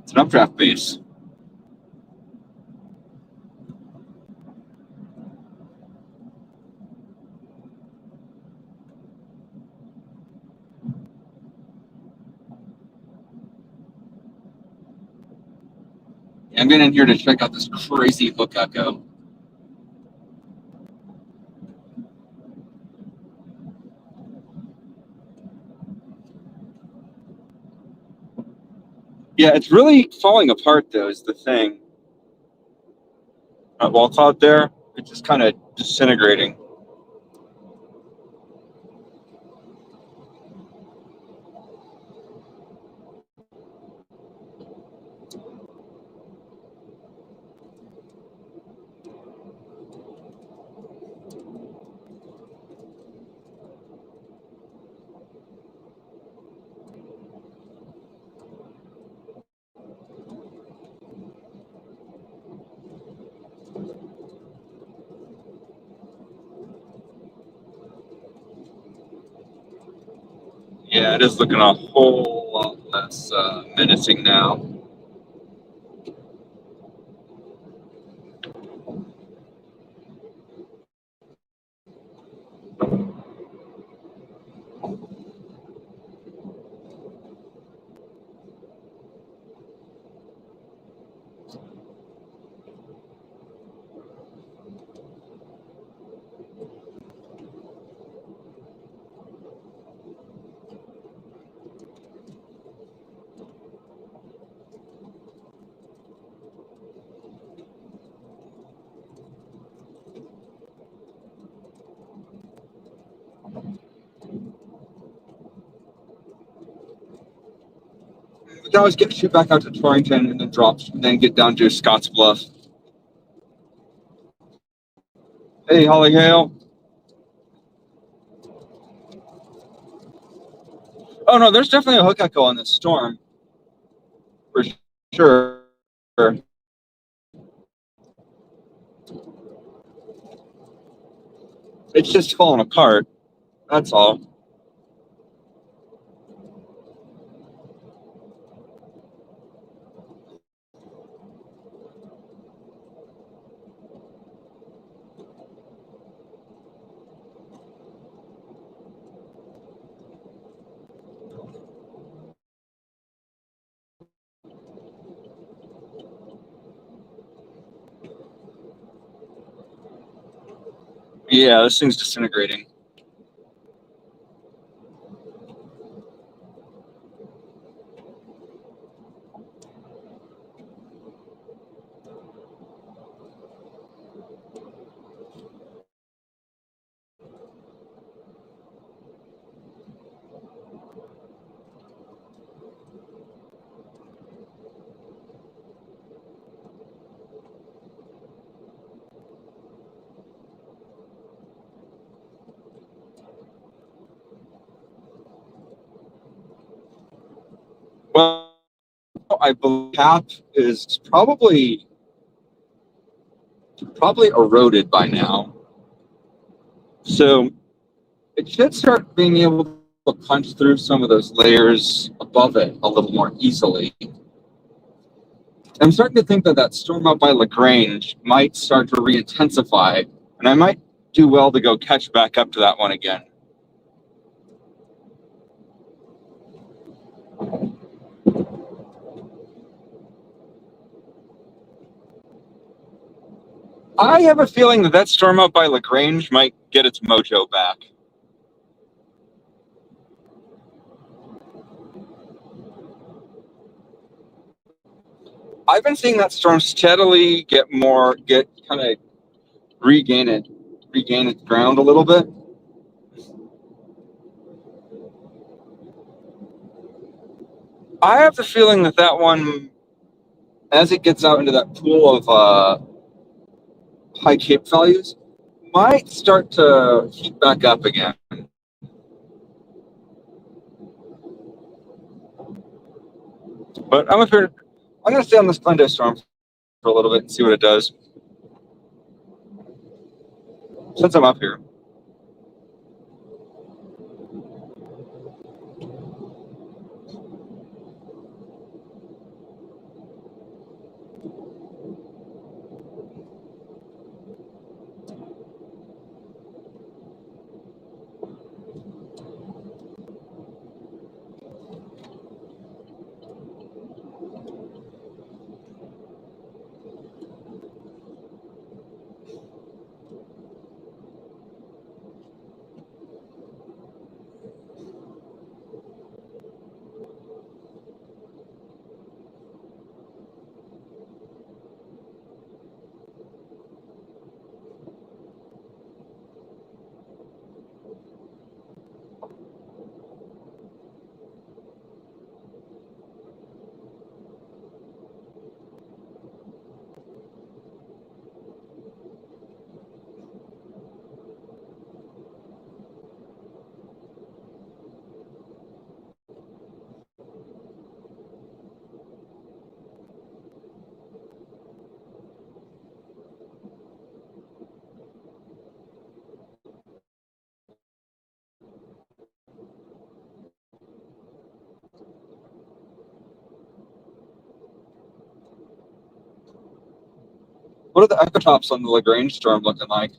It's an updraft base. I'm getting in here to check out this crazy hook echo. Yeah, it's really falling apart, though, is the thing. That wall cloud there, it's just kind of disintegrating. Yeah, it is looking a whole lot less menacing now. We can always shoot back out to Torrington and then drop, and then get down to Scotts Bluff. Hey, Holly Hale. Oh no, there's definitely a hook echo on this storm, for sure. It's just falling apart. That's all. Yeah, this thing's disintegrating. Well, I believe cap is probably eroded by now. So it should start being able to punch through some of those layers above it a little more easily. I'm starting to think that that storm out by LaGrange might start to re-intensify, and I might do well to go catch back up to that one again. I have a feeling that that storm out by LaGrange might get its mojo back. I've been seeing that storm steadily kind of regain its ground a little bit. I have the feeling that that one, as it gets out into that pool of high cape values, might start to heat back up again. But I'm going to stay on this Glendale storm for a little bit and see what it does. Since I'm up here. What are the ecotops on the Lagrange storm looking like?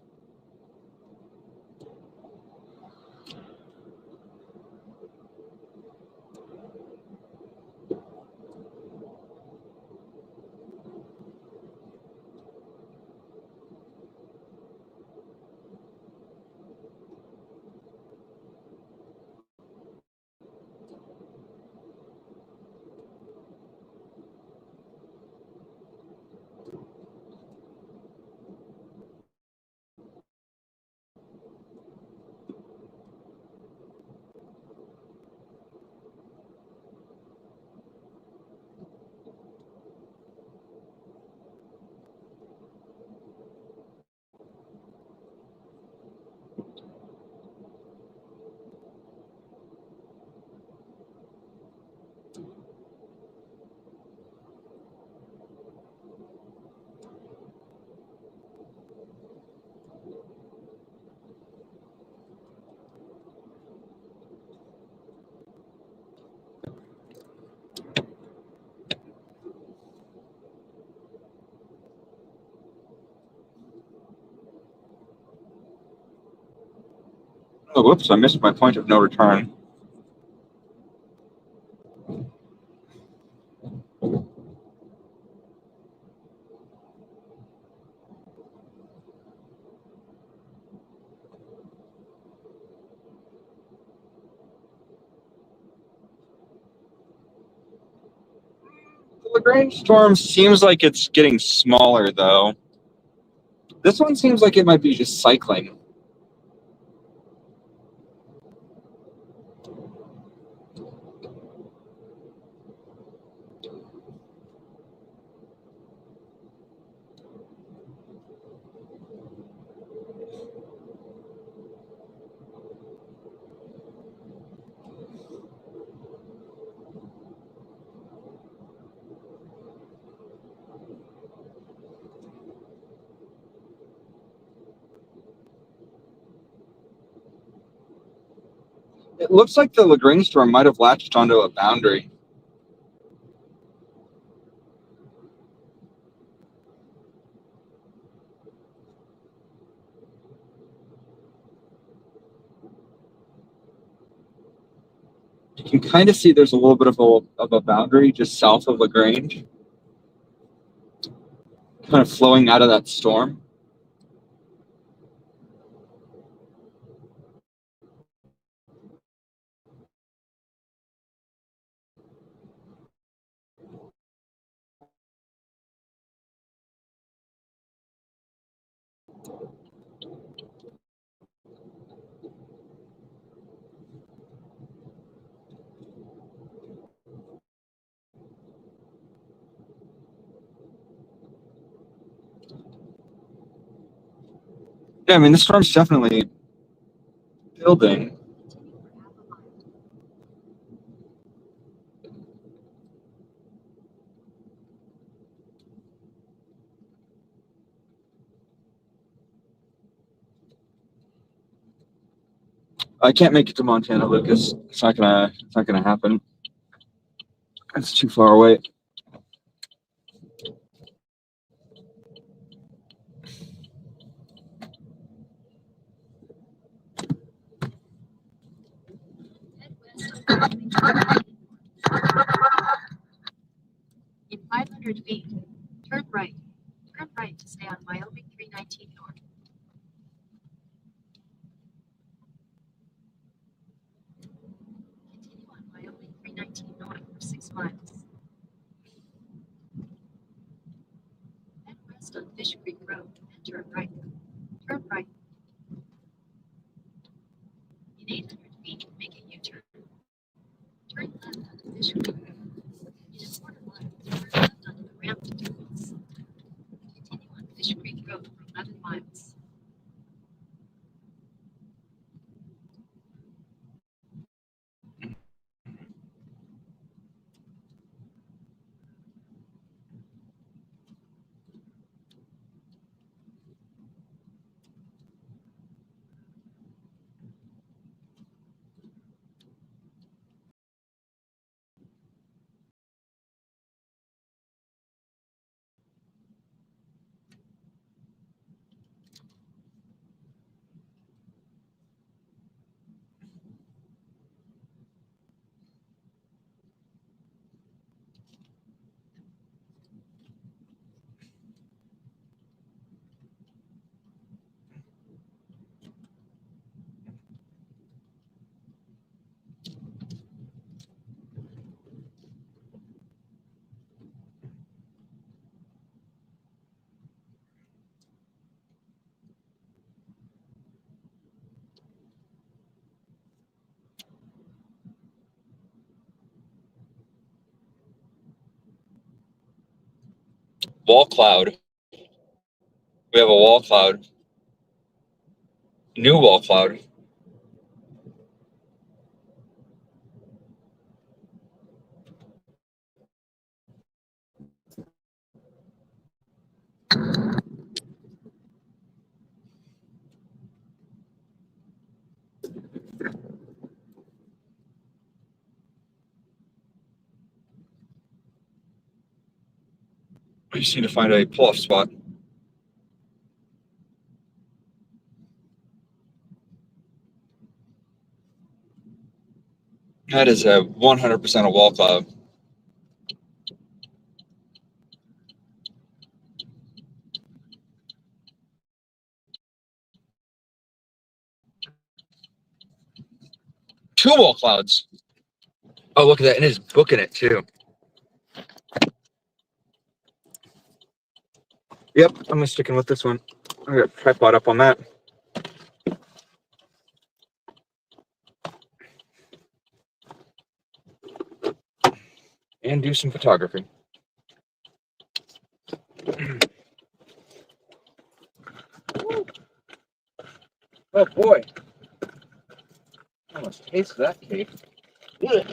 Oh, whoops, I missed my point of no return. The Lagrange storm seems like it's getting smaller, though. This one seems like it might be just cycling. It looks like the Lagrange storm might have latched onto a boundary. You can kind of see there's a little bit of a boundary just south of Lagrange, kind of flowing out of that storm. Yeah, I mean, this storm's definitely building. I can't make it to Montana, Lucas. It's not gonna happen. It's too far away. Head west on Wyoming 319 north. In 500 feet, turn right. Turn right to stay on Wyoming 319 north. Continue on Wyoming 319 north for 6 miles. Head west on Fish Creek Road and turn right. Turn right. In 800 feet, make a U-turn. Turn left onto Fish Creek Road. In a quarter mile, turn left onto the ramp to Turtles. Continue on Fish Creek Road for 11 miles. Wall cloud. We have a wall cloud. New wall cloud. We just need to find a pull-off spot. That is a 100% a wall cloud. Two wall clouds. Oh, look at that. And it's booking it too. Yep, I'm sticking with this one. I got a tripod up on that. And do some photography. Oh boy. I almost taste that cake. Shut up.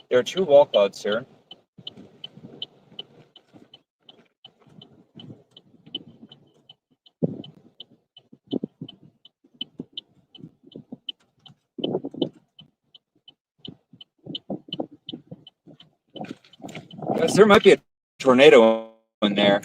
There are two wall clouds here. Yes, there might be a tornado in there.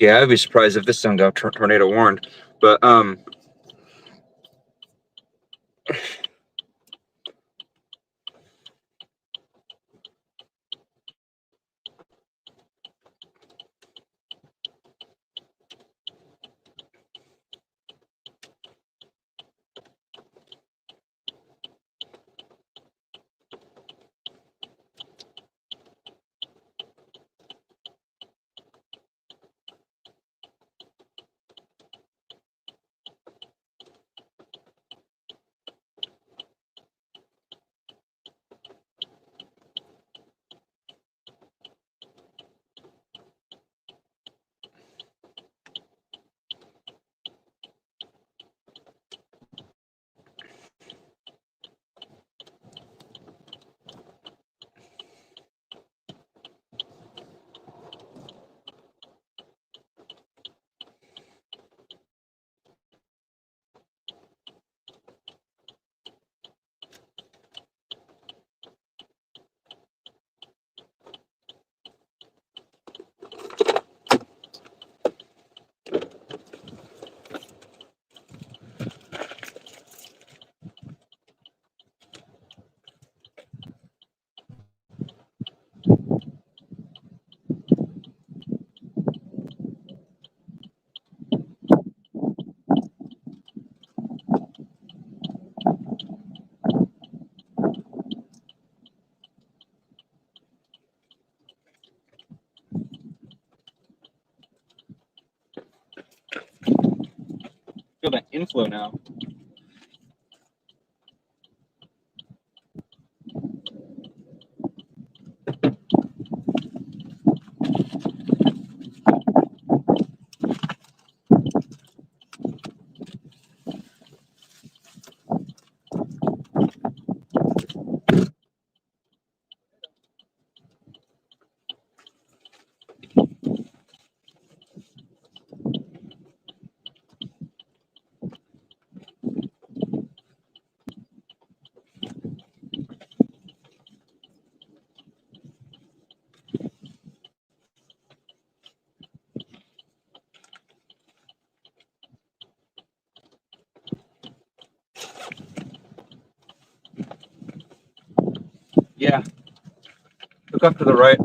Yeah, I'd be surprised if this thing got tornado warned. But feel that inflow now. Yeah. Look up to the right.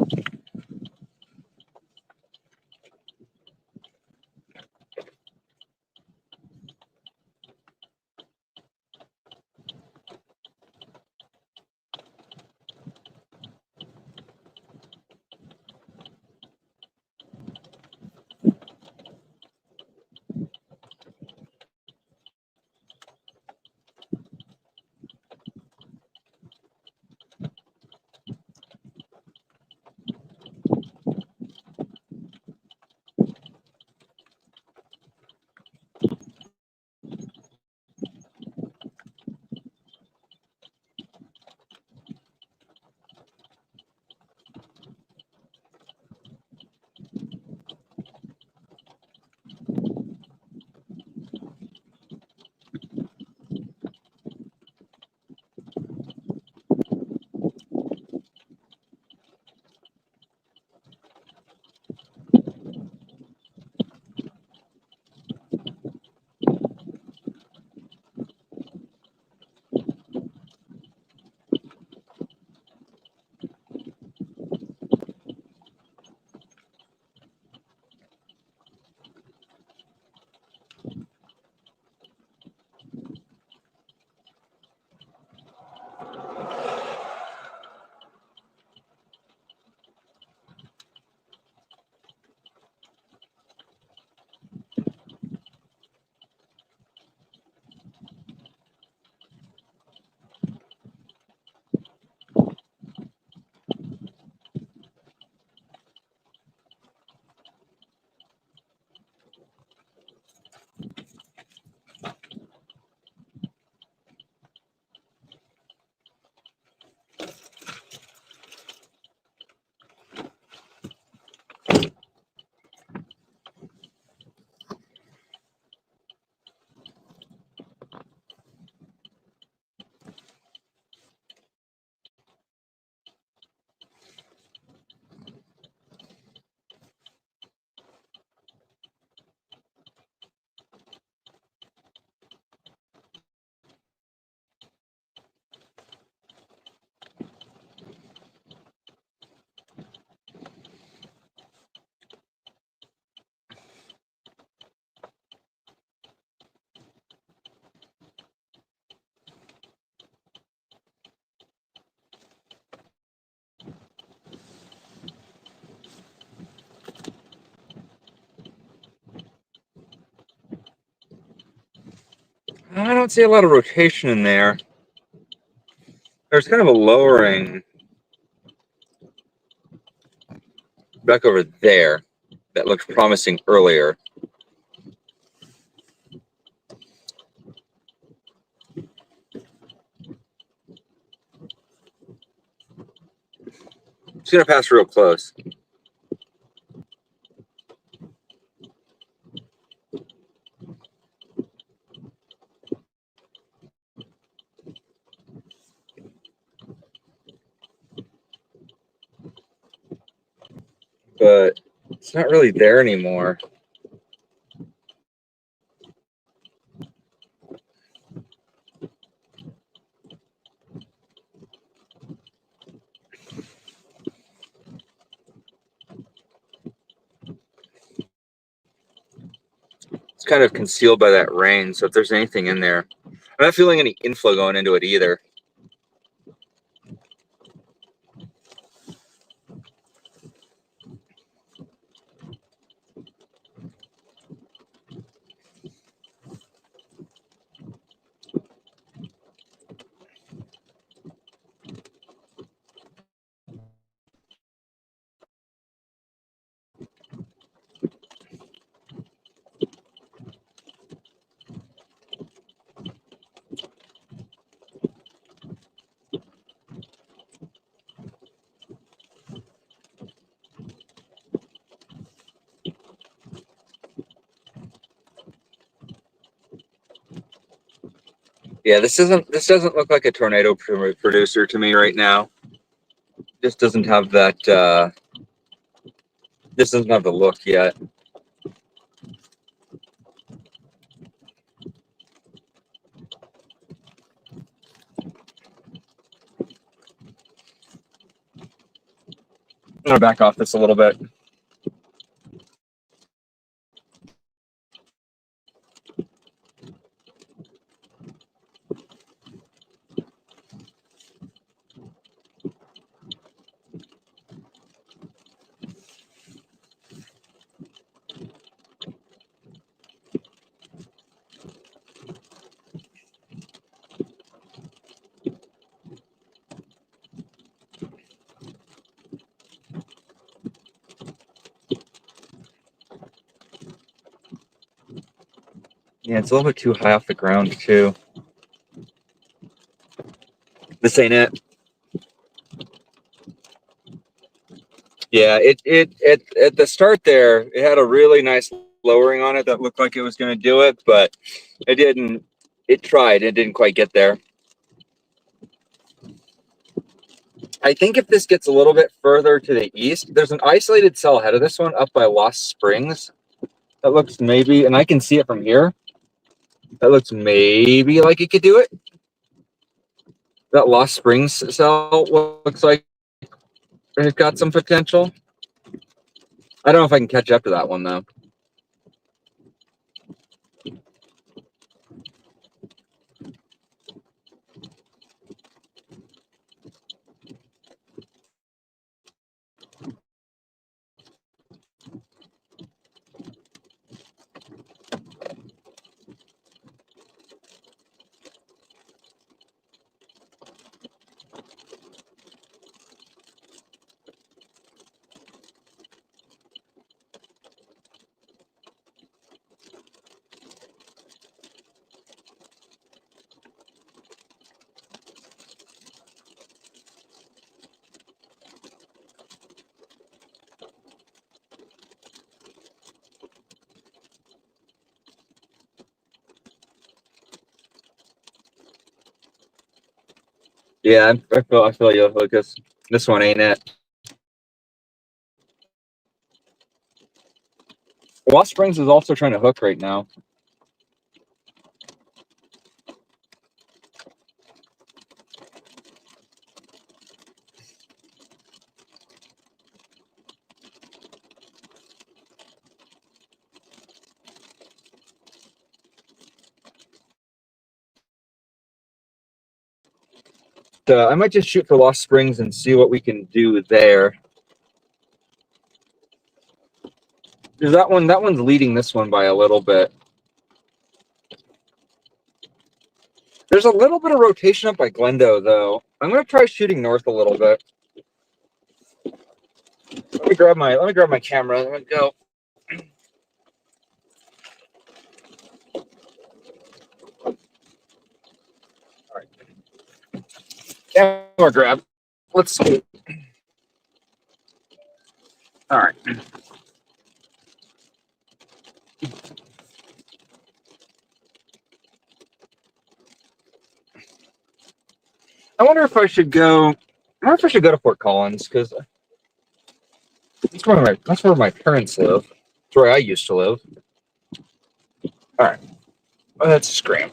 don't see a lot of rotation in there. There's kind of a lowering back over there that looked promising earlier. It's going to pass real close. But it's not really there anymore. It's kind of concealed by that rain, so if there's anything in there, I'm not feeling any inflow going into it either. Yeah, this doesn't look like a tornado producer to me right now. This doesn't have that. This doesn't have the look yet. I'm gonna back off this a little bit. Yeah, it's a little bit too high off the ground too. This ain't it. Yeah, it at the start there, it had a really nice lowering on it that looked like it was going to do it, but it didn't. It tried. It didn't quite get there. I think if this gets a little bit further to the east, there's an isolated cell ahead of this one up by Lost Springs. That looks maybe, and I can see it from here. That looks maybe like it could do it. That Lost Springs cell looks like it's got some potential. I don't know if I can catch up to that one though. Yeah, I feel you, Lucas. This one ain't it. Lost Springs is also trying to hook right now. I might just shoot for Lost Springs and see what we can do there. Because that one's leading this one by a little bit. There's a little bit of rotation up by Glendo, though. I'm gonna try shooting north a little bit. Let me grab my camera. Let me go. All right. Camera grab. Let's see. All right. I wonder if I should go. I wonder if I should go to Fort Collins because that's where my parents live. It's where I used to live. All right. Oh, that's a scream.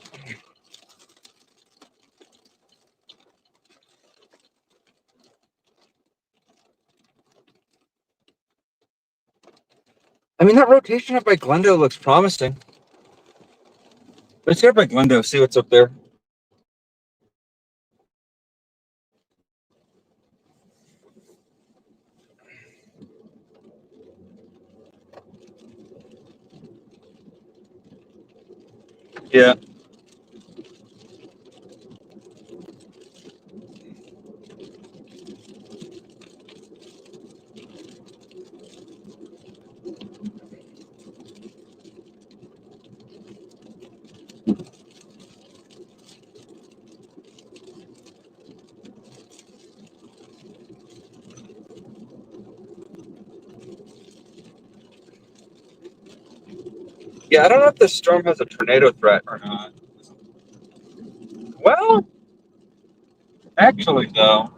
I mean, that rotation up by Glendo looks promising. Let's go up by Glendo, see what's up there. Yeah. Yeah, I don't know if this storm has a tornado threat or not. Well, actually, though,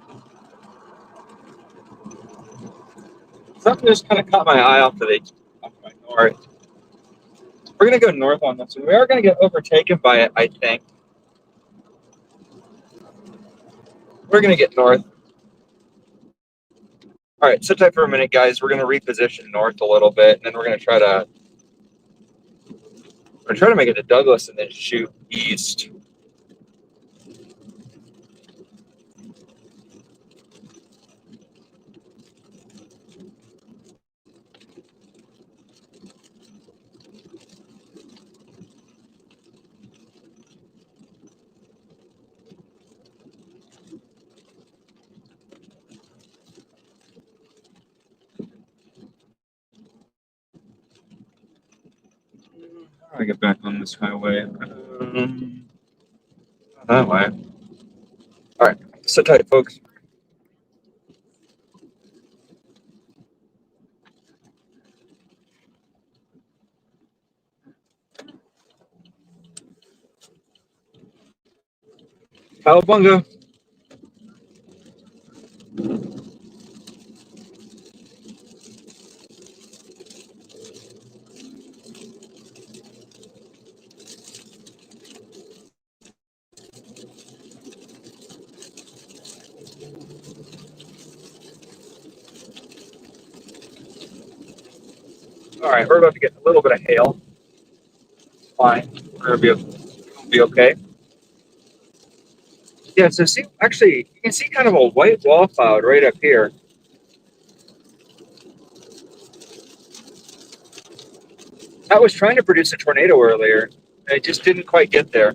something just kind of caught my eye off my north. We're going to go north on this one. We are going to get overtaken by it, I think. We're going to get north. All right, sit tight for a minute, guys. We're going to reposition north a little bit, and then we're going to try to make it to Douglas and then shoot east. How do I get back on this highway? That way. All right, sit tight, folks. Cowabunga. All right, we're about to get a little bit of hail. Fine, we're gonna be okay. Yeah, so see, actually, you can see kind of a white wall cloud right up here. That was trying to produce a tornado earlier, and it just didn't quite get there.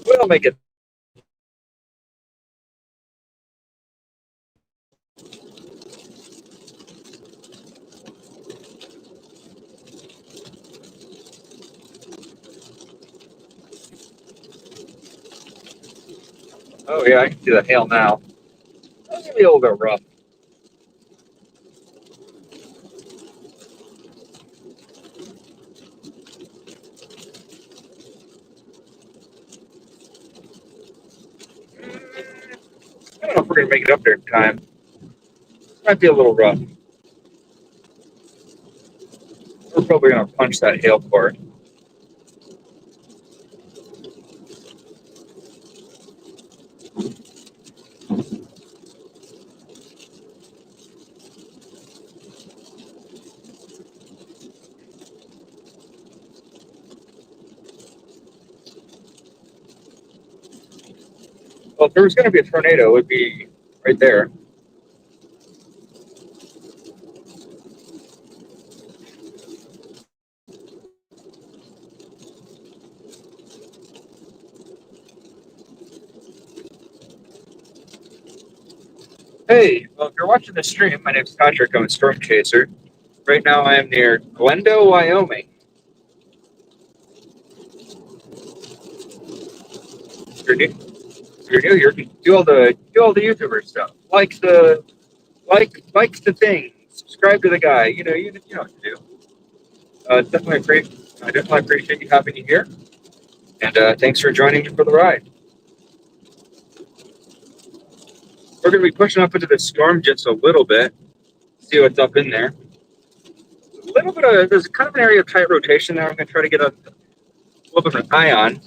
We'll make it. Oh yeah, I can see the hail now. That's gonna be a little bit rough. I don't know if we're gonna make it up there in time. Might be a little rough. We're probably gonna punch that hail core. Well, if there was gonna be a tornado, it would be right there. Hey, well, if you're watching the stream, my name's Patrick. I'm a storm chaser. Right now, I am near Glendo, Wyoming. If you're new, you can do all the YouTuber stuff. Like the thing. Subscribe to the guy. You know what to do. I definitely appreciate you having me here, and thanks for joining me for the ride. We're going to be pushing up into the storm just a little bit. See what's up in there. A little bit of there's kind of an area of tight rotation there. I'm going to try to get a little bit of an eye on.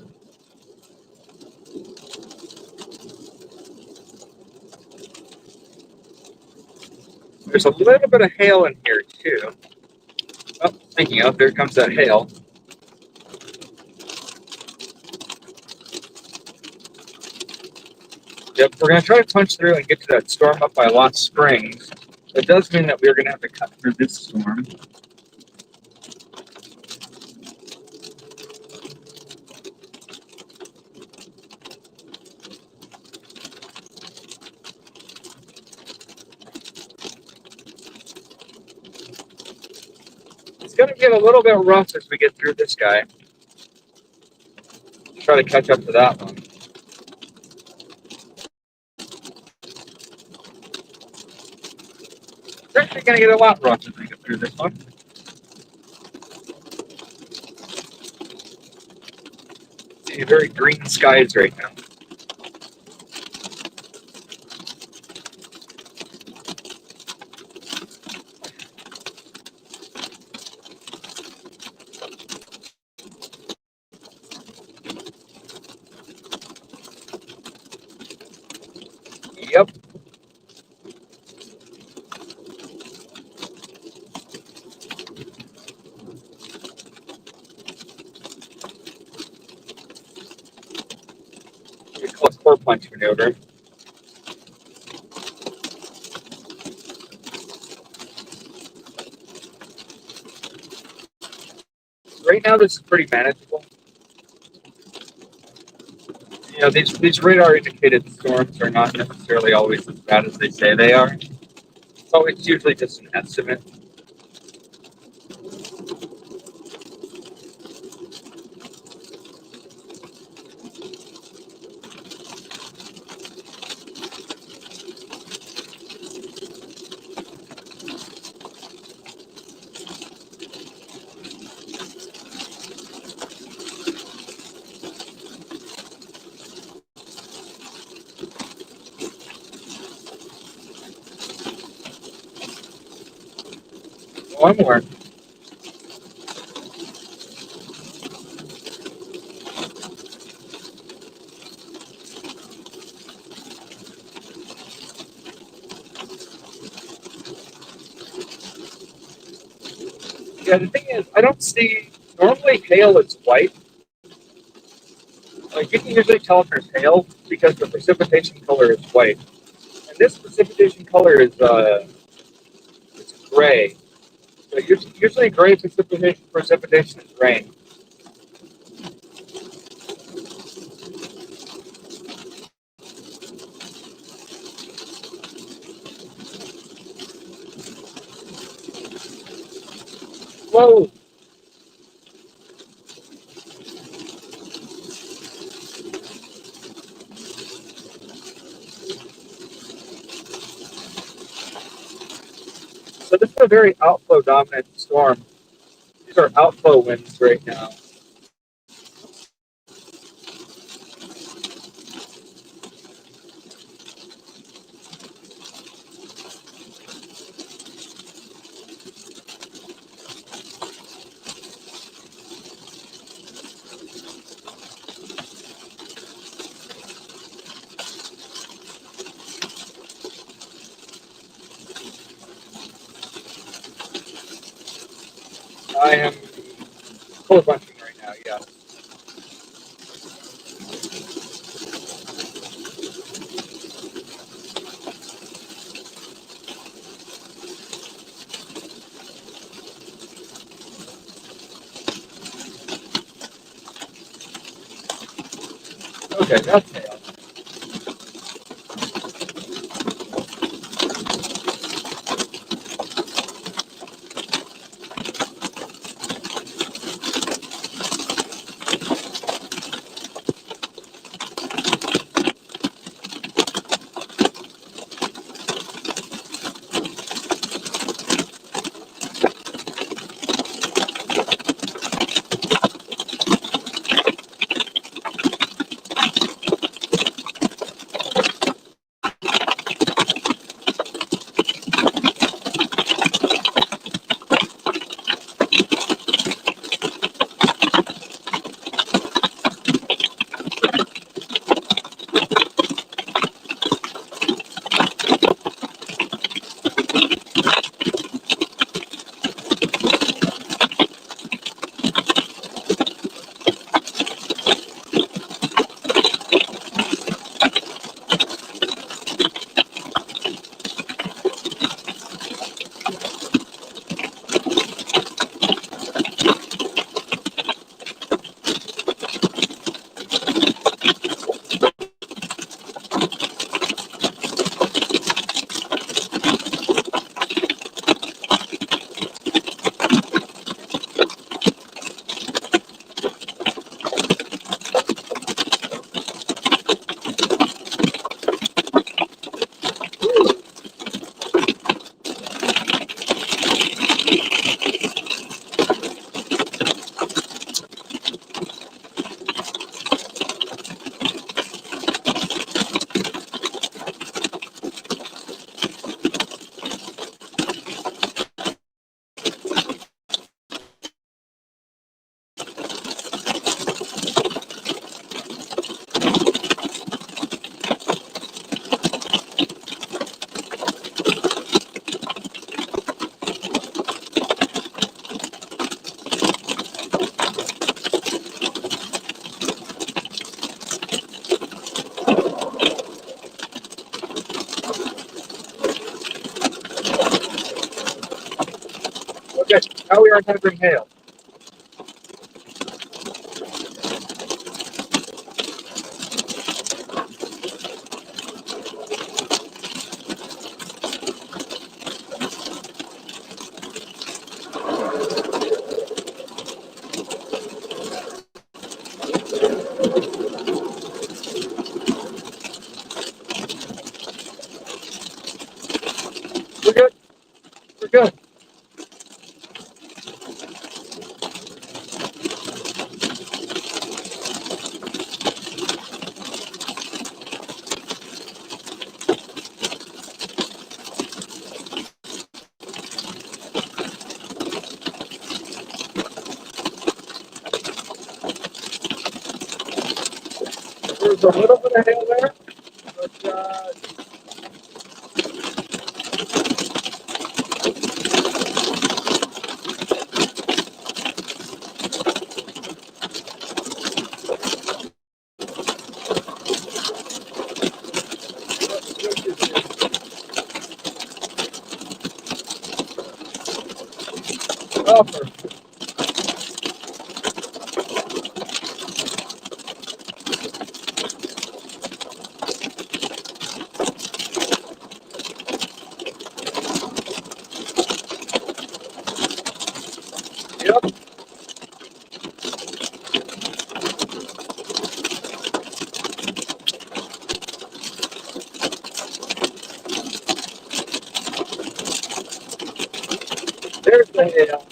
There's a little bit of hail in here too. Oh, thinking of, there comes that hail. Yep, we're going to try to punch through and get to that storm up by Lost Springs. That does mean that we're going to have to cut through this storm. It's going to get a little bit rough as we get through this guy. Try to catch up to that one. It's actually going to get a lot rough as we get through this one. See very green skies right now. Yep. We call it core punch maneuver. Right now, this is pretty manageable. You know, these radar indicated storms are not necessarily always as bad as they say they are. So it's usually just an estimate. One more. Yeah, the thing is, I don't see, normally hail is white. Like, you can usually tell if there's hail because the precipitation color is white. And this precipitation color is it's gray. So usually gray precipitation is rain. Whoa! So this is a very outflow dominant storm. These are outflow winds right now. I am cold bunching right now, yeah. Okay, that's hail. Now we are having hail. We're good. We're good. There's a little bit of hail there, but oh, perfect. Yep. There's the hail.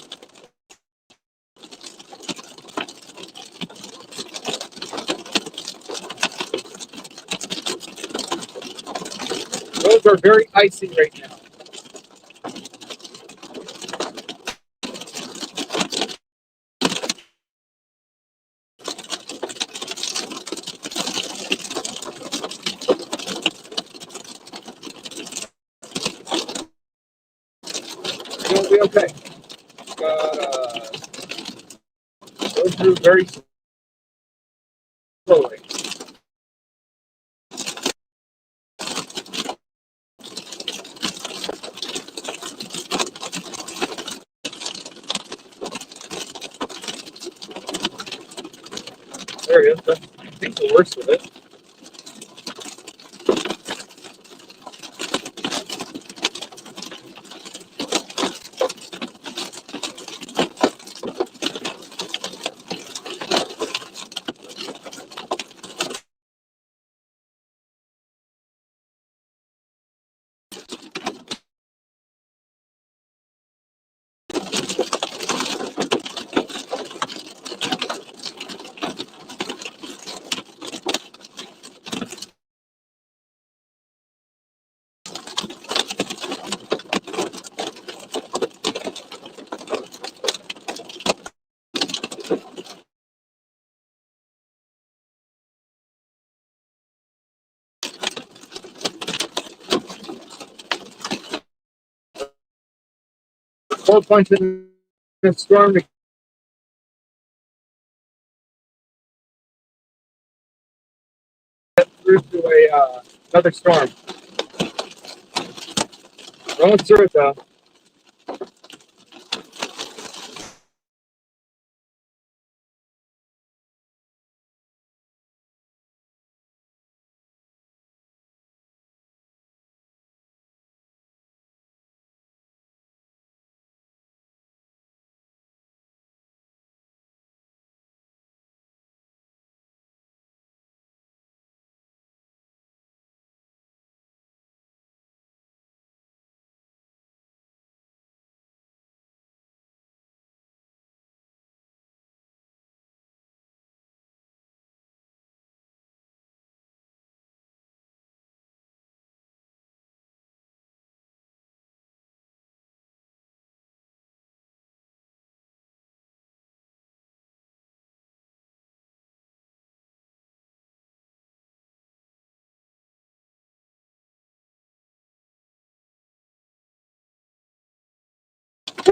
Those are very icy right now. It'll be okay. Go through very slowly. There he is. That's, I think the worst of it. Cold punch in the storm to get through to another storm. Going through it though.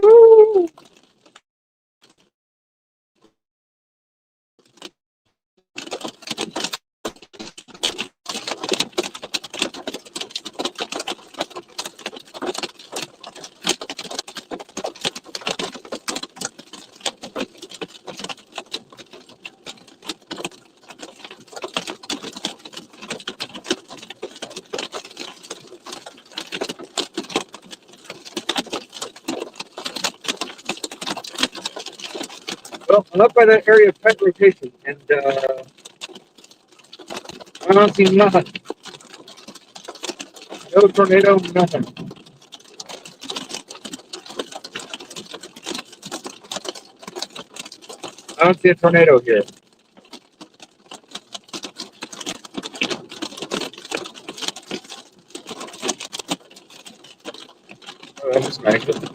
Woo! Well, I'm up by that area of tight rotation, and I don't see nothing. No tornado, nothing. I don't see a tornado here. Oh, I just smashed it.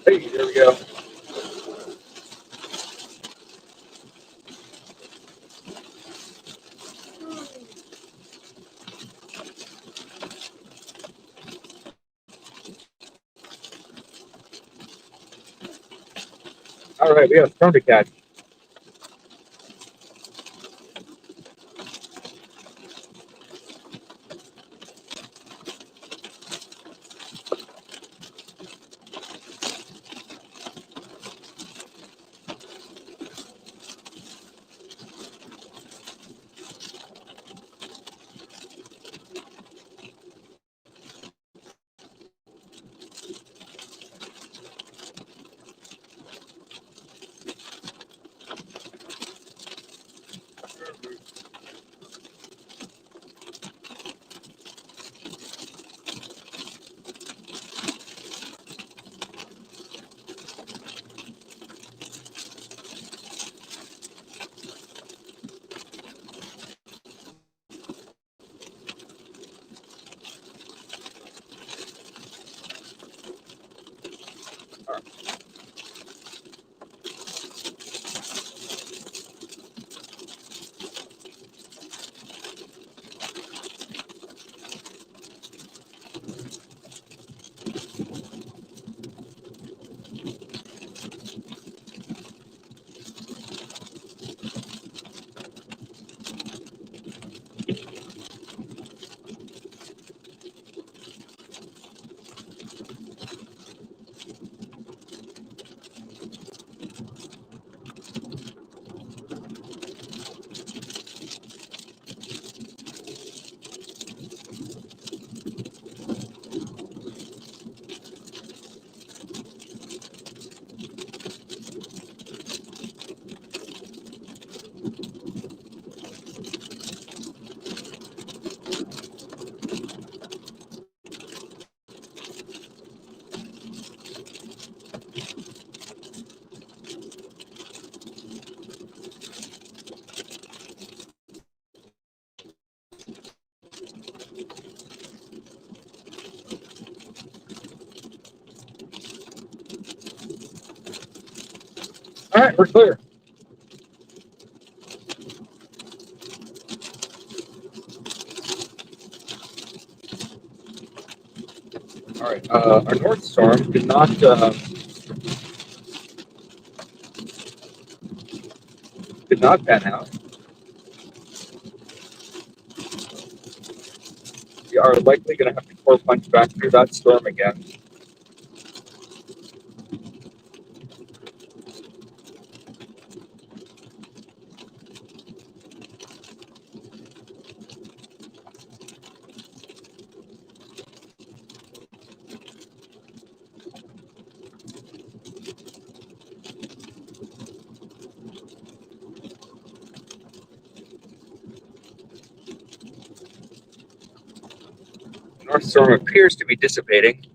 Hey, there we go. All right, we have a storm to catch. All right, we're clear. All right, our north storm did not pan out. We are likely going to have to core punch back through that storm again. North storm appears to be dissipating.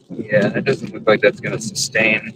Yeah, it doesn't look like that's going to sustain.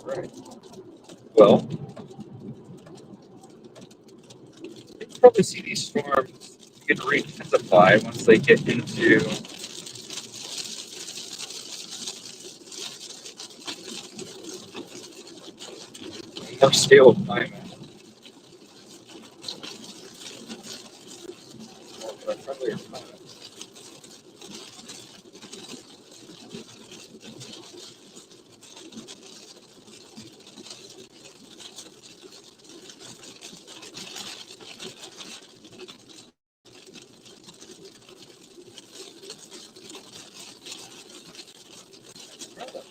Right. Well, you can probably see these storms begin to re-intensify once they get into a more stable climate. More friendlier climate.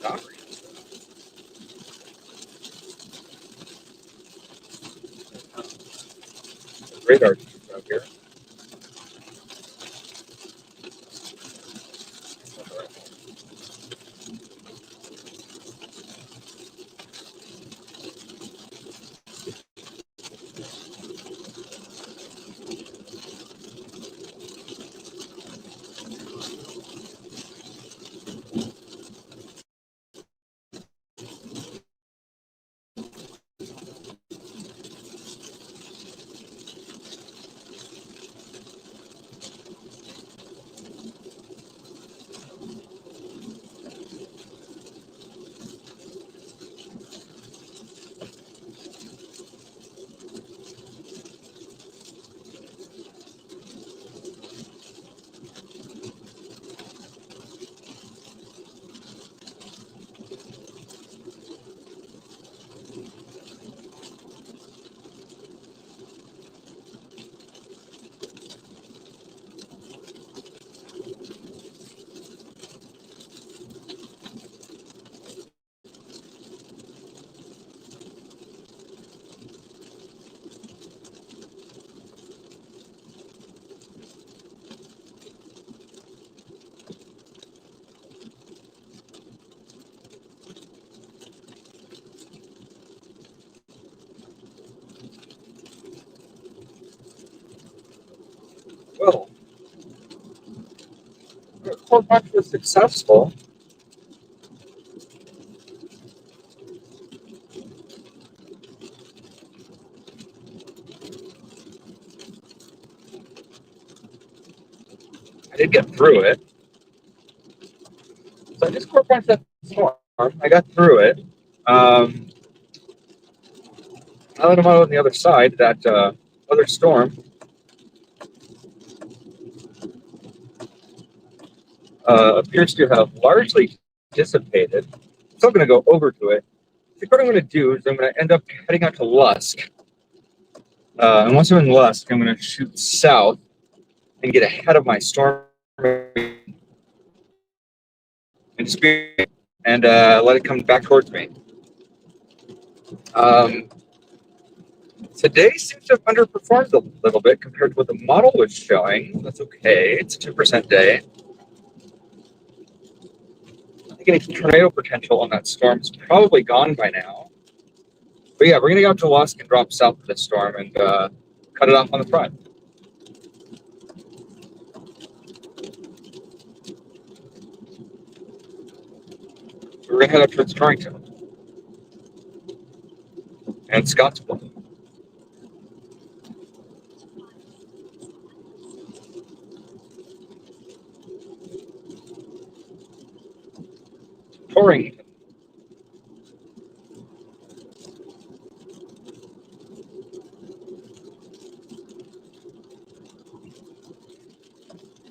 Not really. Radar tubes out here. Well, the core punch was successful. I did get through it. So I just core punched that storm. I got through it. Now that I'm out on the other side, that other storm appears to have largely dissipated. Still going to go over to it, think what I'm going to do is I'm going to end up heading out to Lusk. And once I'm in Lusk, I'm going to shoot south and get ahead of my storm and speed and let it come back towards me. Today seems to have underperformed a little bit compared to what the model was showing. That's okay. It's a 2% day. I think any tornado potential on that storm is probably gone by now. But yeah, we're going to go out to Lusk and drop south of this storm and cut it off on the front. So we're going to head up towards Torrington and Scottsbluff. Torrington.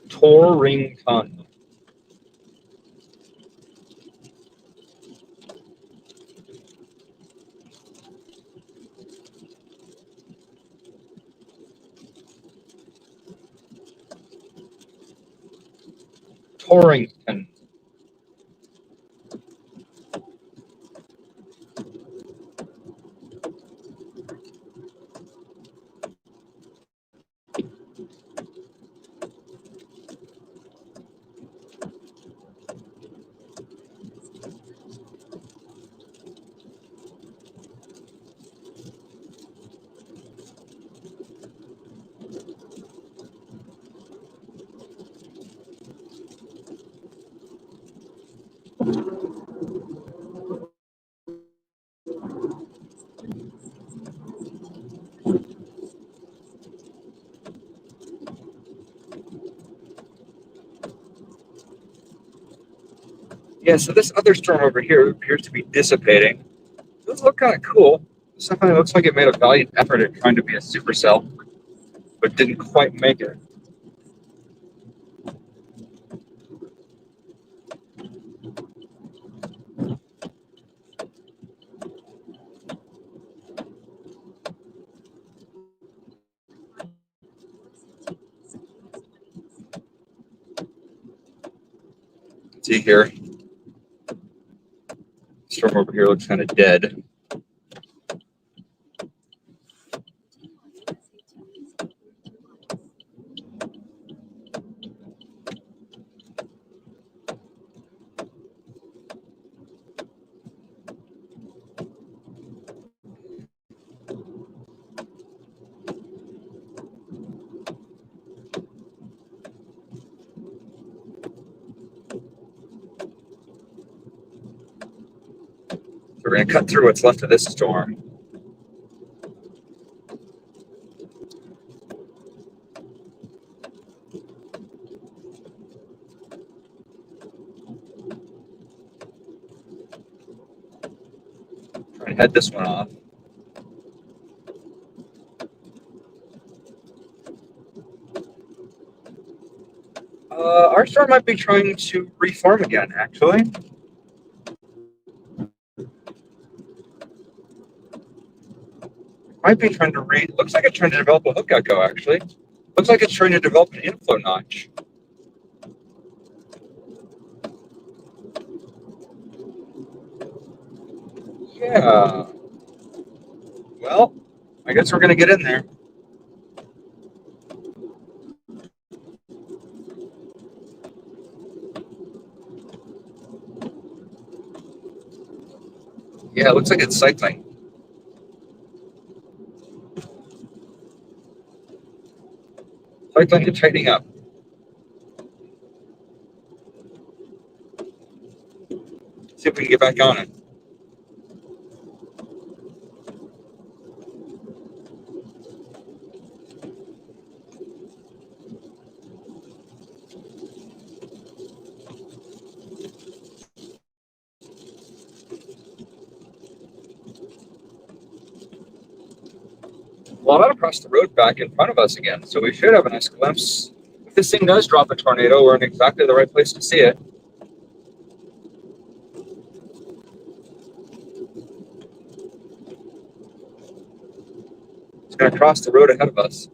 Torrington. Torrington. Yeah, so this other storm over here appears to be dissipating. It does look kind of cool. This definitely looks like it made a valiant effort at trying to be a supercell, but didn't quite make it. See here, storm over here looks kind of dead. We're going to cut through what's left of this storm. Try and head this one off. Our storm might be trying to reform again, actually. Might be trying to looks like it's trying to develop a hook echo, actually. Looks like it's trying to develop an inflow notch. Yeah. Well, I guess we're going to get in there. Yeah, it looks like it's cycling. Cycling and tightening up. See if we can get back on it. Well, I'm across the road back in front of us again, so we should have a nice glimpse. If this thing does drop a tornado, we're in exactly the right place to see it. going to cross the road ahead of us.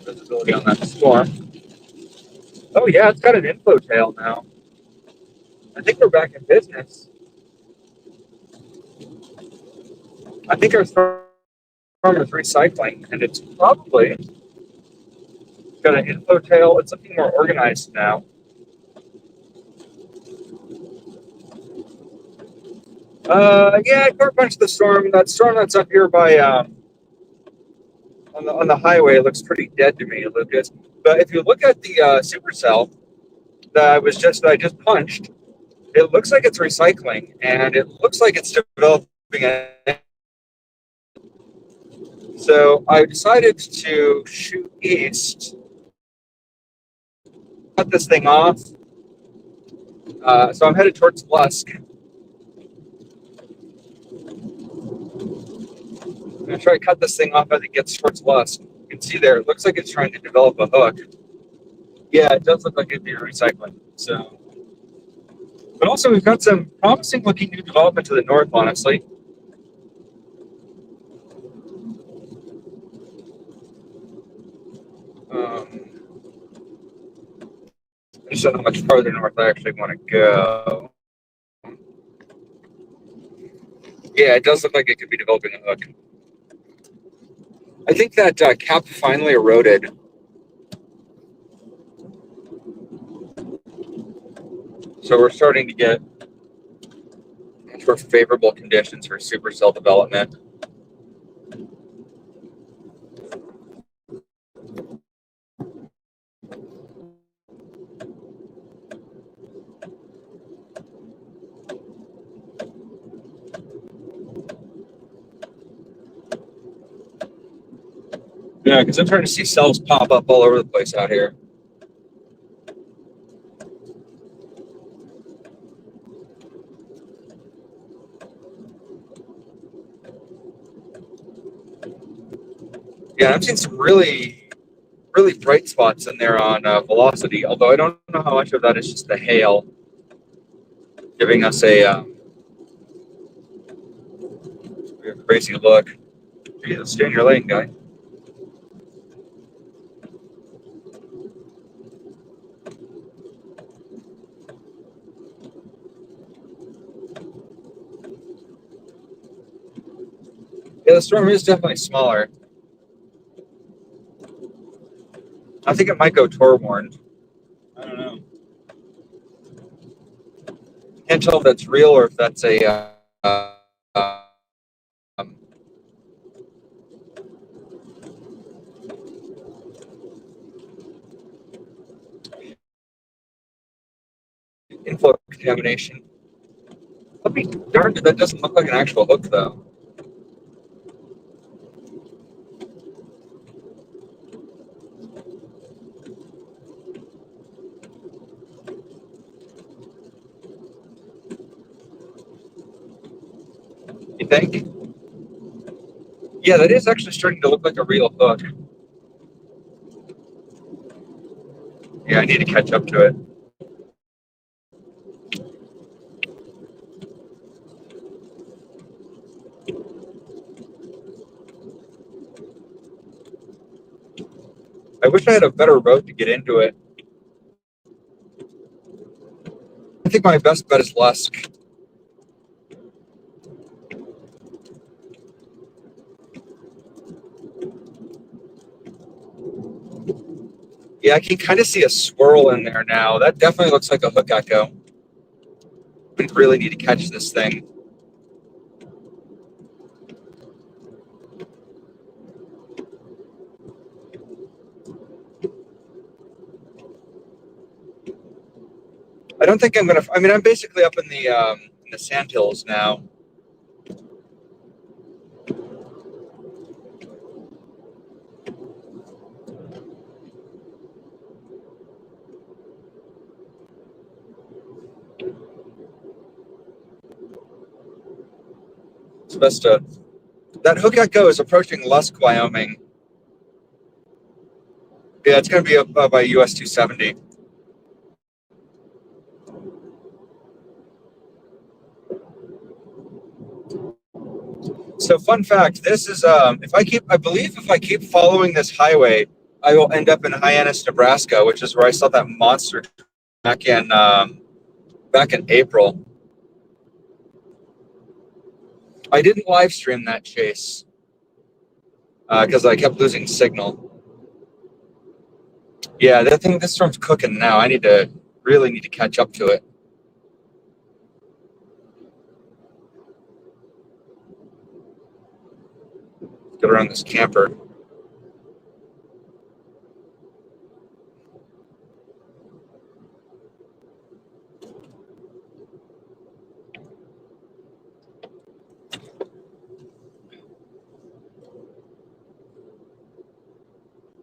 Visibility on that storm. Oh yeah, it's got an inflow tail now. I think we're back in business. I think our storm is recycling, and it's probably got an inflow tail. It's looking more organized now. Yeah, I car punched the storm. That storm that's up here by on the highway looks pretty dead to me, Lucas. But if you look at the supercell that I just punched, it looks like it's recycling, and it looks like it's developing. So I decided to shoot east, cut this thing off. So I'm headed towards Lusk. I'm going to try to cut this thing off as it gets towards Lusk. You can see there, it looks like it's trying to develop a hook. Yeah, it does look like it'd be recycling. So, but also we've got some promising looking new development to the north, honestly. I just don't know how much farther north I actually want to go. Yeah, it does look like it could be developing a hook. I think that cap finally eroded. So we're starting to get more favorable conditions for supercell development. Yeah, because I'm starting to see cells pop up all over the place out here. Yeah, I've seen some really bright spots in there on velocity, although I don't know how much of that is just the hail giving us a crazy look. Jesus, stay in your lane, guy. Yeah, the storm is definitely smaller. I think it might go Torwarned. I don't know. Can't tell if that's real or if that's a inflow contamination. I'll be darned if that doesn't look like an actual hook, though. You think? Yeah, that is actually starting to look like a real hook. Yeah, I need to catch up to it. I wish I had a better road to get into it. I think my best bet is Lusk. Yeah, I can kind of see a swirl in there now. That definitely looks like a hook echo. We really need to catch this thing. I don't think I'm gonna. I mean, I'm basically up in the sandhills now. Vista. That hook echo is approaching Lusk, Wyoming. Yeah, it's going to be up by US 270. So fun fact, this is I believe if I keep following this highway, I will end up in Hyannis, Nebraska, which is where I saw that monster back in April. I didn't live stream that chase because I kept losing signal. Yeah, this storm's cooking now. I really need to catch up to it. Get around this camper.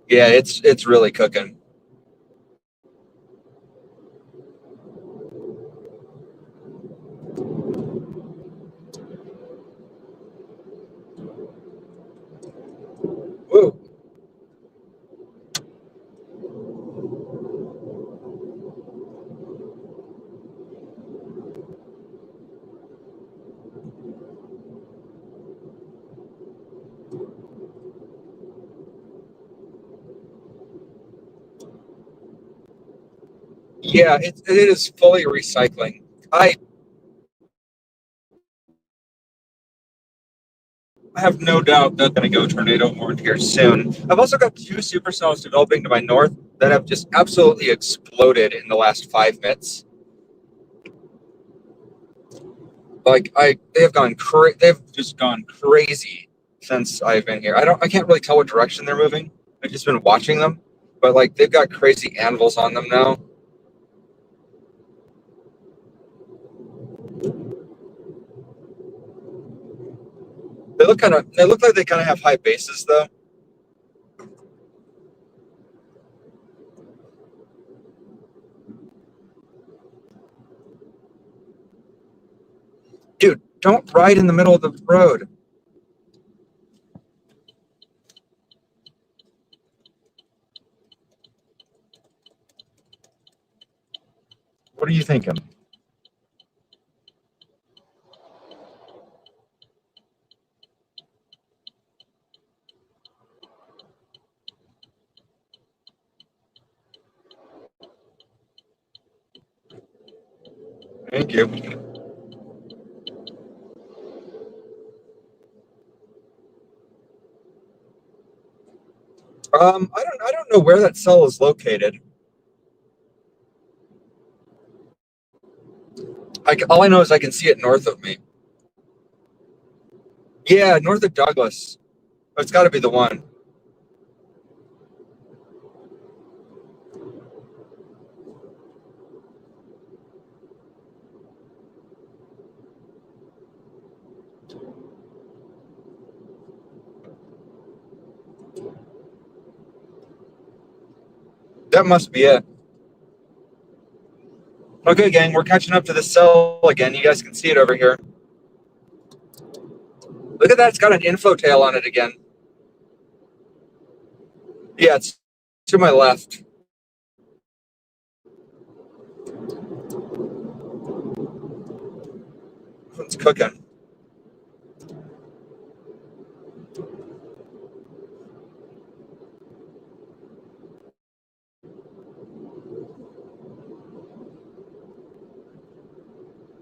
Yeah, it's really cooking. Woo. Yeah, it is fully recycling. I have no doubt that's going to go tornado warned here soon. I've also got 2 supercells developing to my north that have just absolutely exploded in the last 5 minutes. Like they've just gone crazy since I've been here. I can't really tell what direction they're moving. I've just been watching them, but like they've got crazy anvils on them now. They look like they kind of have high bases though. Dude, don't ride in the middle of the road. What are you thinking? Thank you. I don't know where that cell is located. All I know is I can see it north of me. Yeah, north of Douglas. It's got to be the one. That must be it. Okay, gang, we're catching up to the cell again. You guys can see it over here. Look at that. It's got an inflow tail on it again. Yeah, it's to my left. It's cooking.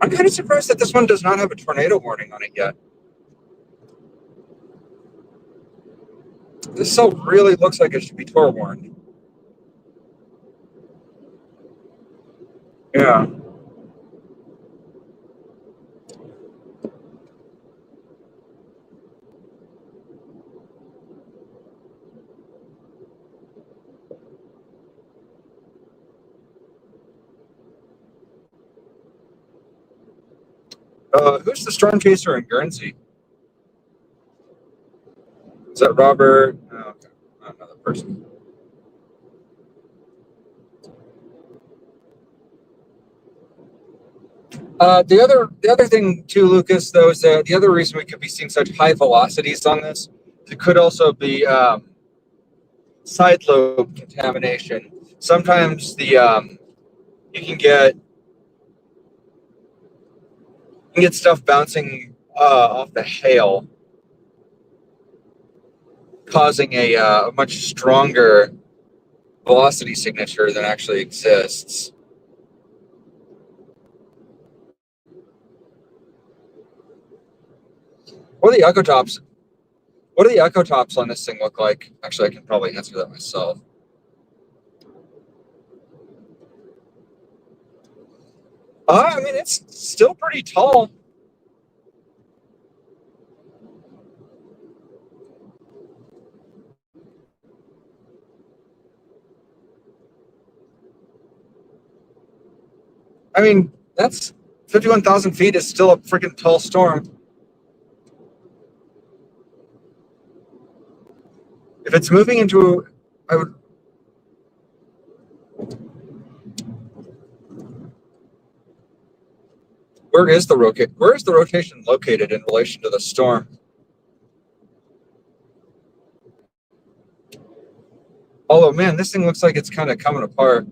I'm kind of surprised that this one does not have a tornado warning on it yet. This cell really looks like it should be tornado warned. Yeah. Who's the storm chaser in Guernsey? Is that Robert? Oh, okay. Not another person. The other thing too, Lucas, though, is the other reason we could be seeing such high velocities on this, it could also be side lobe contamination. Sometimes you can get stuff bouncing off the hail, causing a much stronger velocity signature than actually exists. What are the echo tops? What do the echo tops on this thing look like? Actually, I can probably answer that myself. I mean, it's still pretty tall. I mean, that's 51,000 feet is still a freaking tall storm. If it's moving into, I would. Where is the rotation located in relation to the storm? Although, man, this thing looks like it's kind of coming apart.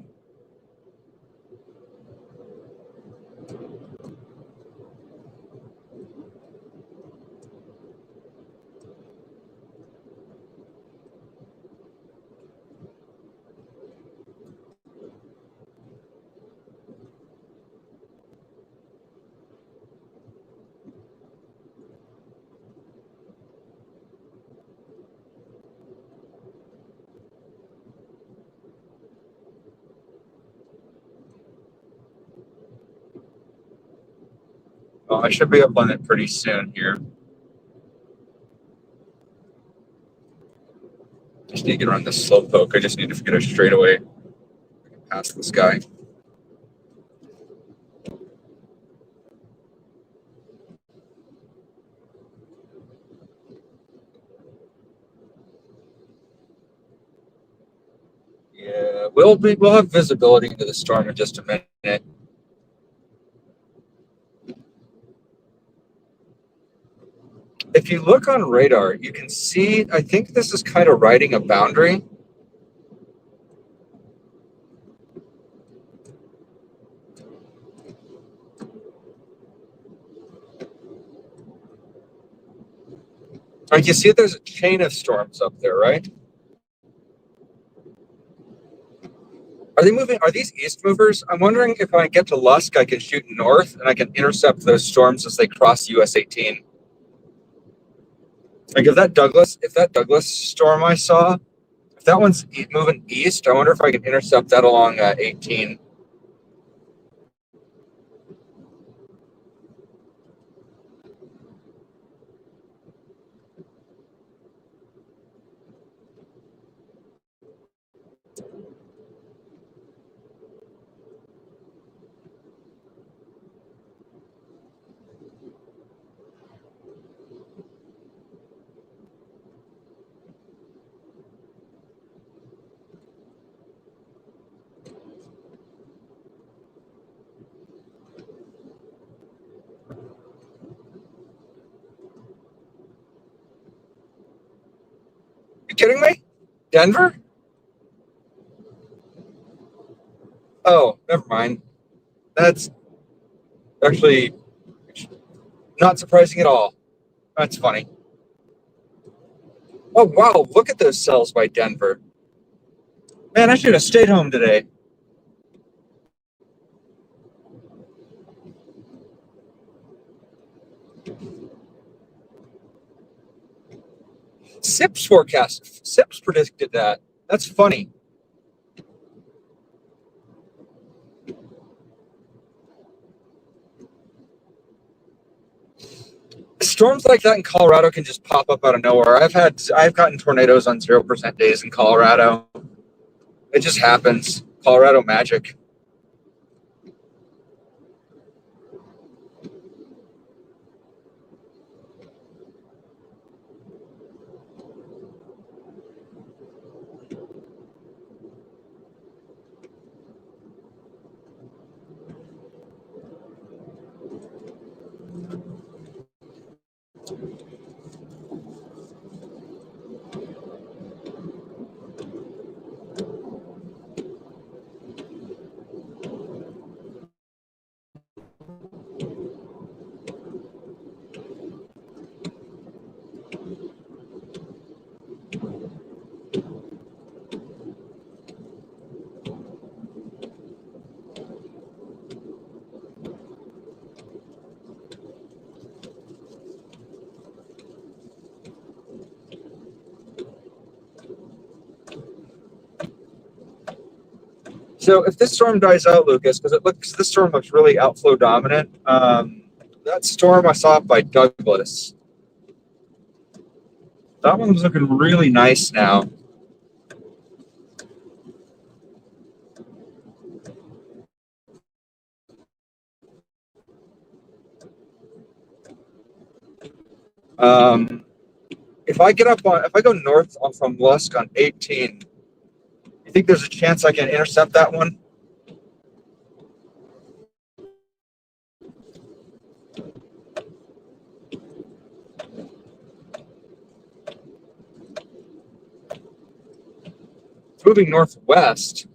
Oh, I should be up on it pretty soon here. Just need to get around this slow poke. I just need to get a straightaway past this guy. Yeah, we'll have visibility into the storm in just a minute. If you look on radar, you can see, I think this is kind of riding a boundary. Like you see, there's a chain of storms up there, right? Are they moving? Are these east movers? I'm wondering if I get to Lusk, I can shoot north and I can intercept those storms as they cross US 18. Like if that Douglas storm I saw, if that one's moving east, I wonder if I can intercept that along 18. You kidding me? Denver? Oh, never mind. That's actually not surprising at all. That's funny. Oh, wow. Look at those cells by Denver. Man, I should have stayed home today. SIPS predicted that. That's funny. Storms like that in Colorado can just pop up out of nowhere. I've gotten tornadoes on 0% days in Colorado. It just happens. Colorado magic. So if this storm dies out, Lucas, because this storm looks really outflow dominant. That storm I saw up by Douglas, that one's looking really nice now. If I go north from Lusk on 18, you think there's a chance I can intercept that one? It's moving northwest.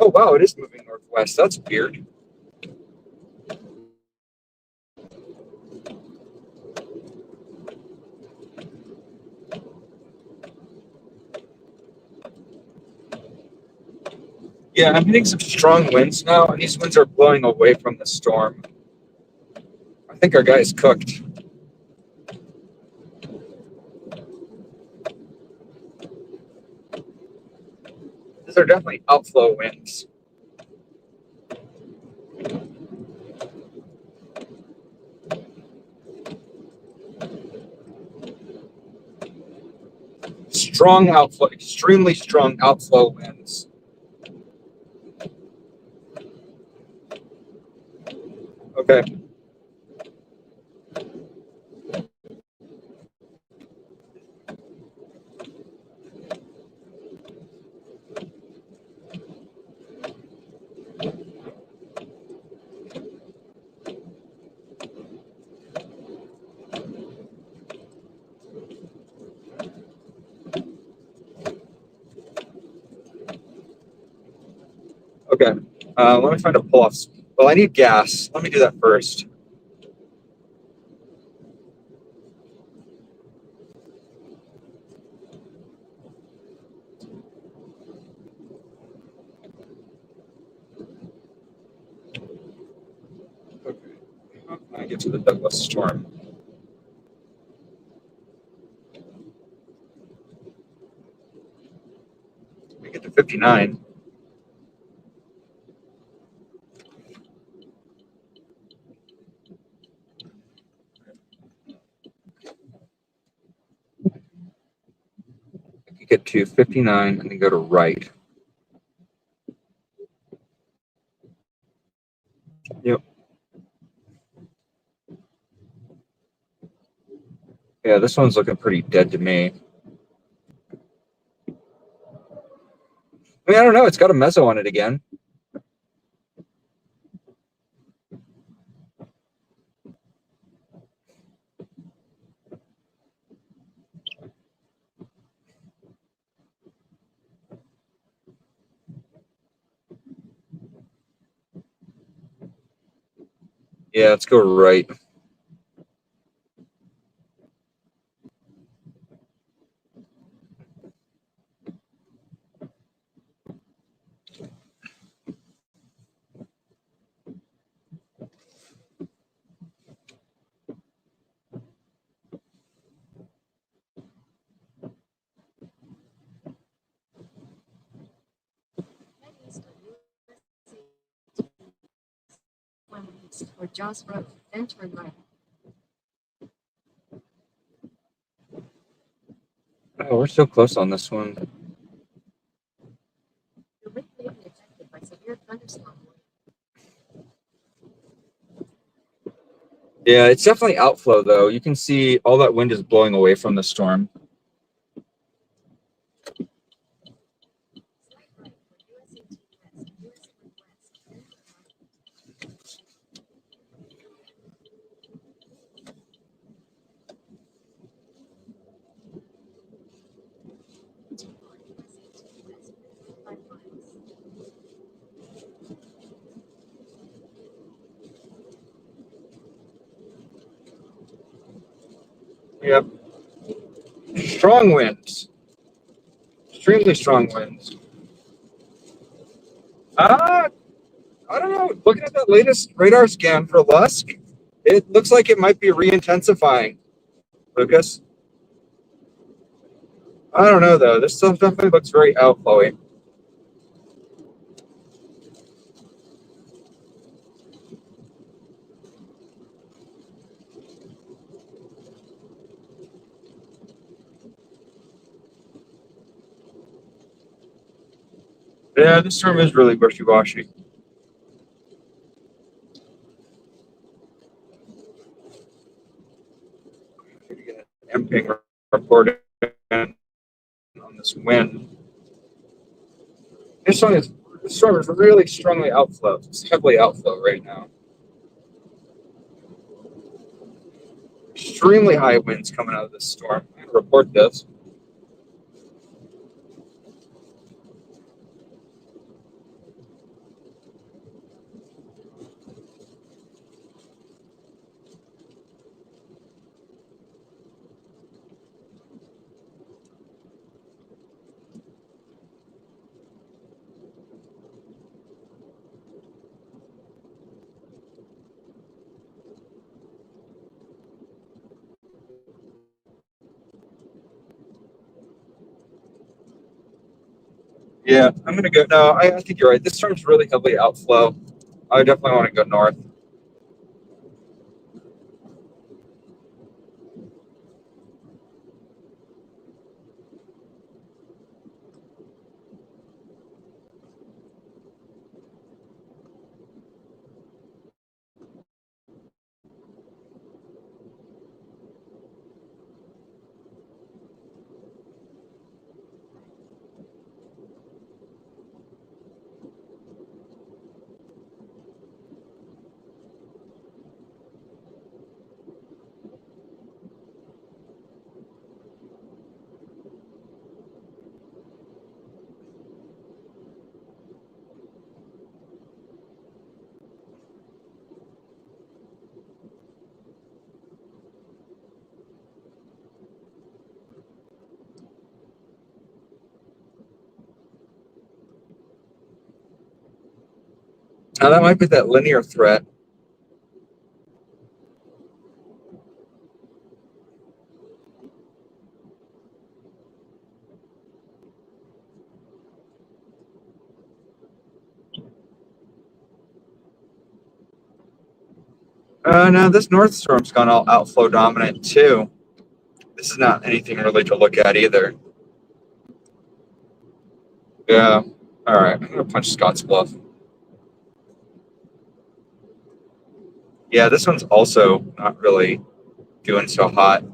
Oh wow, it is moving northwest. That's weird. Yeah, I'm hitting some strong winds now, and these winds are blowing away from the storm. I think our guy's cooked. These are definitely outflow winds. Strong outflow, extremely strong outflow winds. Okay. Okay. Let me find a pull-off. Well, I need gas. Let me do that first. Okay. How can I get to the Douglas storm? We get to 59. I could get to 59 and then go to right. Yep. Yeah, this one's looking pretty dead to me. I mean, I don't know. It's got a meso on it again. Yeah, let's go right. Or Joss Road, then turn right. Oh, we're so close on this one. Your route may be affected by severe thunderstorm. Yeah, it's definitely outflow, though. You can see all that wind is blowing away from the storm. Slight right for US 18 west, US northwest, then turn right. On US 18 west, 5 miles. Yep. Strong winds. Extremely strong winds. I don't know. Looking at that latest radar scan for Lusk, It looks like it might be re-intensifying, Lucas. I don't know though. This stuff definitely looks very outflowy. Yeah, this storm is really wishy-washy. MPing report on this wind. This storm is really strongly outflow. It's heavily outflow right now. Extremely high winds coming out of this storm. I'm going to report this. Yeah, I'm going to go. No, I think you're right. This storm's really heavily outflow. I definitely want to go north. Now, that might be that linear threat. No, this north storm's gone all outflow dominant too. This is not anything really to look at either. Yeah. All right. I'm going to punch Scott's bluff. Yeah, this one's also not really doing so hot.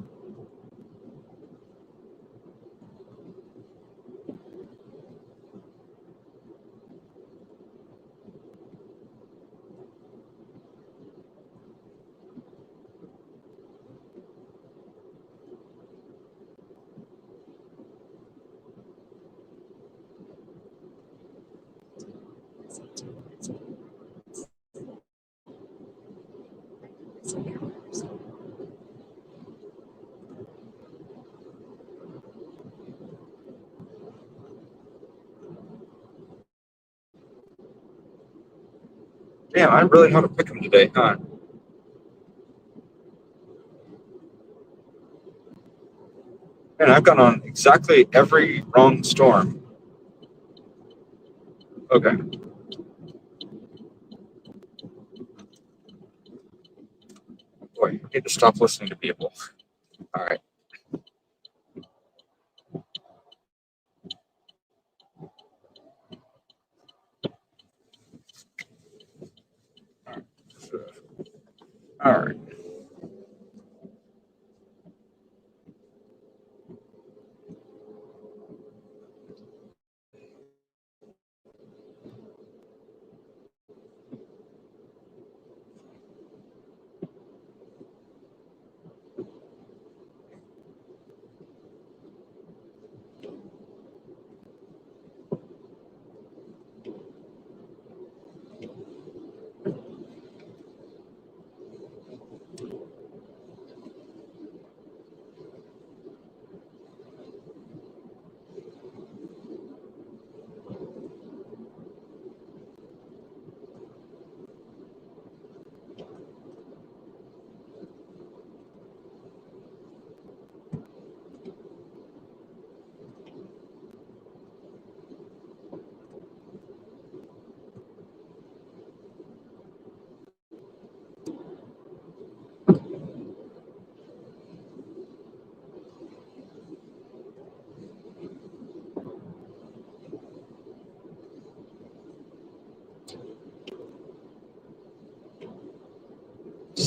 Damn, I really know how to pick him today, huh? And I've gone on exactly every wrong storm. Okay. Boy, I need to stop listening to people. All right. All right.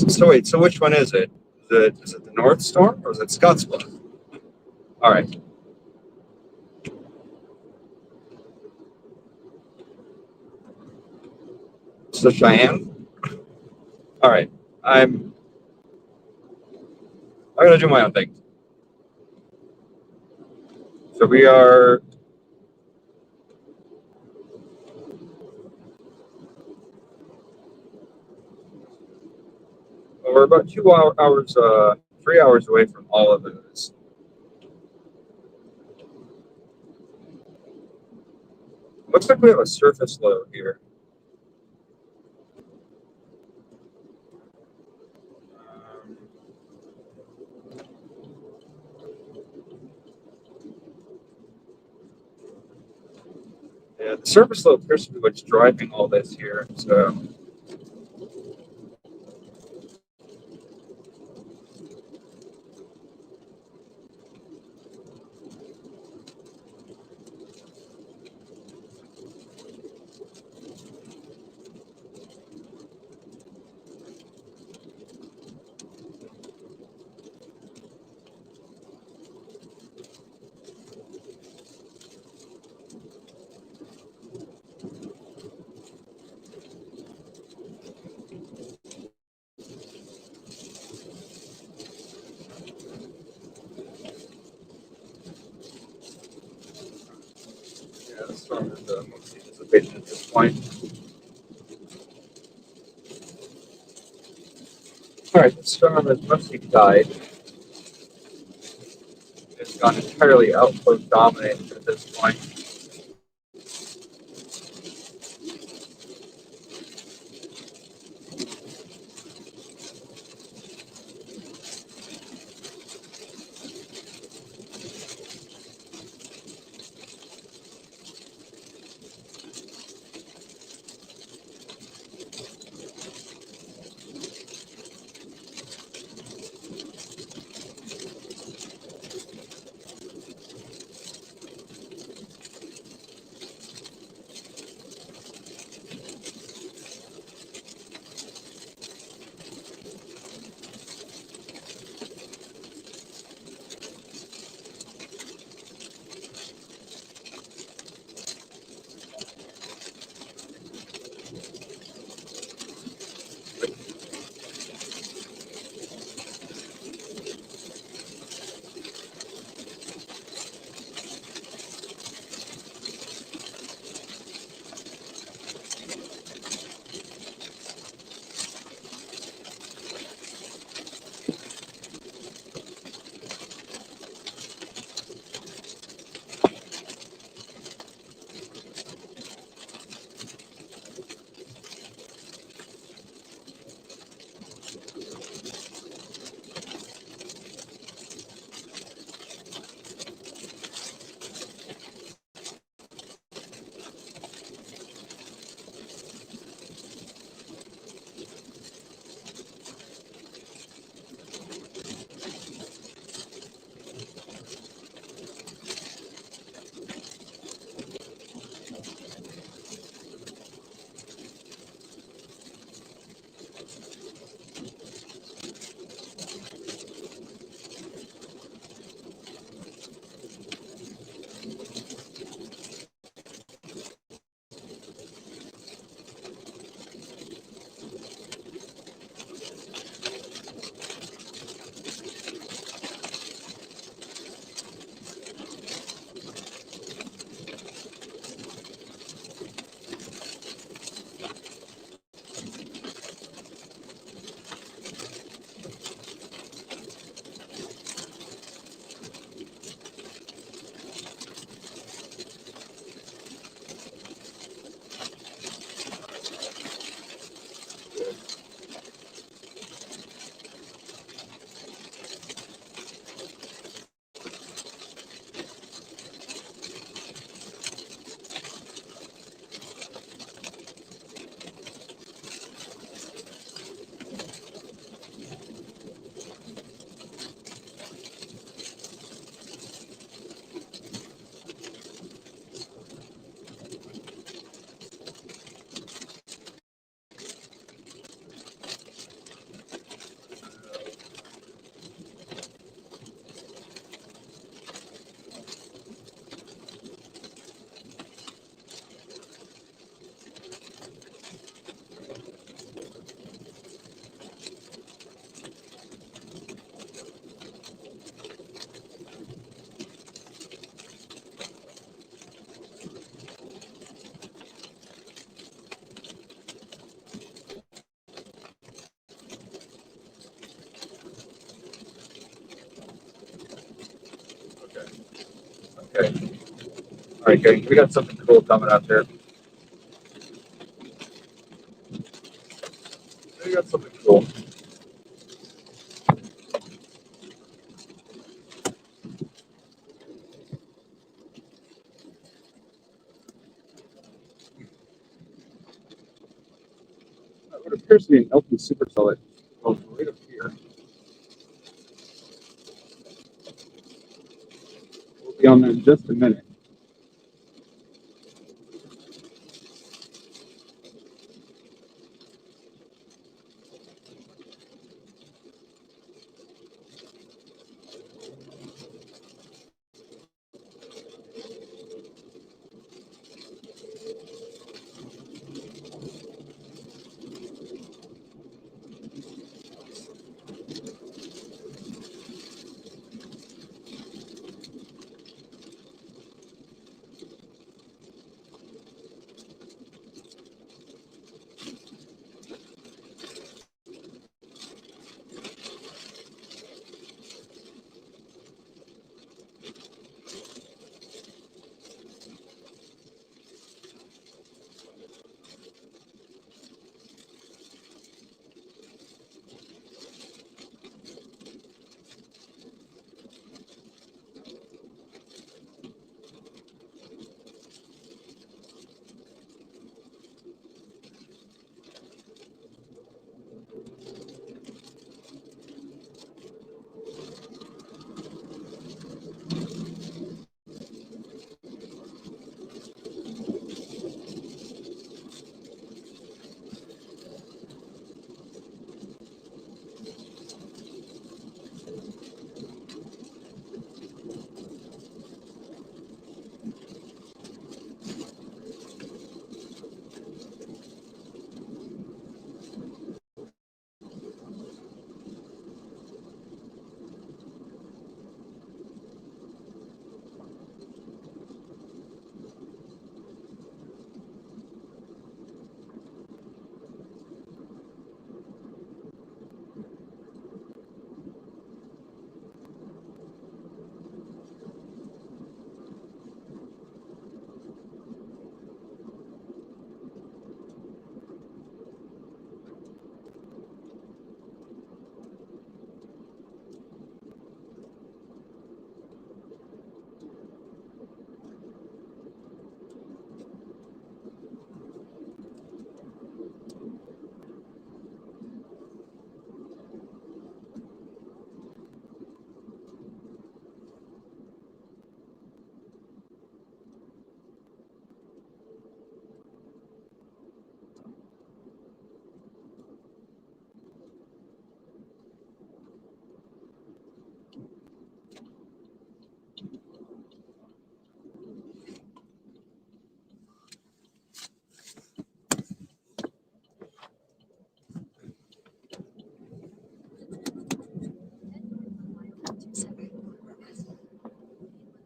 So wait, so which one is it? Is it the North Storm or is it Scottsbluff? All right. So Cheyenne. All right. I'm gonna do my own thing. So we are. Well, we're about 2 hours, 3 hours away from all of those. Looks like we have a surface low here. Yeah, the surface low appears to be what's driving all this here. So yeah, the storm is mostly dissipation at this point. All right, the storm has mostly died. It's gone entirely outpost dominated at this point. Okay. All right, gang, we got something cool coming up here. We got something cool. What appears to be an LP supercell that goes right up here. We'll be on there in just a minute.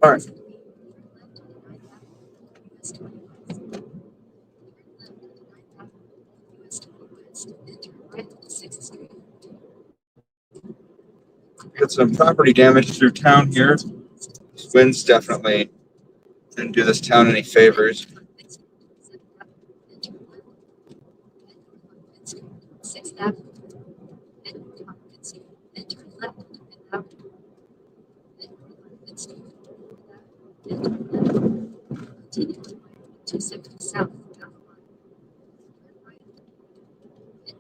All right. Got some property damage through town here. Winds definitely didn't do this town any favors. Sixth Avenue, then continue, then turn left and out, then continue, then turn left, continue on 270 south, down the line, turn right, then turn 270, then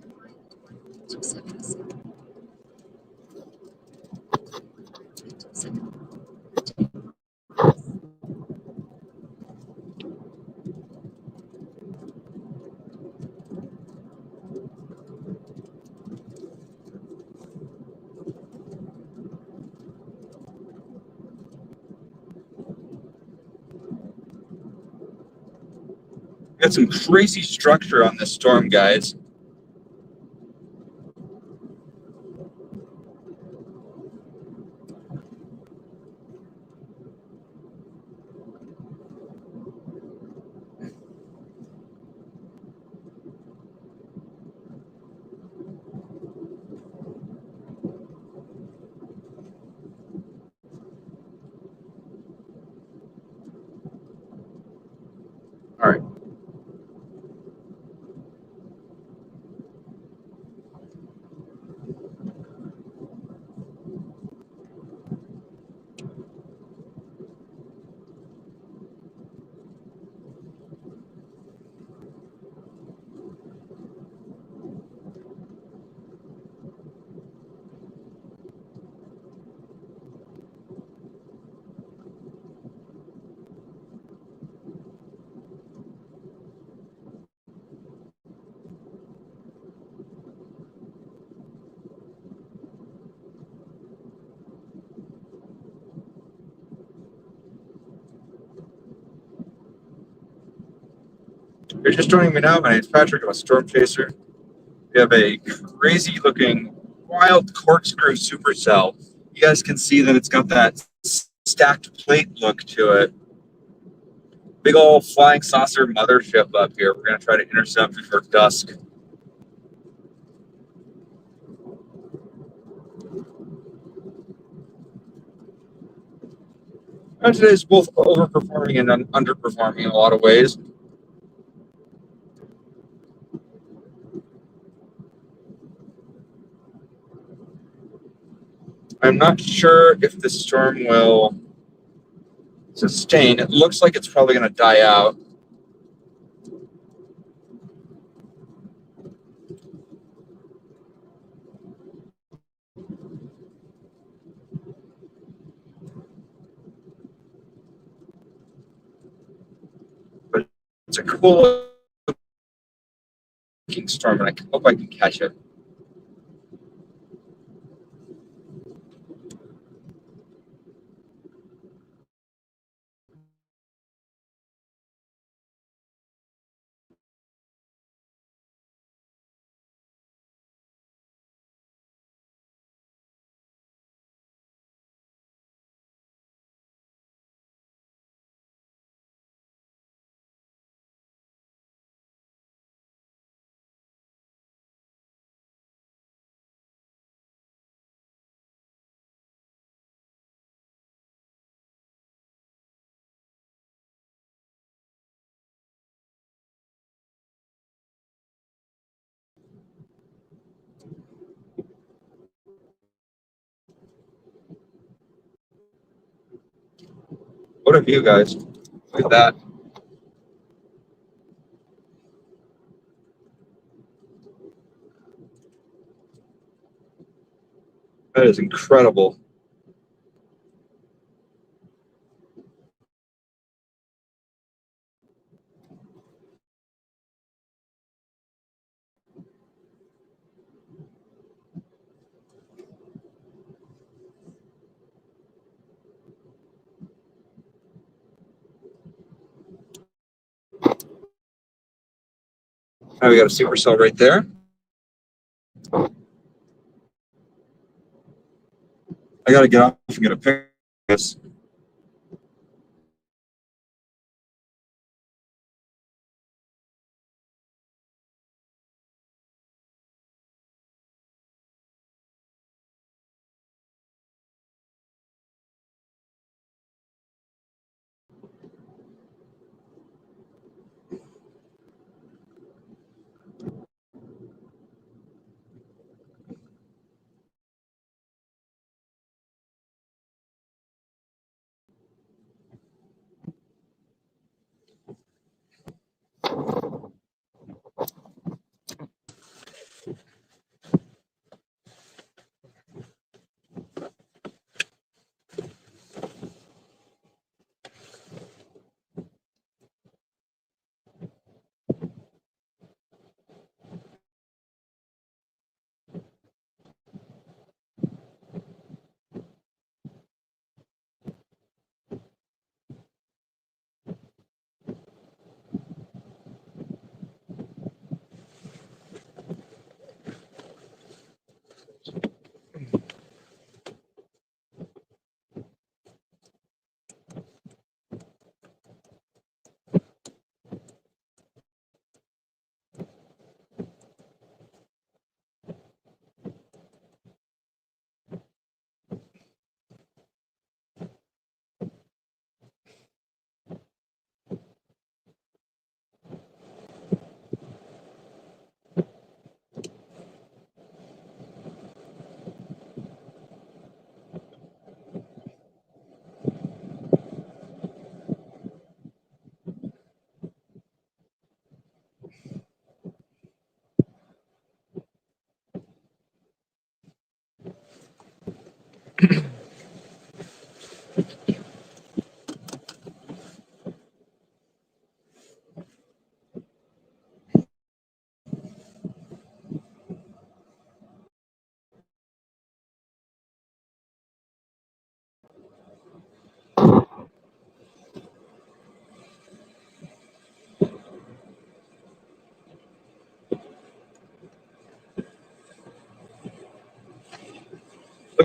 turn right, 270 south, 270. Got some crazy structure on this storm, guys. You're just joining me now. My name's Patrick. I'm a storm chaser. We have a crazy looking wild corkscrew supercell. You guys can see that it's got that stacked plate look to it. Big old flying saucer mothership up here. We're going to try to intercept before dusk. And today's both overperforming and underperforming in a lot of ways. I'm not sure if the storm will sustain. It looks like it's probably going to die out. But it's a cool looking storm, and I hope I can catch it. What have you guys? Look at that. That is incredible. Now we got a supercell right there. I got to get off and get a pic of this.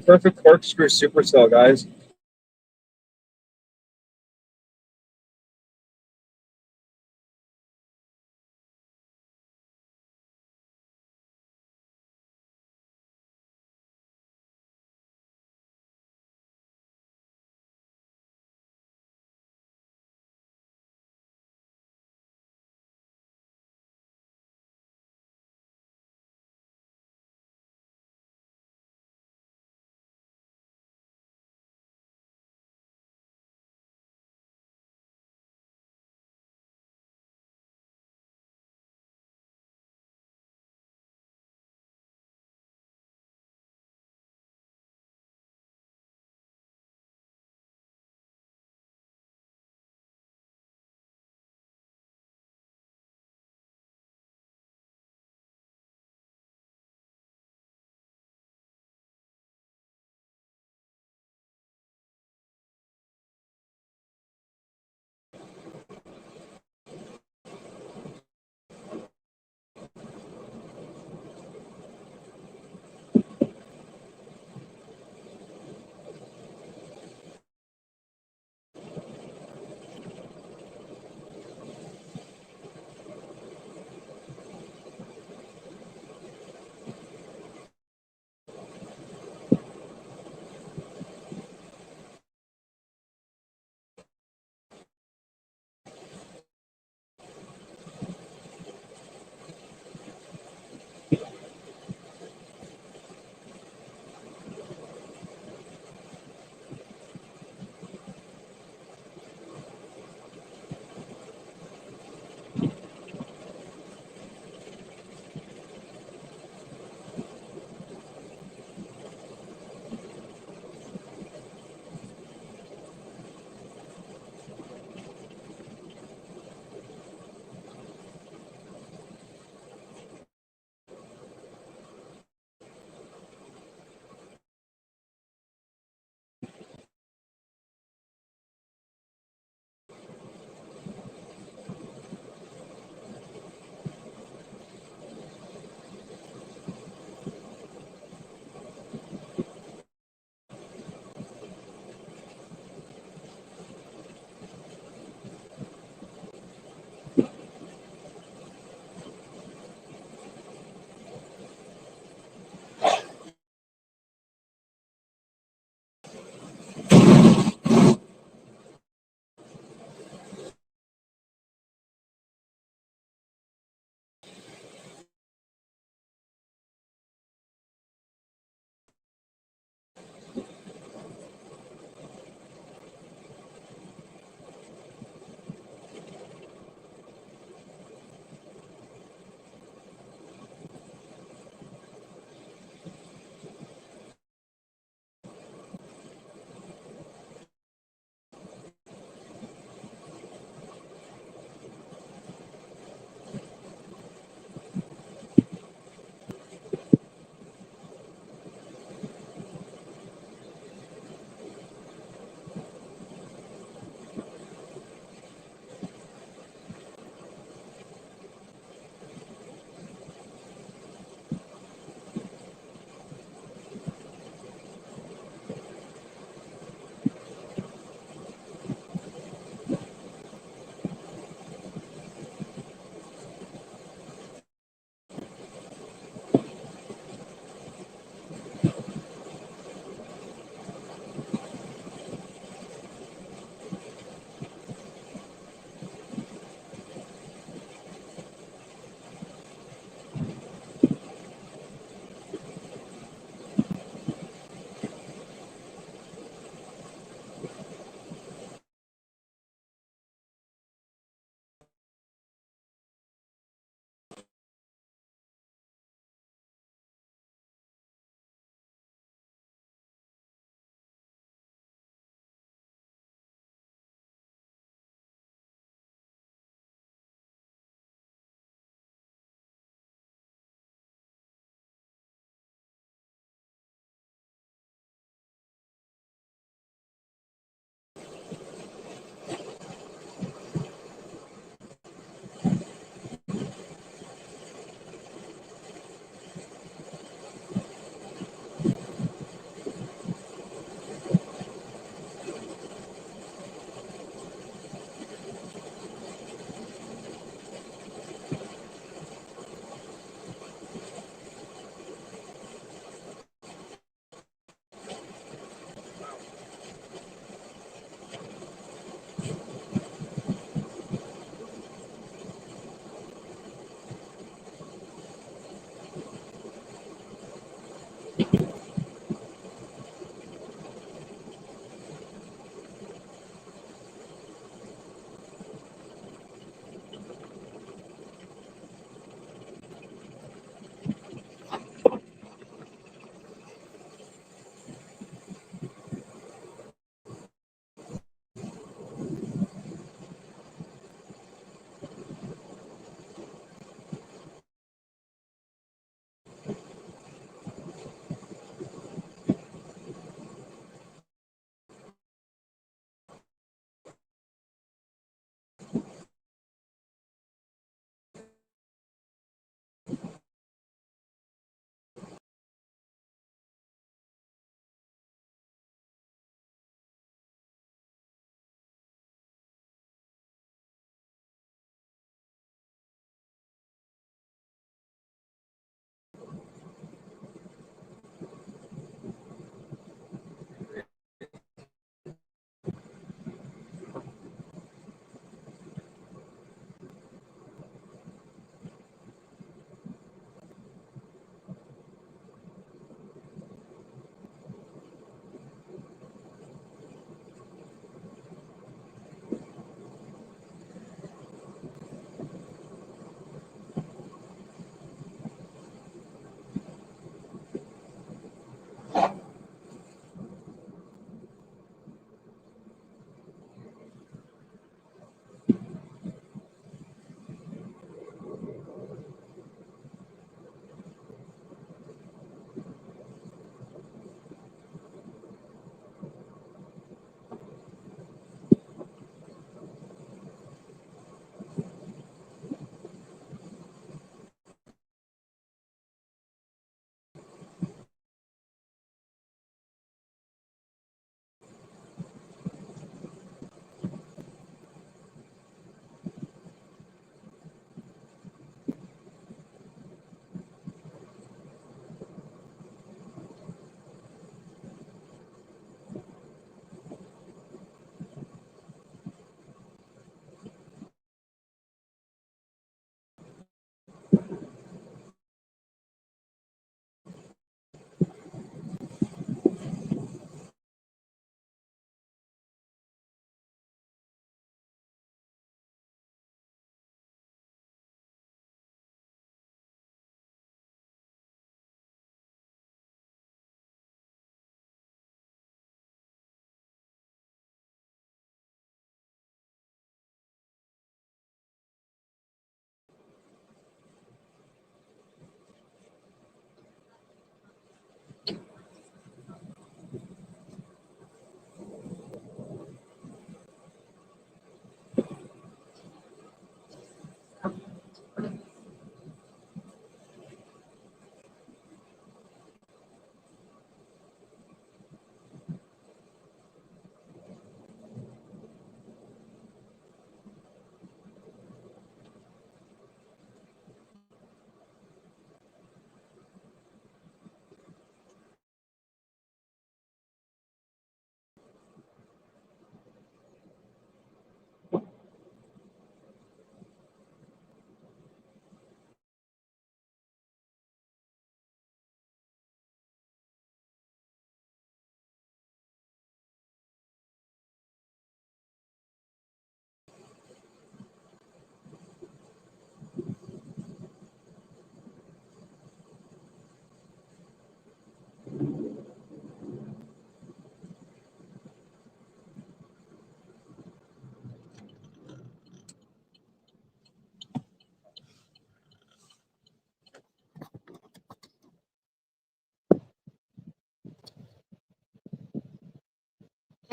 perfect corkscrew supercell, guys.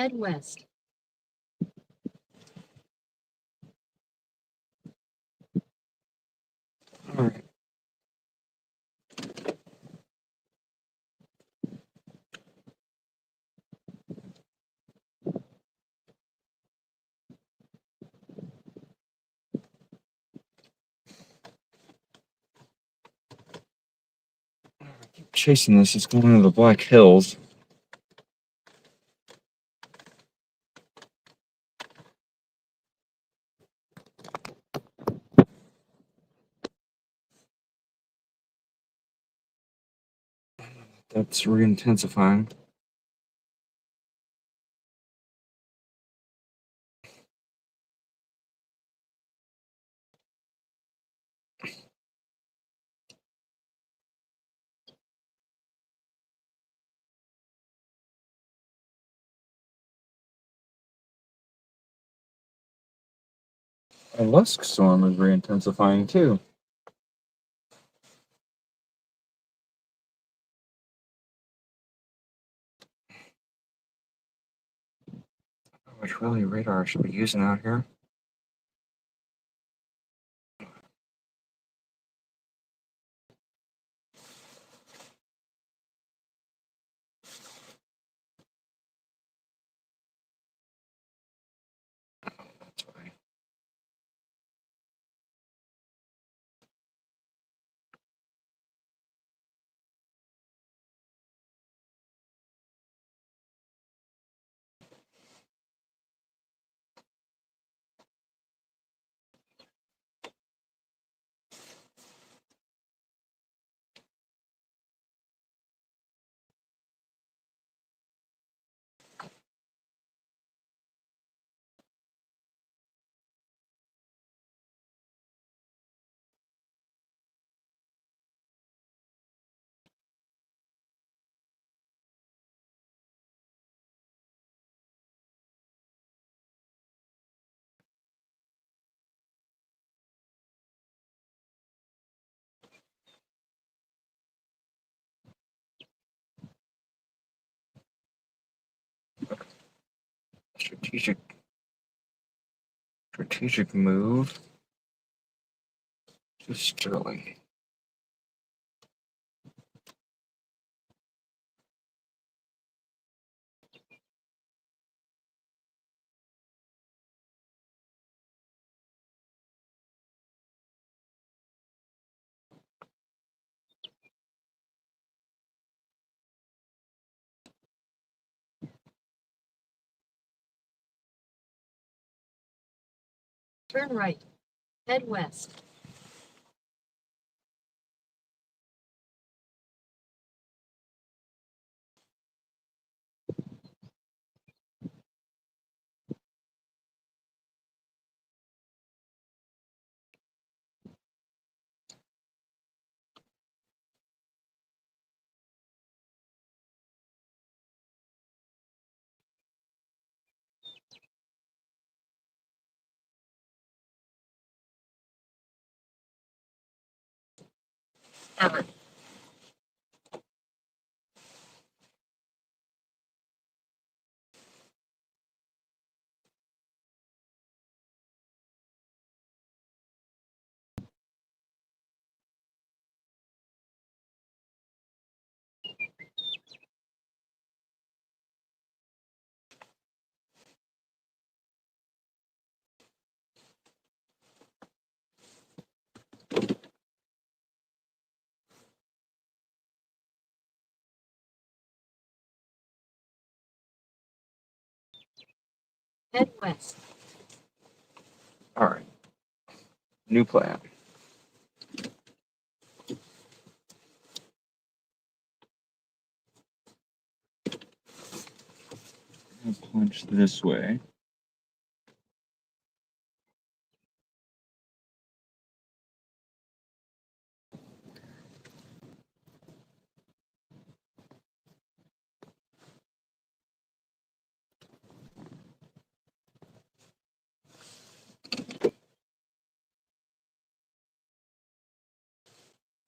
Head west. All right. Keep chasing this. It's going into the Black Hills. That's re-intensifying. A Lusk storm is re-intensifying too. How much really radar I should be using out here? That's right. Strategic move to Sterling. Turn right. Head west. Head west. All right. New plan. Punch this way.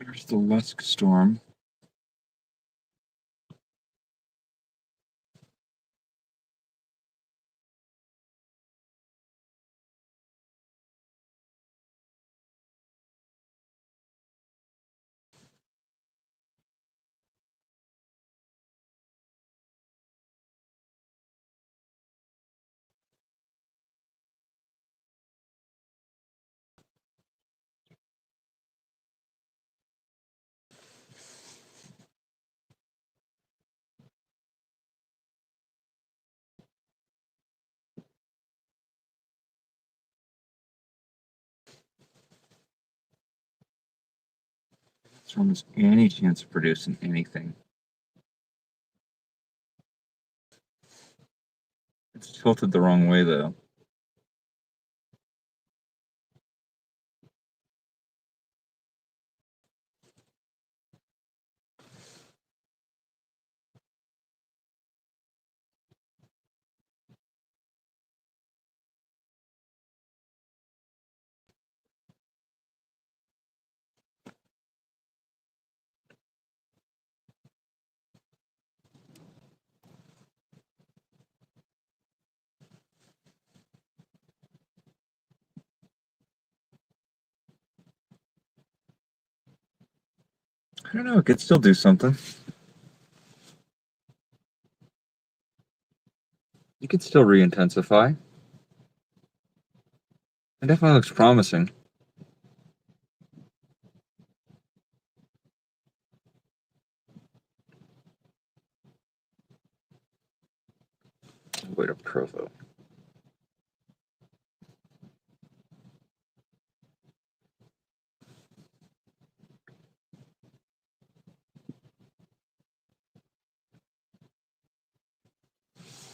There's the Lusk storm. storm has any chance of producing anything. It's tilted the wrong way, though. I don't know, it could still do something. You could still re-intensify. It definitely looks promising. Wait a Provo.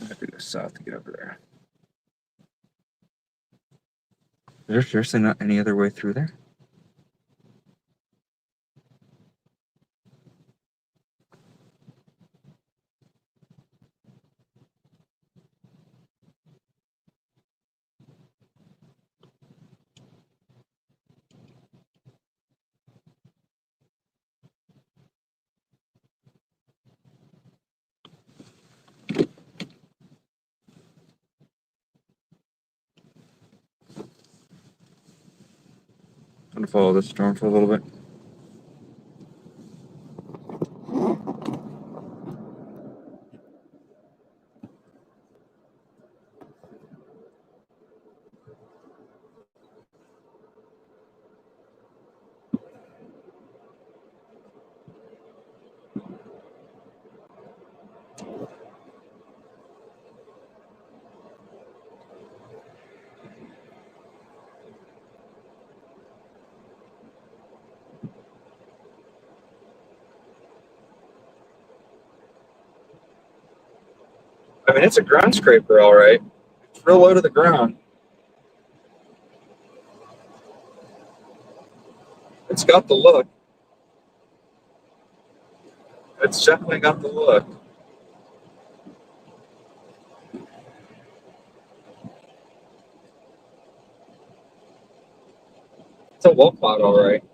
I have to go south to get over there. There's seriously not any other way through there? I'm gonna follow this storm for a little bit. I mean, it's a ground scraper, all right. It's real low to the ground. It's got the look. It's definitely got the look. It's a wolf pot, all right.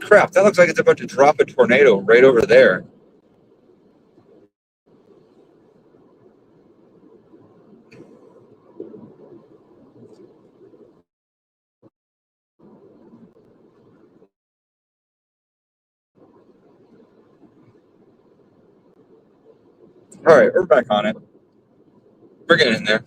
Crap, that looks like it's about to drop a tornado right over there. All right, we're back on it. We're getting there.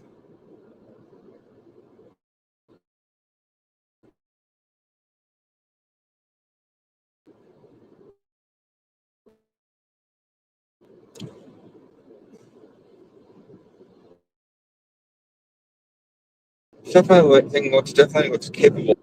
Thing definitely looks capable.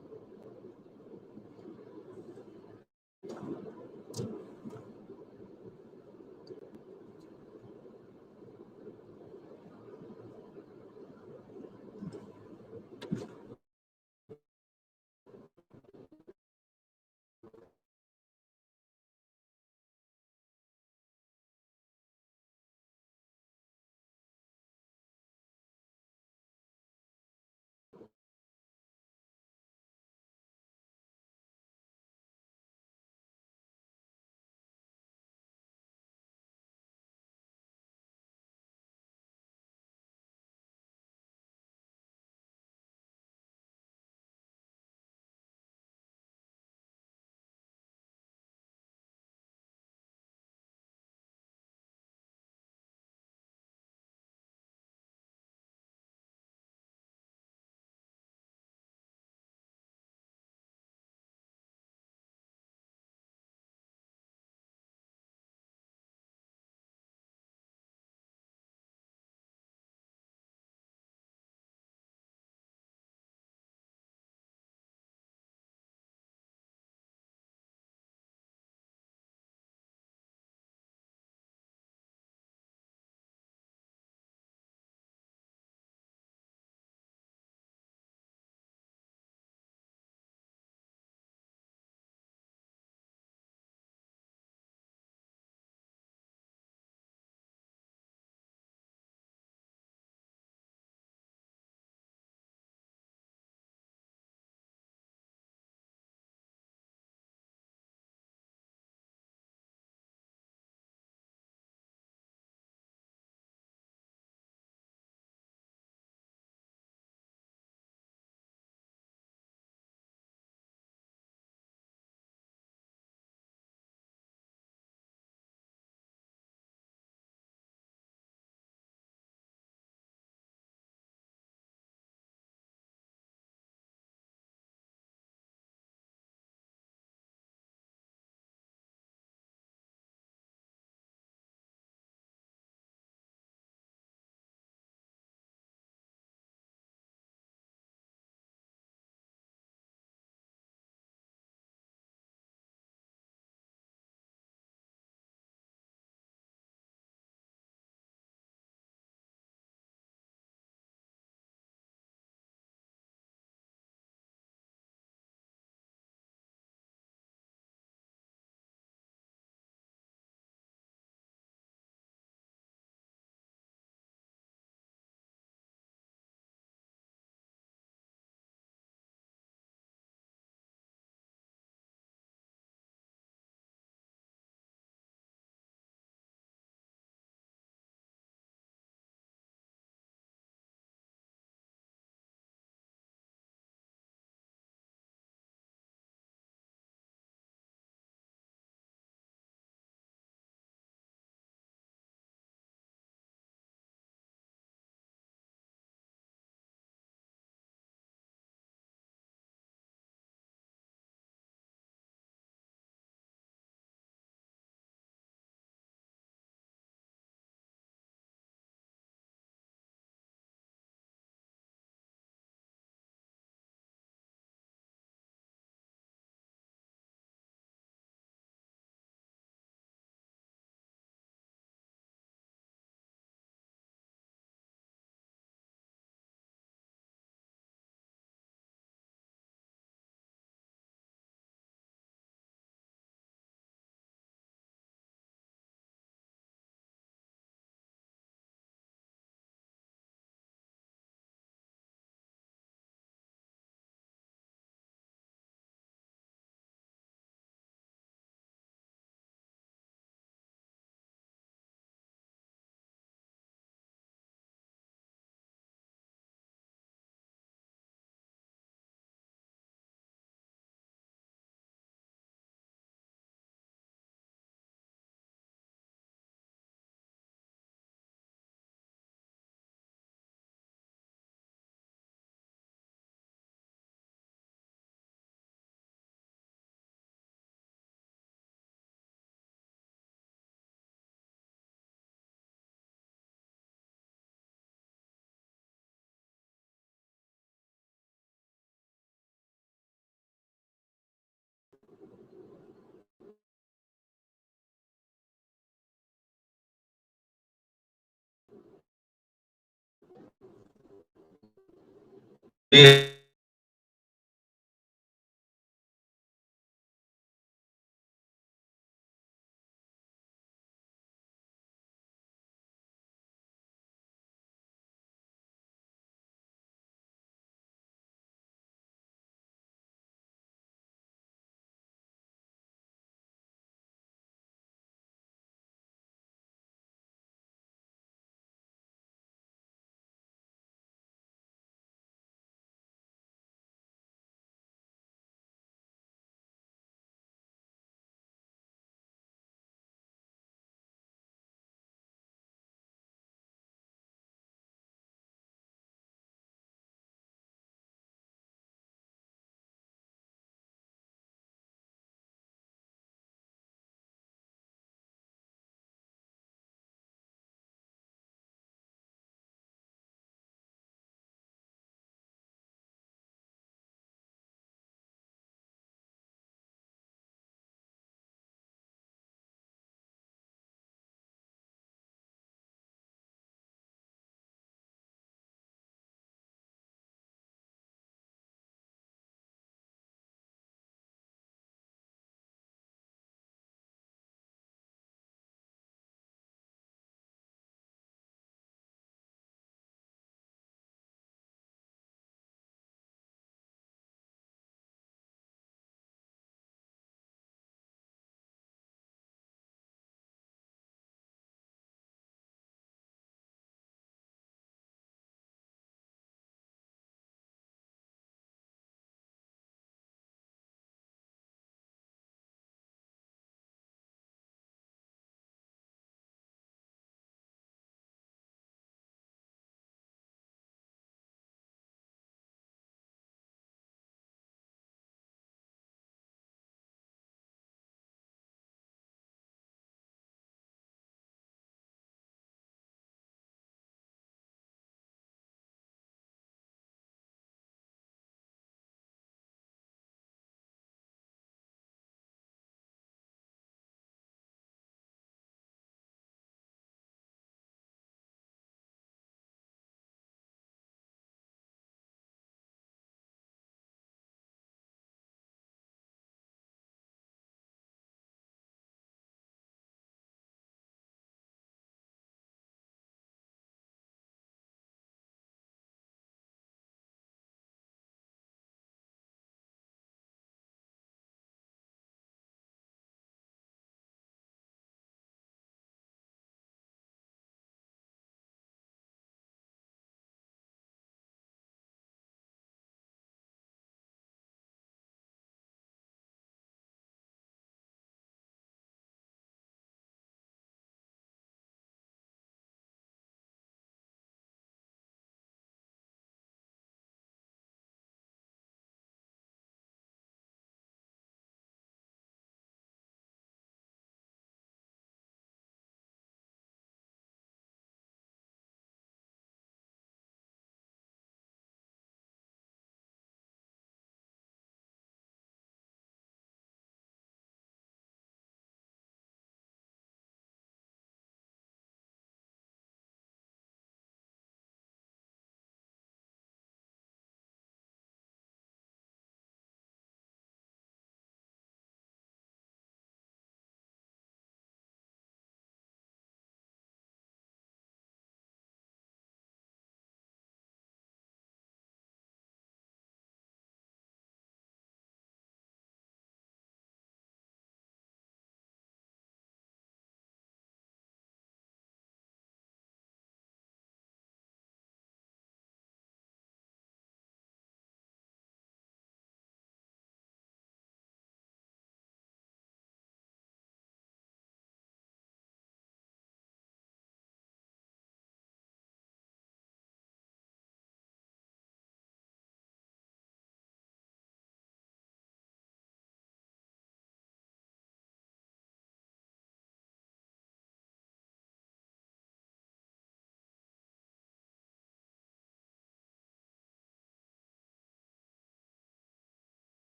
Yeah.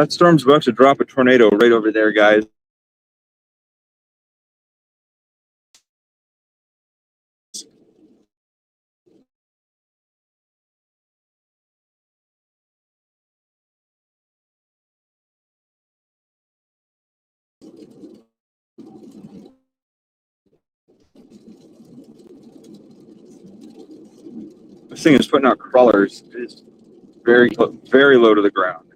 That storm's about to drop a tornado right over there, guys. This thing is putting out crawlers. It's very low to the ground.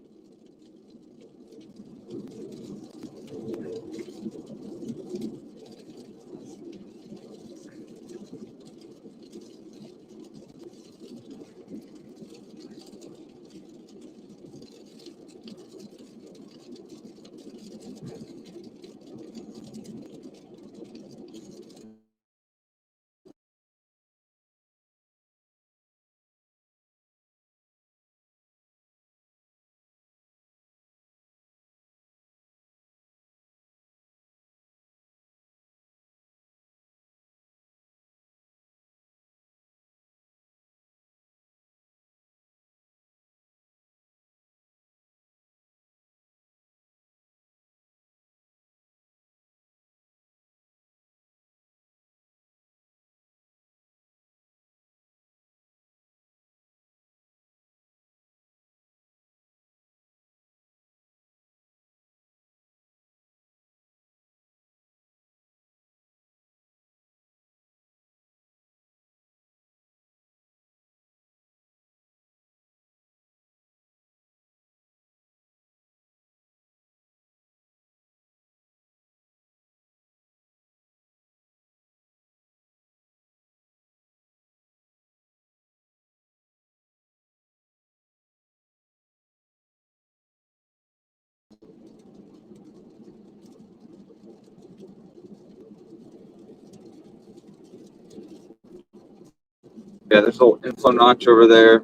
Yeah, there's a little inflow notch over there.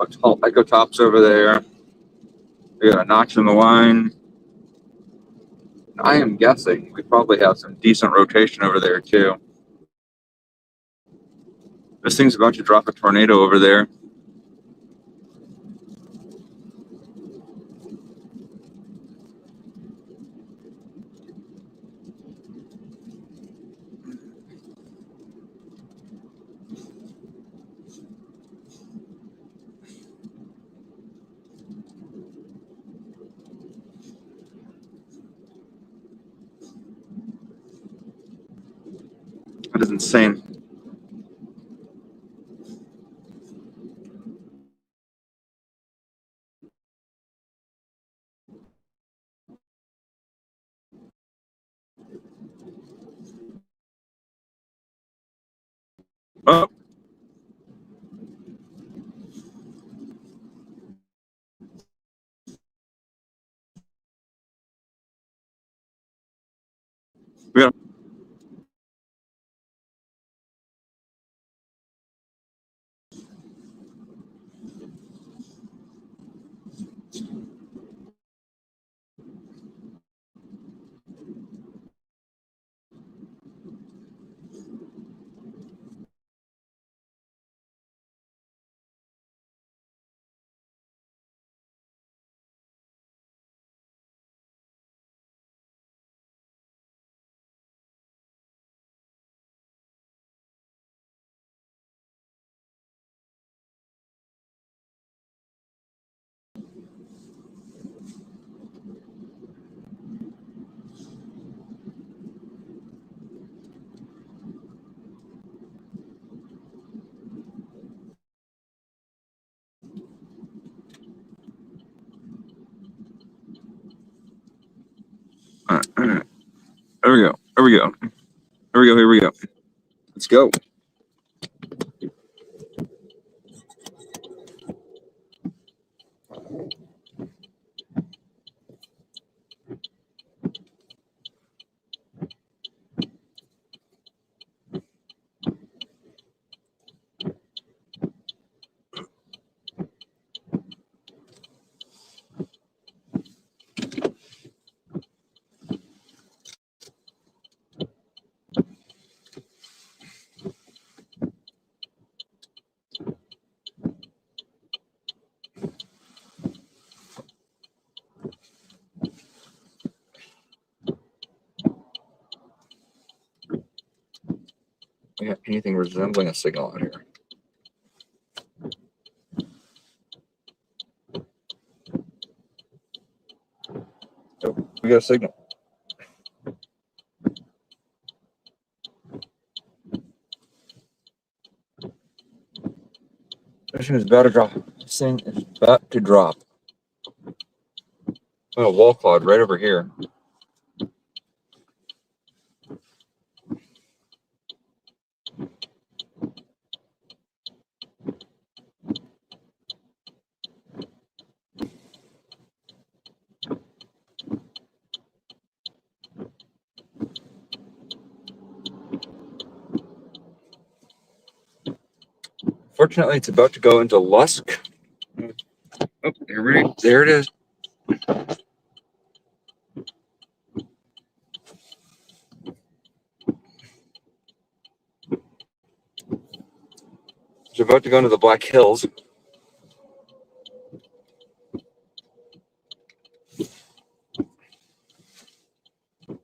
A tall echo tops over there. We got a notch in the line. I am guessing we probably have some decent rotation over there too. This thing's about to drop a tornado over there. That is insane. Oh, we got all right. There we go. There we go. Here we go. Here we go. Let's go. we got anything resembling a signal out here. Oh, we got a signal. This thing is about to drop. This thing is about to drop. Oh, a wall cloud right over here. Fortunately, it's about to go into Lusk. Oh, there it is. It's about to go into the Black Hills.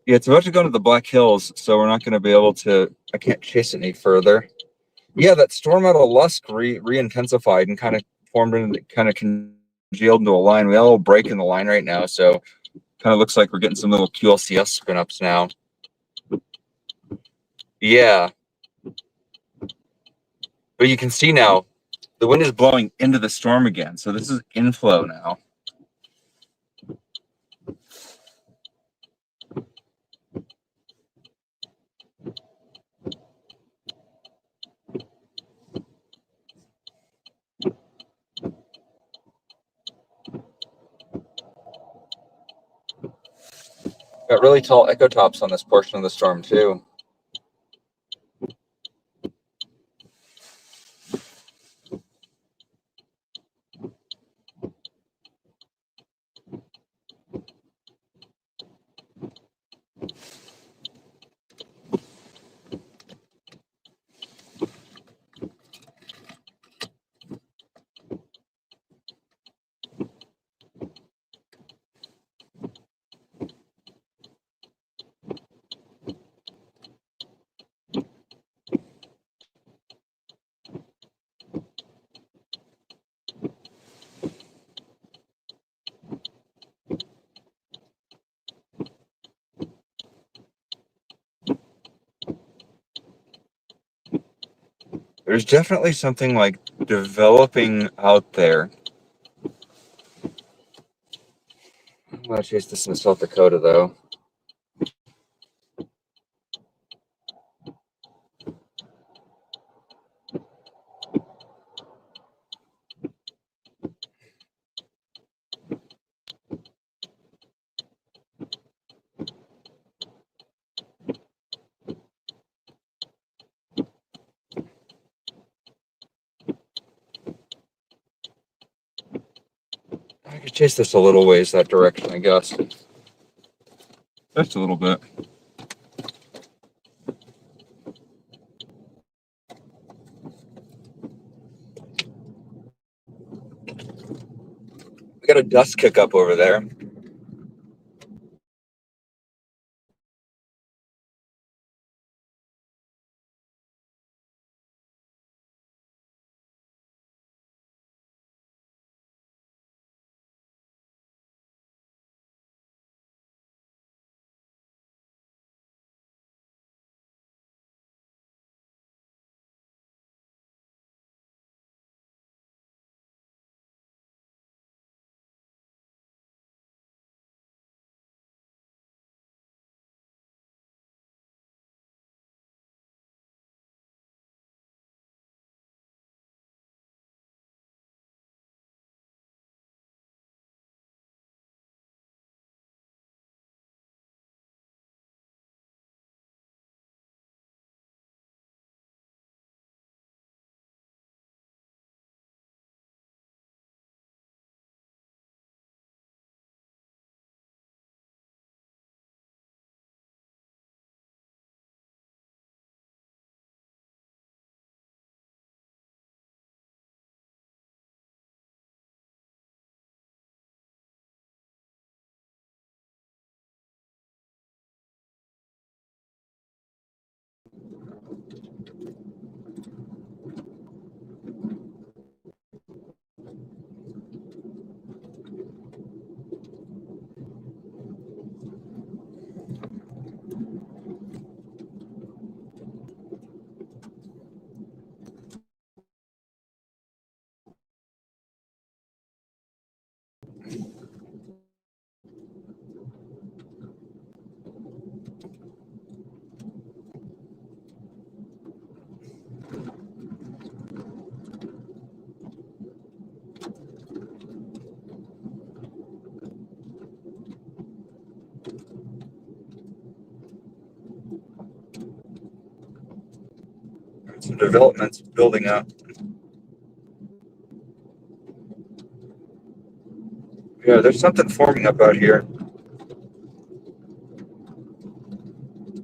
Yeah, it's about to go into the Black Hills, so we're not going to be able to. I can't chase it any further. Yeah, that storm out of Lusk re-intensified and kind of formed into, kind of congealed into a line. We got a little break in the line right now, so kind of looks like we're getting some little QLCS spin ups now. Yeah, but you can see now the wind is blowing into the storm again, so this is inflow now. Got really tall echo tops on this portion of the storm too. There's definitely something like developing out there. I'm gonna chase this in South Dakota though. I could chase this a little ways that direction, I guess. Just a little bit. We got a dust kick up over there. developments building up. Yeah, there's something forming up out here.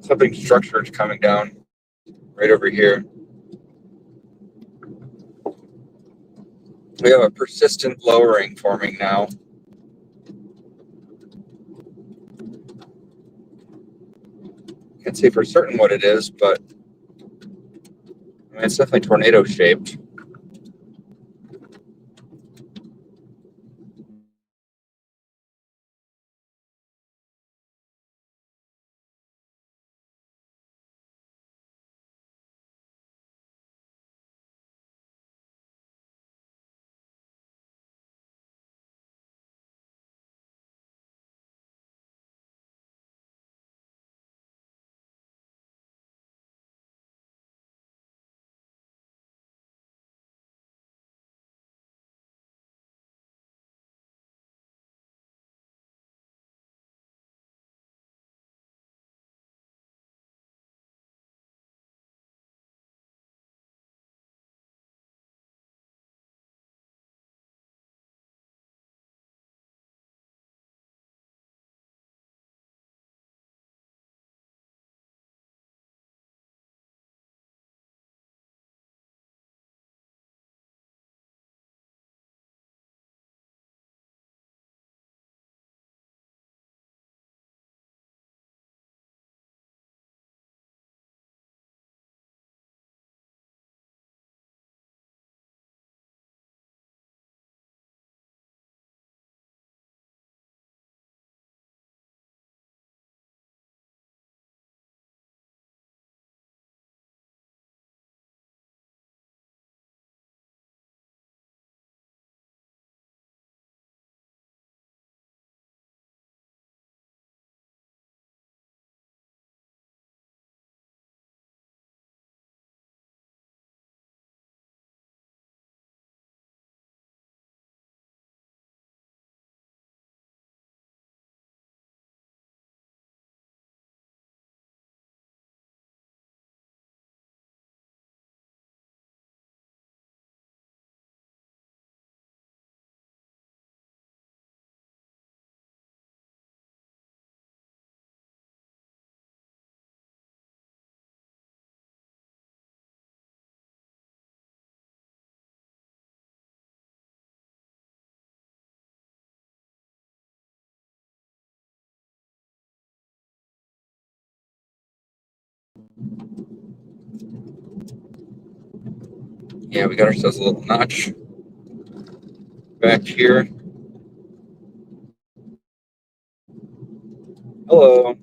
Something structured coming down right over here. We have a persistent lowering forming now. Can't say for certain what it is, but I mean, it's definitely tornado shaped. Yeah, we got ourselves a little notch back here. Hello.